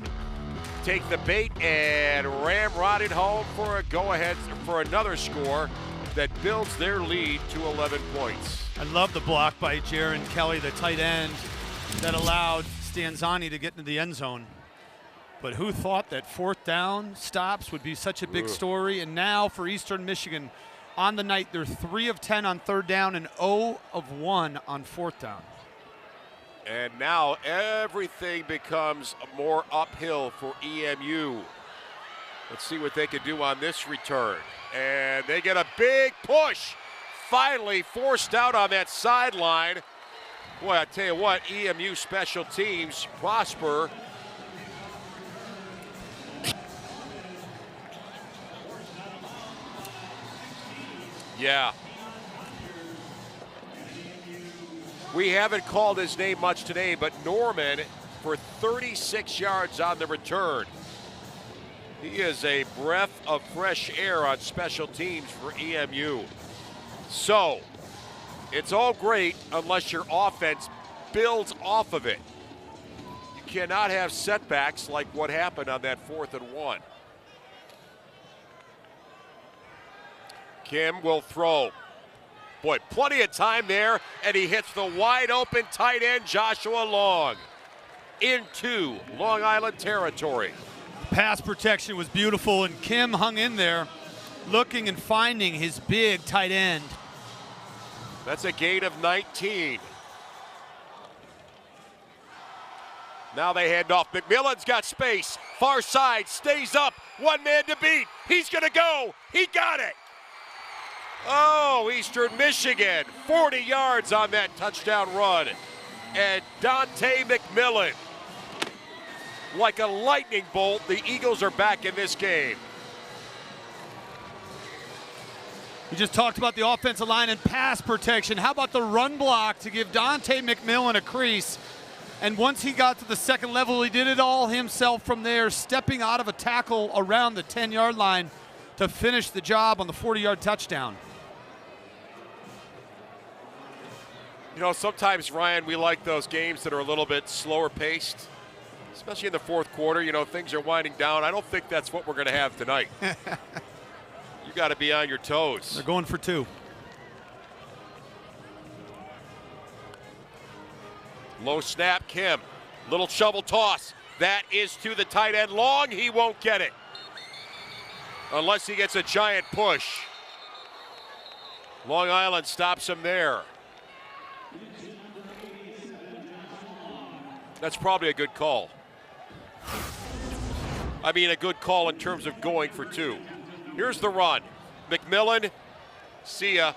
take the bait and ramrod it home for a go-ahead for another score that builds their lead to 11 points. I love the block by Jaron Kelly, the tight end, that allowed Stanzani to get into the end zone. But who thought that fourth down stops would be such a big story? And now for Eastern Michigan, on the night, they're 3 of 10 on third down and 0 of 1 on fourth down. And now everything becomes more uphill for EMU. Let's see what they can do on this return. And they get a big push. Finally forced out on that sideline. Boy, I tell you what, EMU special teams prosper. Yeah. We haven't called his name much today, but Norman for 36 yards on the return. He is a breath of fresh air on special teams for EMU. So, it's all great unless your offense builds off of it. You cannot have setbacks like what happened on that 4th and 1. Kim will throw. Boy, plenty of time there, and he hits the wide open tight end Joshua Long into Long Island territory. Pass protection was beautiful, and Kim hung in there looking and finding his big tight end. That's a gain of 19. Now they hand off. McMillan's got space. Far side, stays up. One man to beat. He's going to go. He got it. Oh, Eastern Michigan, 40 yards on that touchdown run. And Dante McMillan, like a lightning bolt, the Eagles are back in this game. We just talked about the offensive line and pass protection. How about the run block to give Dante McMillan a crease? And once he got to the second level, he did it all himself from there, stepping out of a tackle around the 10-yard line to finish the job on the 40-yard touchdown. You know, sometimes, Ryan, we like those games that are a little bit slower paced, especially in the fourth quarter. You know, things are winding down. I don't think that's what we're going to have tonight. You got to be on your toes. They're going for 2. Low snap, Kim. Little shovel toss. That is to the tight end Long. He won't get it unless he gets a giant push. Long Island stops him there. That's probably a good call. I mean, a good call in terms of going for 2. Here's the run. McMillan, see ya.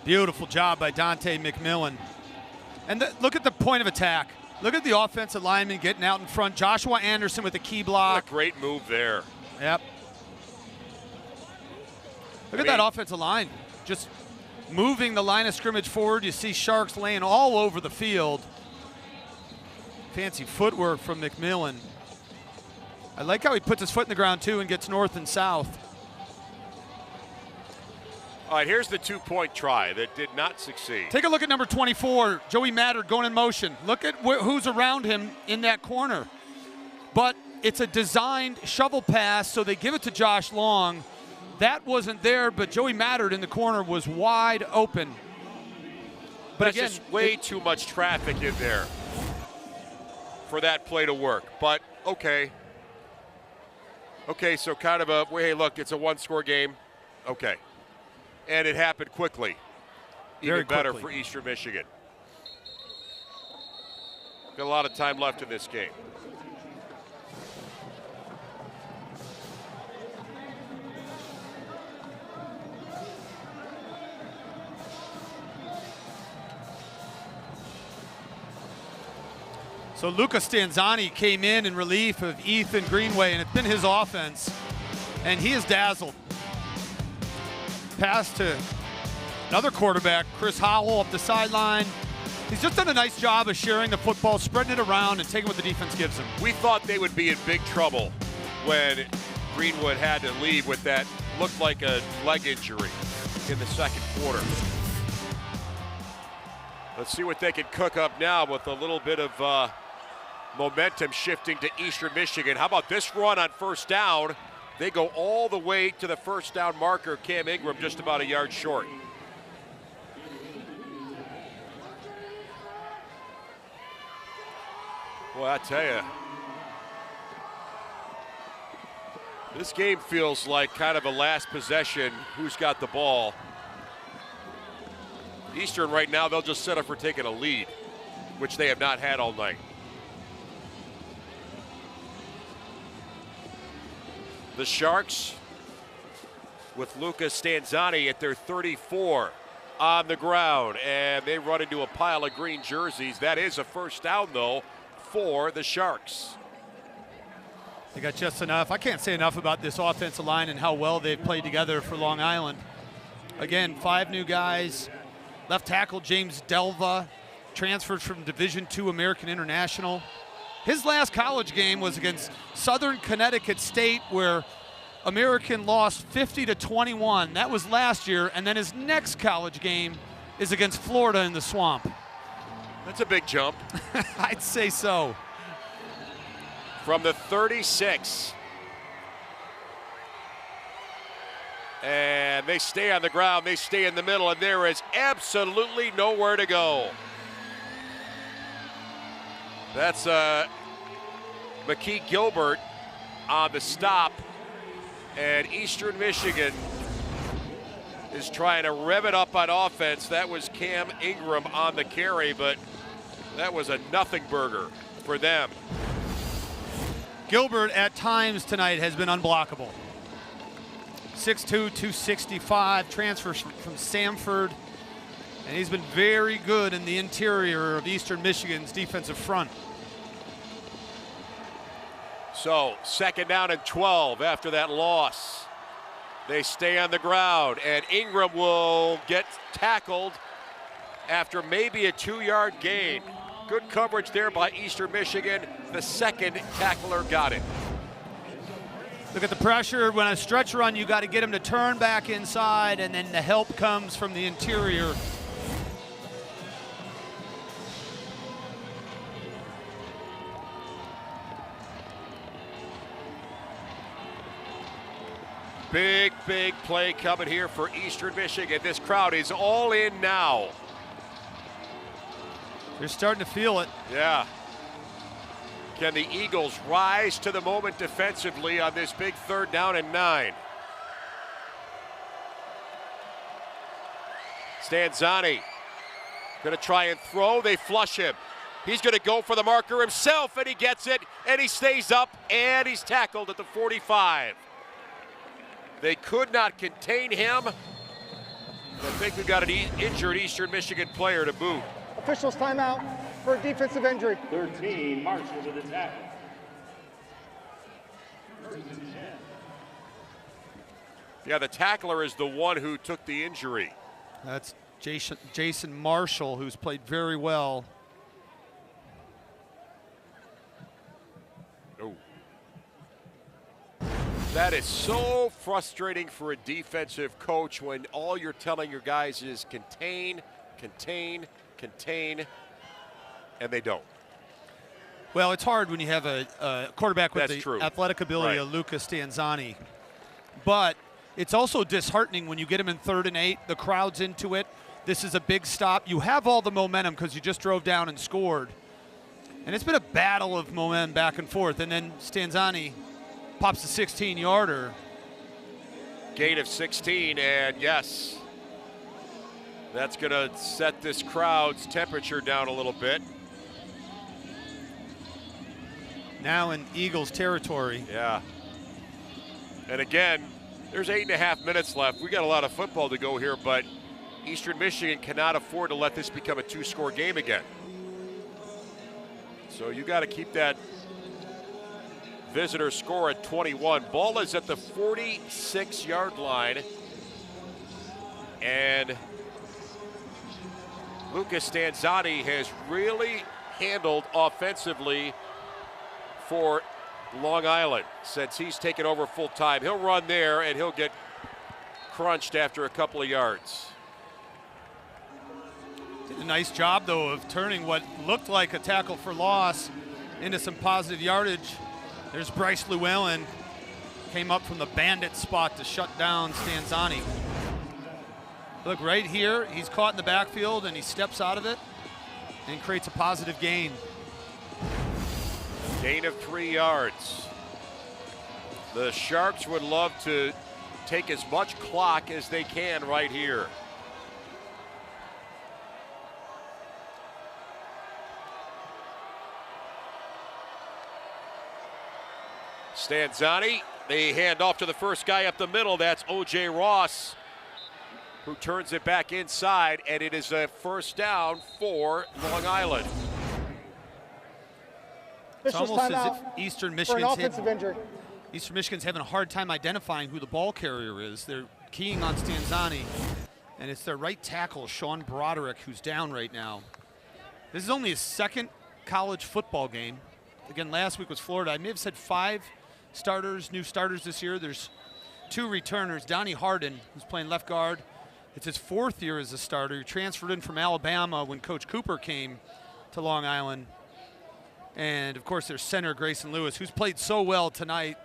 Beautiful job by Dante McMillan. And look at the point of attack. Look at the offensive lineman getting out in front. Joshua Anderson with a key block. What a great move there. Yep. Look at that offensive line. Just moving the line of scrimmage forward. You see Sharks laying all over the field. Fancy footwork from McMillan. I like how he puts his foot in the ground too and gets north and south. All right, here's the 2-point try that did not succeed. Take a look at number 24, Joey Matter going in motion. Look at who's around him in that corner. But it's a designed shovel pass, so they give it to Josh Long. That wasn't there, but Joey Matter in the corner was wide open. But That's again, just way too much traffic in there for that play to work. But okay. Okay, so kind of a, hey, look, it's a 1-score game. Okay. And it happened quickly. Even better for Eastern Michigan. Got a lot of time left in this game. So Luca Stanzani came in relief of Ethan Greenway, and it's been his offense, and he is dazzled. Pass to another quarterback, Chris Howell up the sideline. He's just done a nice job of sharing the football, spreading it around, and taking what the defense gives him. We thought they would be in big trouble when Greenwood had to leave with that, looked like a leg injury in the second quarter. Let's see what they can cook up now with a little bit of momentum shifting to Eastern Michigan. How about this run on first down? They go all the way to the first down marker. Cam Ingram just about a yard short. Well, I tell you, this game feels like kind of a last possession. Who's got the ball? Eastern right now, they'll just set up for taking a lead, which they have not had all night. The Sharks with Lucas Stanzani at their 34 on the ground, and they run into a pile of green jerseys. That is a first down, though, for the Sharks. They got just enough. I can't say enough about this offensive line and how well they've played together for Long Island. Again, 5 new guys. Left tackle James Delva, transferred from Division II American International. His last college game was against Southern Connecticut State, where American lost 50-21. That was last year, and then his next college game is against Florida in the Swamp. That's a big jump. I'd say so. From the 36. And they stay on the ground, they stay in the middle, and there is absolutely nowhere to go. That's McKee Gilbert on the stop, and Eastern Michigan is trying to rev it up on offense. That was Cam Ingram on the carry, but that was a nothing burger for them. Gilbert at times tonight has been unblockable. 6'2", 265, transfers from Samford, and he's been very good in the interior of Eastern Michigan's defensive front. So, 2nd down and 12 after that loss. They stay on the ground, and Ingram will get tackled after maybe a 2-yard gain. Good coverage there by Eastern Michigan. The second tackler got it. Look at the pressure. When a stretch run, you got to get him to turn back inside, and then the help comes from the interior. Big, big play coming here for Eastern Michigan. This crowd is all in now. They're starting to feel it. Yeah. Can the Eagles rise to the moment defensively on this big 3rd down and 9? Stanzani gonna try and throw, they flush him. He's gonna go for the marker himself, and he gets it, and he stays up, and he's tackled at the 45. They could not contain him. I think we've got an injured Eastern Michigan player to boot. Officials timeout for a defensive injury. 13, Marshall with the tackle. Yeah, the tackler is the one who took the injury. That's Jason Marshall, who's played very well. Oh. That is so frustrating for a defensive coach when all you're telling your guys is contain, contain, contain, and they don't. Well, it's hard when you have a quarterback with the athletic ability of Lucas Stanzani. But it's also disheartening when you get him in 3rd and 8, the crowd's into it. This is a big stop. You have all the momentum because you just drove down and scored. And it's been a battle of momentum back and forth. And then Stanzani pops a 16-yarder. Gain of 16, and yes, that's going to set this crowd's temperature down a little bit. Now in Eagles territory. Yeah. And again, there's 8.5 minutes left. We got a lot of football to go here, but Eastern Michigan cannot afford to let this become a 2-score game again. So you got to keep that visitor score at 21. Ball is at the 46-yard line. And Lucas Stanzani has really handled offensively for Long Island since he's taken over full time. He'll run there and he'll get crunched after a couple of yards. Did a nice job, though, of turning what looked like a tackle for loss into some positive yardage. There's Bryce Llewellyn, came up from the bandit spot to shut down Stanzani. Look, right here, he's caught in the backfield and he steps out of it and creates a positive gain. Gain of 3 yards. The Sharks would love to take as much clock as they can right here. Stanzani, they hand off to the first guy up the middle. That's O.J. Ross, who turns it back inside, and it is a first down for Long Island. It's almost as if Eastern Michigan's having a hard time identifying who the ball carrier is. They're keying on Stanzani, and it's their right tackle, Sean Broderick, who's down right now. This is only his second college football game. Again, last week was Florida. I may have said 5 starters, new starters this year. There's 2 returners. Donnie Harden, who's playing left guard. It's his 4th year as a starter. He transferred in from Alabama when Coach Cooper came to Long Island. And, of course, there's center Grayson Lewis, who's played so well tonight.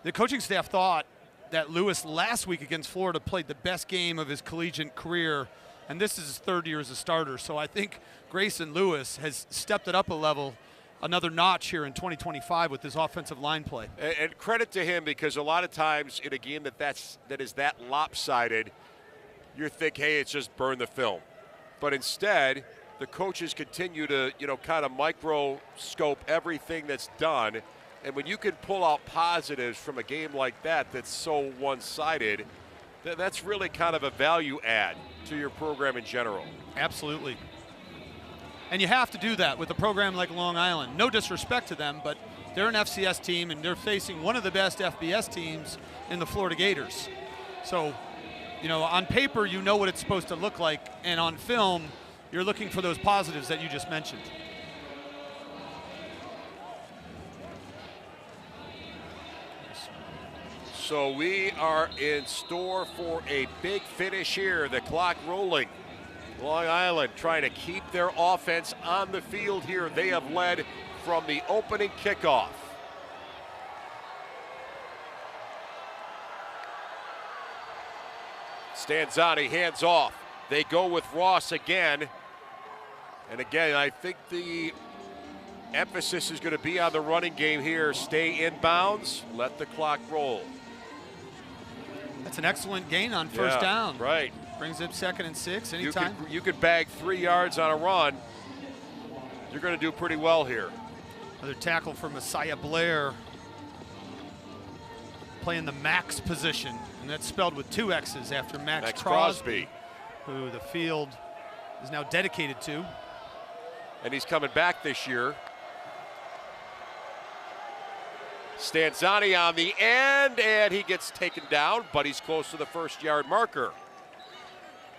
The coaching staff thought that Lewis last week against Florida played the best game of his collegiate career, and this is his 3rd year as a starter. So I think Grayson Lewis has stepped it up a level, another notch here in 2025 with his offensive line play. And credit to him, because a lot of times in a game that is that lopsided, you think, hey, it's just burn the film. But instead, the coaches continue to, kind of microscope everything that's done. And when you can pull out positives from a game like that that's so one-sided, that's really kind of a value add to your program in general. Absolutely. And you have to do that with a program like Long Island. No disrespect to them, but they're an FCS team, and they're facing one of the best FBS teams in the Florida Gators. So, on paper, you know what it's supposed to look like, and on film, you're looking for those positives that you just mentioned. So we are in store for a big finish here. The clock rolling. Long Island trying to keep their offense on the field here. They have led from the opening kickoff. Stanzani hands off. They go with Ross again. And again, I think the emphasis is going to be on the running game here. Stay in bounds, let the clock roll. That's an excellent gain on first down. Right. Brings up 2nd and 6 anytime. You could bag 3 yards on a run. You're going to do pretty well here. Another tackle for Messiah Blair, playing the Max position, and that's spelled with 2 X's after Max Crosby, who the field is now dedicated to. And he's coming back this year. Stanzani on the end, and he gets taken down, but he's close to the 1st-yard marker.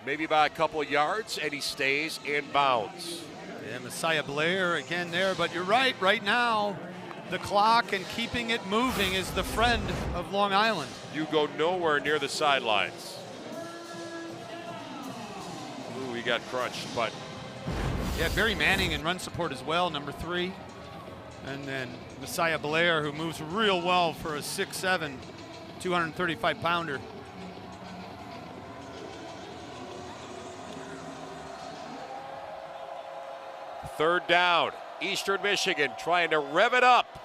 Maybe by a couple of yards, and he stays in bounds. Yeah, Messiah Blair again there, but you're right. Right now, the clock and keeping it moving is the friend of Long Island. You go nowhere near the sidelines. Ooh, he got crunched, but. Yeah, Barry Manning in run support as well, number 3. And then Messiah Blair, who moves real well for a 6'7", 235-pounder. Third down, Eastern Michigan trying to rev it up.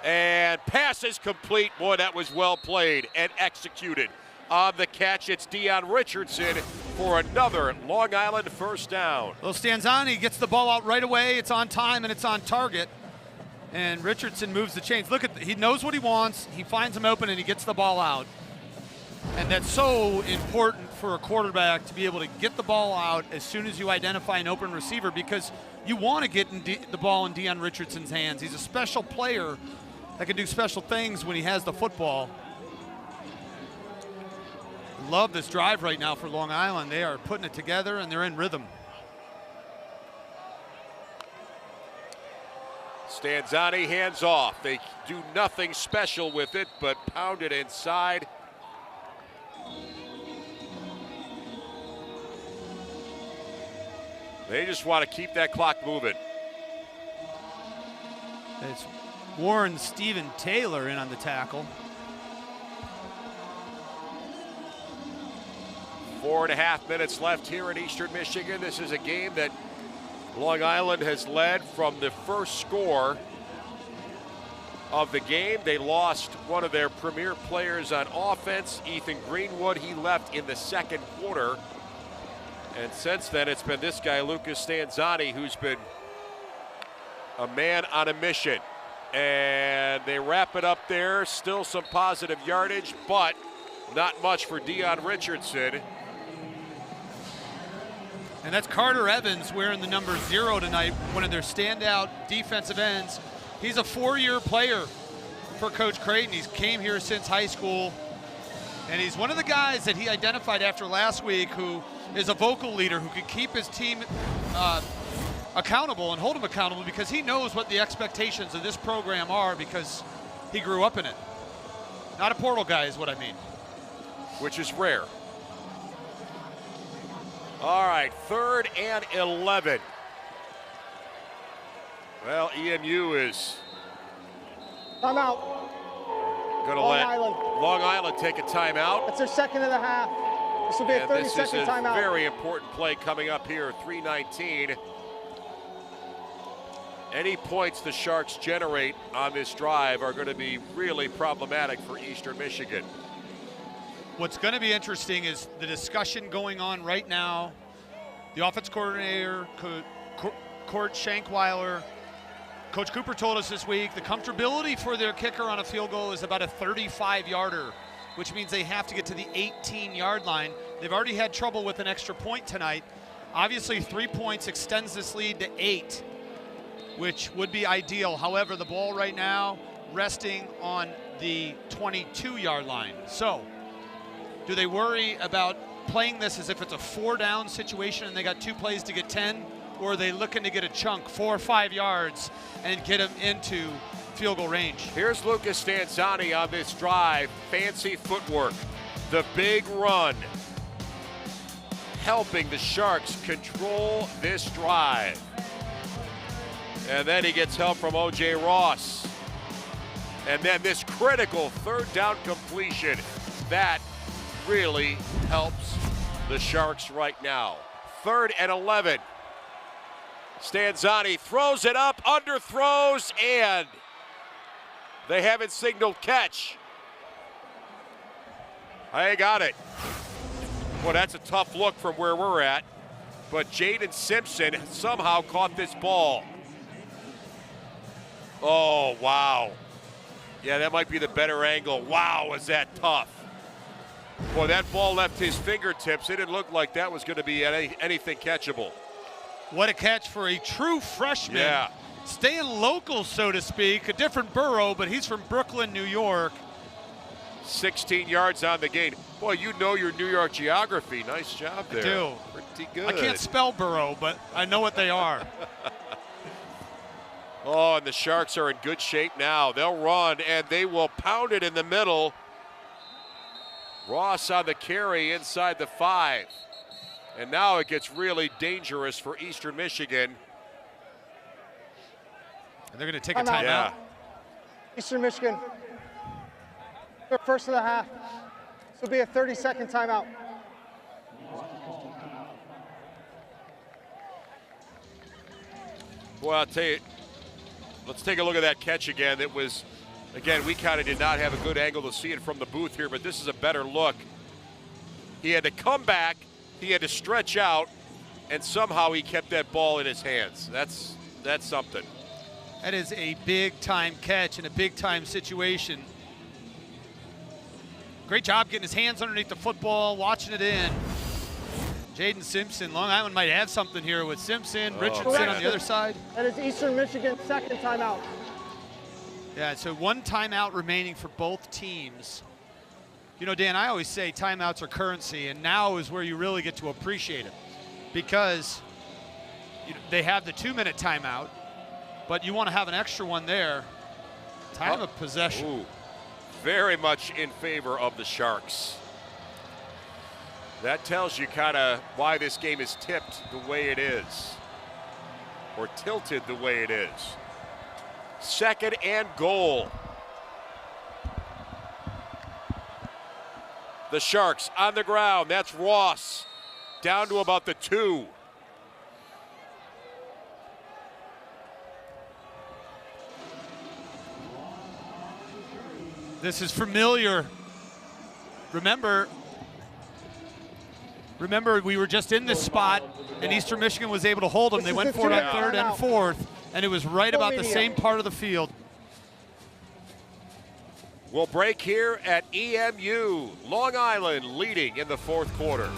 And pass is complete. Boy, that was well played and executed. On the catch, it's Deion Richardson for another Long Island first down. Well, Stanzani gets the ball out right away. It's on time and it's on target. And Richardson moves the chains. Look at, he knows what he wants. He finds him open and he gets the ball out. And that's so important for a quarterback to be able to get the ball out as soon as you identify an open receiver, because you want to get the ball in Deion Richardson's hands. He's a special player that can do special things when he has the football. Love this drive right now for Long Island. They are putting it together and they're in rhythm. Stanzani hands off. They do nothing special with it, but pound it inside. They just want to keep that clock moving. It's Warren Stephen Taylor in on the tackle. 4.5 minutes left here in Eastern Michigan. This is a game that Long Island has led from the first score of the game. They lost one of their premier players on offense, Ethan Greenwood. He left in the second quarter. And since then, it's been this guy, Lucas Stanzani, who's been a man on a mission. And they wrap it up there. Still some positive yardage, but not much for Dion Richardson. And that's Carter Evans wearing the number 0 tonight, one of their standout defensive ends. He's a 4-year player for Coach Creighton. He's came here since high school, and he's one of the guys that he identified after last week who is a vocal leader who can keep his team accountable and hold them accountable, because he knows what the expectations of this program are because he grew up in it. Not a portal guy is what I mean. Which is rare. All right, 3rd and 11. Well, EMU is Timeout. going to Long let Island. Long Island take a timeout. That's their second and a half. This will be a And this is 30-second a timeout. very important play coming up here, 3:19. Any points the Sharks generate on this drive are going to be really problematic for Eastern Michigan. What's going to be interesting is the discussion going on right now. The offense coordinator, Court Shankweiler, Coach Cooper told us this week the comfortability for their kicker on a field goal is about a 35-yarder, which means they have to get to the 18-yard line. They've already had trouble with an extra point tonight. Obviously, 3 points extends this lead to 8, which would be ideal. However, the ball right now resting on the 22-yard line. So, do they worry about playing this as if it's a 4-down situation and they got 2 plays to get 10? Or are they looking to get a chunk, 4 or 5 yards, and get them into field goal range? Here's Lucas Stanzani on this drive. Fancy footwork. The big run. Helping the Sharks control this drive. And then he gets help from O.J. Ross. And then this critical 3rd down completion. That really helps the Sharks right now. 3rd and 11. Stanzani throws it up, underthrows, and they haven't signaled catch. I got it. Well, that's a tough look from where we're at. But Jaden Simpson somehow caught this ball. Oh, wow. Yeah, that might be the better angle. Wow, is that tough. Boy, that ball left his fingertips. It didn't look like that was going to be anything catchable. What a catch for a true freshman. Yeah. Staying local, so to speak. A different borough, but he's from Brooklyn, New York. 16 yards on the gain. Boy, you know your New York geography. Nice job there. I do. Pretty good. I can't spell borough, but I know what they are. Oh, and the Sharks are in good shape now. They'll run, and they will pound it in the middle. Ross on the carry inside the 5. And now it gets really dangerous for Eastern Michigan. And they're going to take a Timeout. timeout. Yeah. Eastern Michigan. Their first of the half. This will be a 30-second timeout. Well, I'll tell you, let's take a look at that catch again. It was, again, we kind of did not have a good angle to see it from the booth here, but this is a better look. He had to come back, he had to stretch out, and somehow he kept that ball in his hands. That's something. That is a big-time catch in a big-time situation. Great job getting his hands underneath the football, watching it in. Jaden Simpson, Long Island might have something here with Simpson, Richardson on the other side. That is Eastern Michigan's second timeout. Yeah, so 1 timeout remaining for both teams. You know, Dan, I always say timeouts are currency, and now is where you really get to appreciate it, because they have the 2-minute timeout, but you want to have an extra one there. Time of possession. Ooh, very much in favor of the Sharks. That tells you kind of why this game is tipped the way it is, or tilted the way it is. 2nd and goal. The Sharks on the ground. That's Ross down to about the 2. This is familiar. Remember, we were just in this spot, and Eastern Michigan was able to hold them. They went for it on third and fourth, and it was right about the same part of the field. We'll break here at EMU. Long Island leading in the fourth quarter.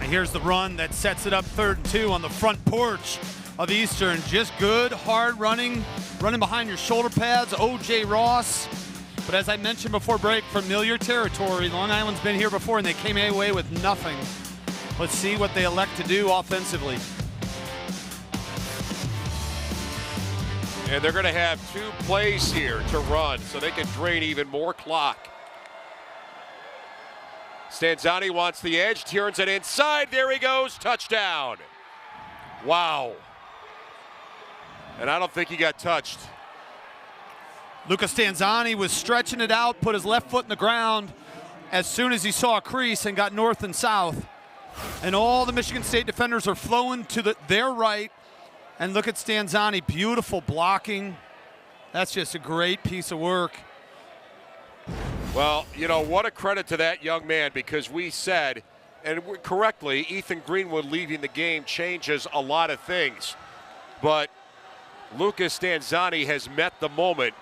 Here's the run that sets it up 3rd and 2 on the front porch of Eastern. Just good, hard running behind your shoulder pads, O.J. Ross. But as I mentioned before break, familiar territory. Long Island's been here before, and they came away with nothing. Let's see what they elect to do offensively. And they're going to have 2 plays here to run so they can drain even more clock. Stanzani wants the edge, turns it inside. There he goes, touchdown. Wow. And I don't think he got touched. Luca Stanzani was stretching it out, put his left foot in the ground as soon as he saw a crease and got north and south. And all the Michigan State defenders are flowing to their right. And look at Stanzani, beautiful blocking. That's just a great piece of work. Well, you know, what a credit to that young man, because we said, and correctly, Ethan Greenwood leaving the game changes a lot of things. But Lucas Stanzani has met the moment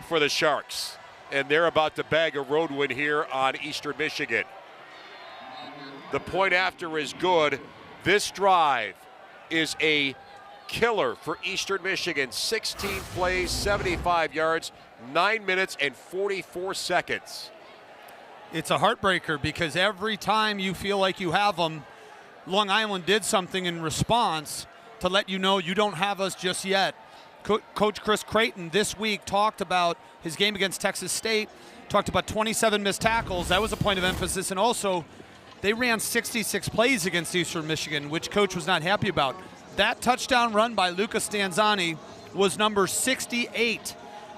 for the Sharks, and they're about to bag a road win here on Eastern Michigan. The point after is good. This drive is a killer for Eastern Michigan. 16 plays, 75 yards, 9 minutes and 44 seconds. It's a heartbreaker because every time you feel like you have them, Long Island did something in response to let you know you don't have us just yet. Coach Chris Creighton this week talked about his game against Texas State, talked about 27 missed tackles. That was a point of emphasis. And also, they ran 66 plays against Eastern Michigan, which Coach was not happy about. That touchdown run by Luca Stanzani was number 68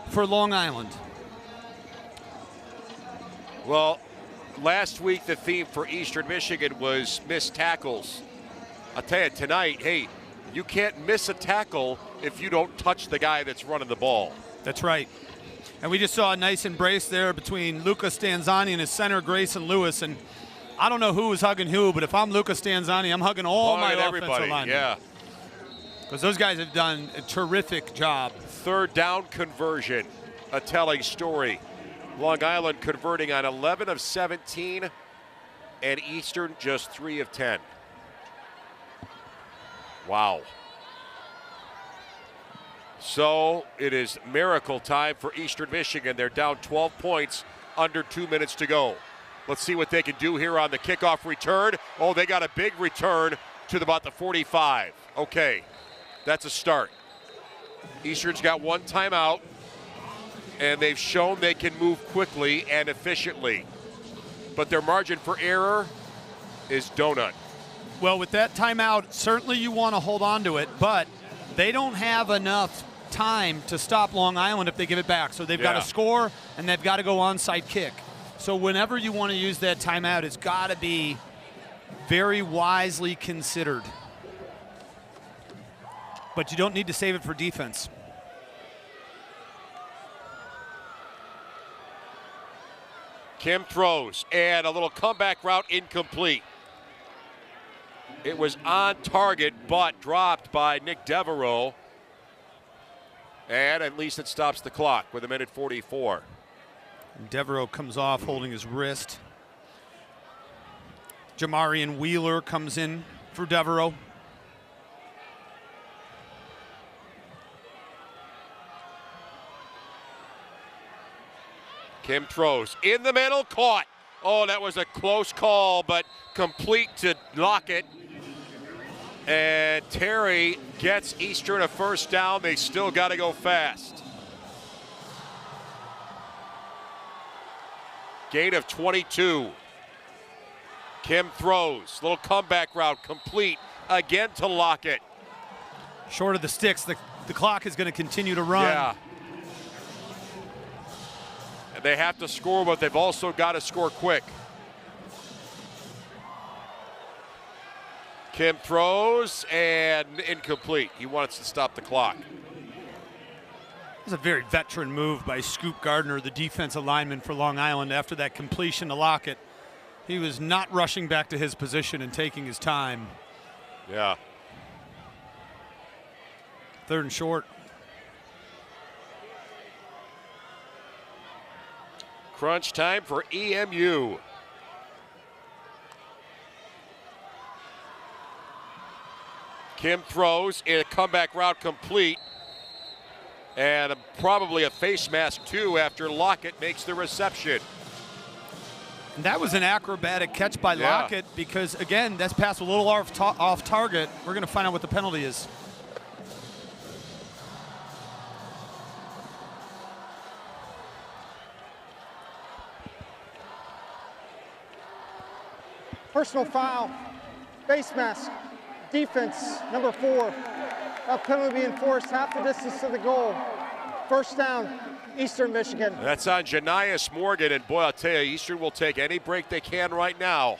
for Long Island. Well, last week the theme for Eastern Michigan was missed tackles. I'll tell you, tonight, hey, You can't miss a tackle if you don't touch the guy that's running the ball. That's right. And we just saw a nice embrace there between Luca Stanzani and his center, Grayson Lewis. And I don't know who was hugging who, but if I'm Luca Stanzani, I'm hugging all my offensive linemen. Yeah. Because those guys have done a terrific job. Third down conversion, a telling story. Long Island converting on 11 of 17, and Eastern just 3 of 10. Wow. So it is miracle time for Eastern Michigan. They're down 12 points, under 2 minutes to go. Let's see what they can do here on the kickoff return. Oh, they got a big return to about the 45. Okay, that's a start. Eastern's got one timeout, and they've shown they can move quickly and efficiently. But their margin for error is donut. Well, with that timeout, certainly you want to hold on to it, but they don't have enough time to stop Long Island if they give it back. So they've got to score, and they've got to go onside kick. So whenever you want to use that timeout, it's got to be very wisely considered. But you don't need to save it for defense. Kim throws, and a little comeback route incomplete. It was on target, but dropped by Nick Devereaux. And at least it stops the clock with 1:44. Devereaux comes off holding his wrist. Jamarian Wheeler comes in for Devereaux. Kim throws in the middle, caught. Oh, that was a close call, but complete to Lockett. And Terry gets Eastern a first down. They still got to go fast. Gain of 22. Kim throws, little comeback route, complete again to Lockett. Short of the sticks, the clock is going to continue to run. Yeah. And they have to score, but they've also got to score quick. Kim throws, and incomplete. He wants to stop the clock. It was a very veteran move by Scoop Gardner, the defensive lineman for Long Island, after that completion to Lockett. He was not rushing back to his position and taking his time. Yeah. Third and short. Crunch time for EMU. Kim throws, in a comeback route complete. And probably a face mask, too, after Lockett makes the reception. And that was an acrobatic catch by Lockett because, again, that's pass a little off target. We're going to find out what the penalty is. Personal foul, face mask, defense, number 4. That penalty being enforced half the distance to the goal. First down, Eastern Michigan. That's on Janias Morgan, and boy, I'll tell you, Eastern will take any break they can right now.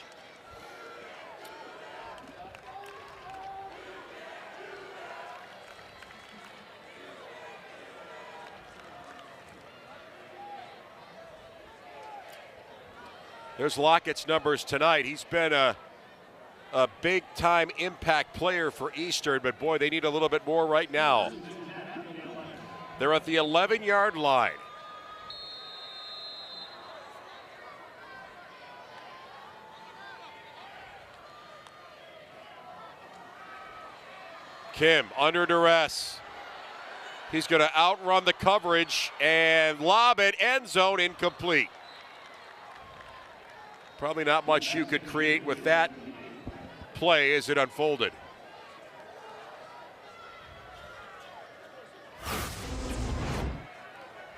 There's Lockett's numbers tonight. He's been a big-time impact player for Eastern, but boy, they need a little bit more right now. They're at the 11-yard line. Kim under duress. He's going to outrun the coverage and lob it, end zone, incomplete. Probably not much you could create with that play as it unfolded.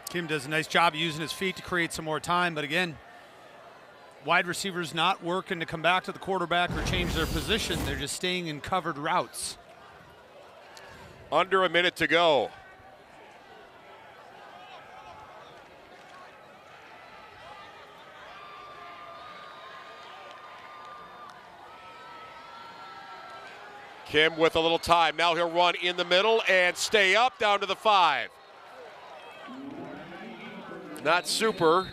Kim does a nice job using his feet to create some more time, but again, wide receivers not working to come back to the quarterback or change their position. They're just staying in covered routes. Under a minute to go. Kim with a little time. Now he'll run in the middle and stay up down to the 5. Not super.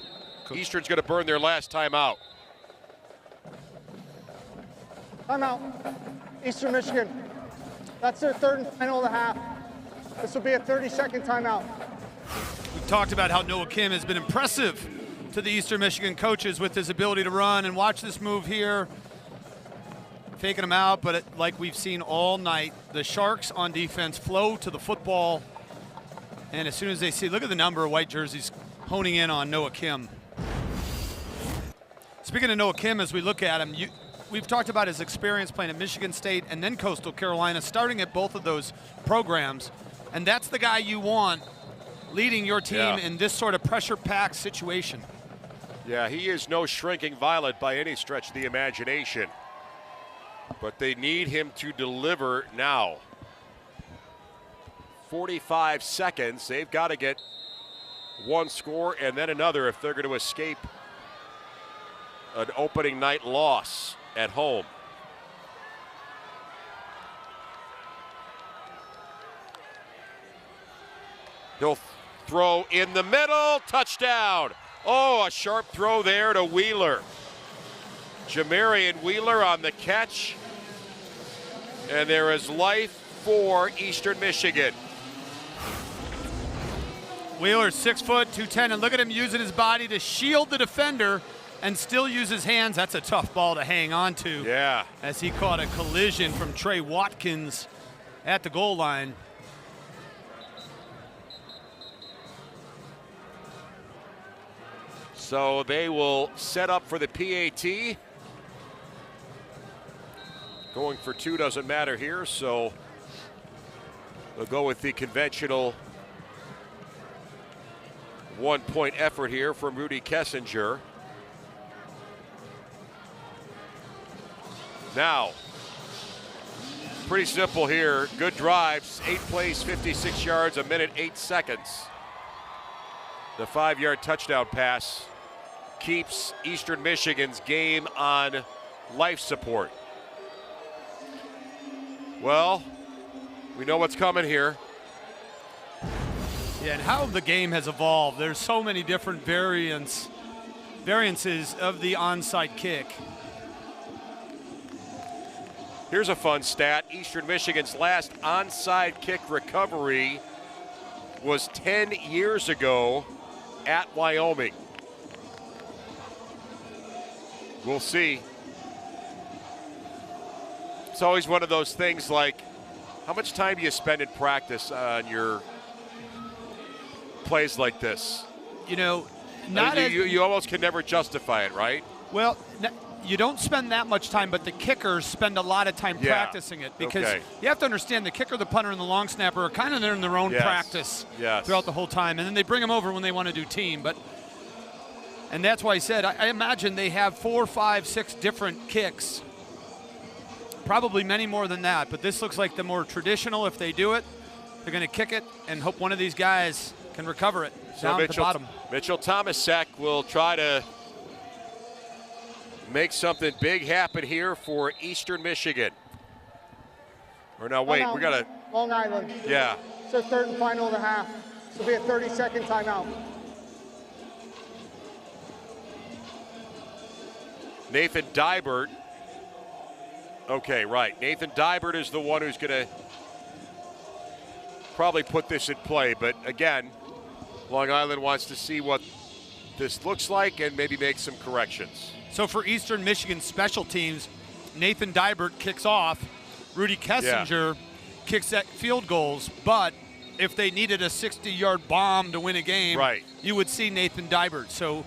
Eastern's going to burn their last timeout. Timeout. Eastern Michigan. That's their third and final of the half. This will be a 30-second timeout. We've talked about how Noah Kim has been impressive to the Eastern Michigan coaches with his ability to run, and watch this move here. Faking him out, but like we've seen all night, the Sharks on defense flow to the football, and as soon as they see, look at the number of white jerseys honing in on Noah Kim. Speaking of Noah Kim, as we look at him, we've talked about his experience playing at Michigan State and then Coastal Carolina, starting at both of those programs, and that's the guy you want leading your team in this sort of pressure-packed situation. Yeah, he is no shrinking violet by any stretch of the imagination. But they need him to deliver now. 45 seconds. They've got to get one score and then another if they're going to escape an opening night loss at home. He'll throw in the middle. Touchdown. Oh, a sharp throw there to Wheeler. Jamarian Wheeler on the catch. And there is life for Eastern Michigan. Wheeler, 6 foot, 210, and look at him using his body to shield the defender and still use his hands. That's a tough ball to hang on to. Yeah. As he caught a collision from Trey Watkins at the goal line. So they will set up for the PAT. Going for 2 doesn't matter here, so they'll go with the conventional 1-point effort here from Rudy Kessinger. Now, pretty simple here. Good drives, 8 plays, 56 yards, a minute, 8 seconds. The 5-yard touchdown pass keeps Eastern Michigan's game on life support. Well, we know what's coming here. Yeah, and how the game has evolved. There's so many different variances of the onside kick. Here's a fun stat. Eastern Michigan's last onside kick recovery was 10 years ago at Wyoming. We'll see. It's always one of those things like, how much time do you spend in practice on your plays like this? You know, you almost can never justify it, right? Well, you don't spend that much time, but the kickers spend a lot of time practicing it, because you have to understand the kicker, the punter, and the long snapper are kind of in their own practice throughout the whole time, and then they bring them over when they want to do team. And that's why I said, I imagine they have 4, 5, 6 different kicks. Probably many more than that, but this looks like the more traditional. If they do it, they're going to kick it and hope one of these guys can recover it down at the bottom. Mitchell Thomasek will try to make something big happen here for Eastern Michigan. Or now, wait, we got to. Long Island. Yeah. It's their third and final of the half. This will be a 30-second timeout. Nathan Dybert. Okay, right. Nathan Dybert is the one who's going to probably put this in play. But again, Long Island wants to see what this looks like and maybe make some corrections. So for Eastern Michigan special teams, Nathan Dybert kicks off. Rudy Kessinger kicks at field goals. But if they needed a 60-yard bomb to win a game, you would see Nathan Dybert. So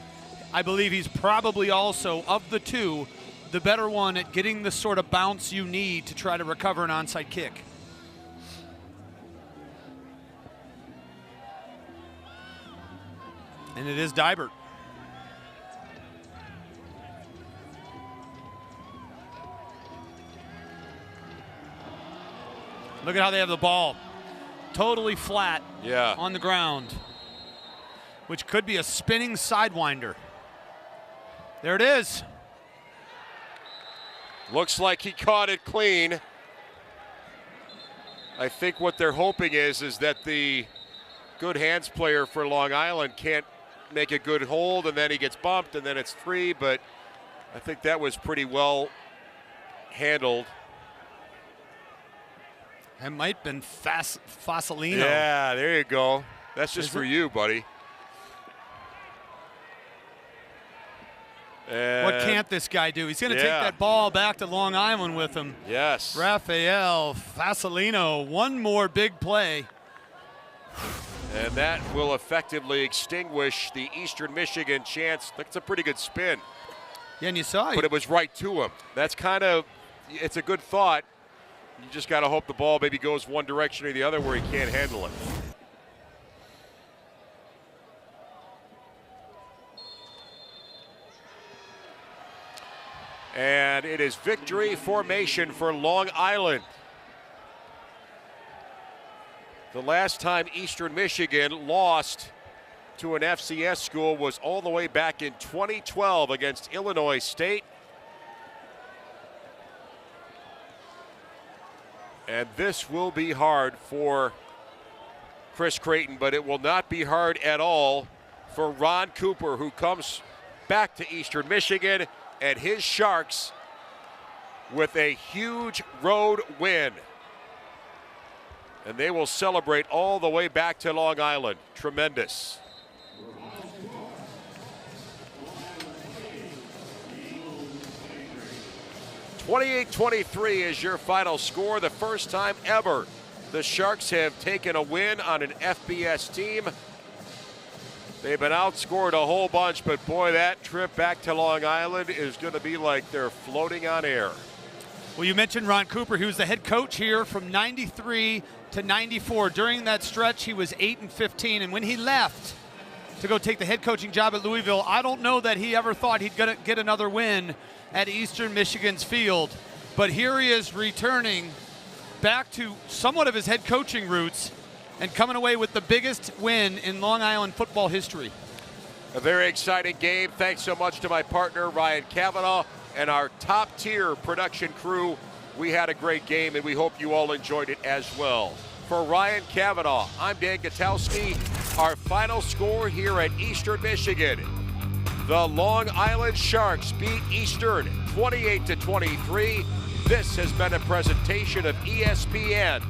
I believe he's probably also, of the two, the better one at getting the sort of bounce you need to try to recover an onside kick. And it is Dybert. Look at how they have the ball. Totally flat on the ground, which could be a spinning sidewinder. There it is. Looks like he caught it clean. I think what they're hoping is that the good hands player for Long Island can't make a good hold, and then he gets bumped, and then it's free. But I think that was pretty well handled. That might have been Fasolino. Yeah, there you go. That's just for you, buddy. And what can't this guy do? He's going to take that ball back to Long Island with him. Yes. Rafael Fasolino, one more big play. And that will effectively extinguish the Eastern Michigan chance. That's a pretty good spin. Yeah, and you saw it. But it was right to him. That's kind of, it's a good thought. You just got to hope the ball maybe goes one direction or the other where he can't handle it. And it is victory formation for Long Island. The last time Eastern Michigan lost to an FCS school was all the way back in 2012 against Illinois State. And this will be hard for Chris Creighton, but it will not be hard at all for Ron Cooper, who comes back to Eastern Michigan and his Sharks with a huge road win. And they will celebrate all the way back to Long Island. Tremendous. (28-23) is your final score. The first time ever the Sharks have taken a win on an FBS team. They've been outscored a whole bunch, but boy, that trip back to Long Island is going to be like they're floating on air. Well, you mentioned Ron Cooper. He was the head coach here from 93 to 94. During that stretch, he was 8-15, and when he left to go take the head coaching job at Louisville, I don't know that he ever thought he'd get another win at Eastern Michigan's field. But here he is returning back to somewhat of his head coaching roots and coming away with the biggest win in Long Island football history. A very exciting game. Thanks so much to my partner, Ryan Cavanaugh, and our top-tier production crew. We had a great game, and we hope you all enjoyed it as well. For Ryan Cavanaugh, I'm Dan Gutowski. Our final score here at Eastern Michigan. The Long Island Sharks beat Eastern 28-23. This has been a presentation of ESPN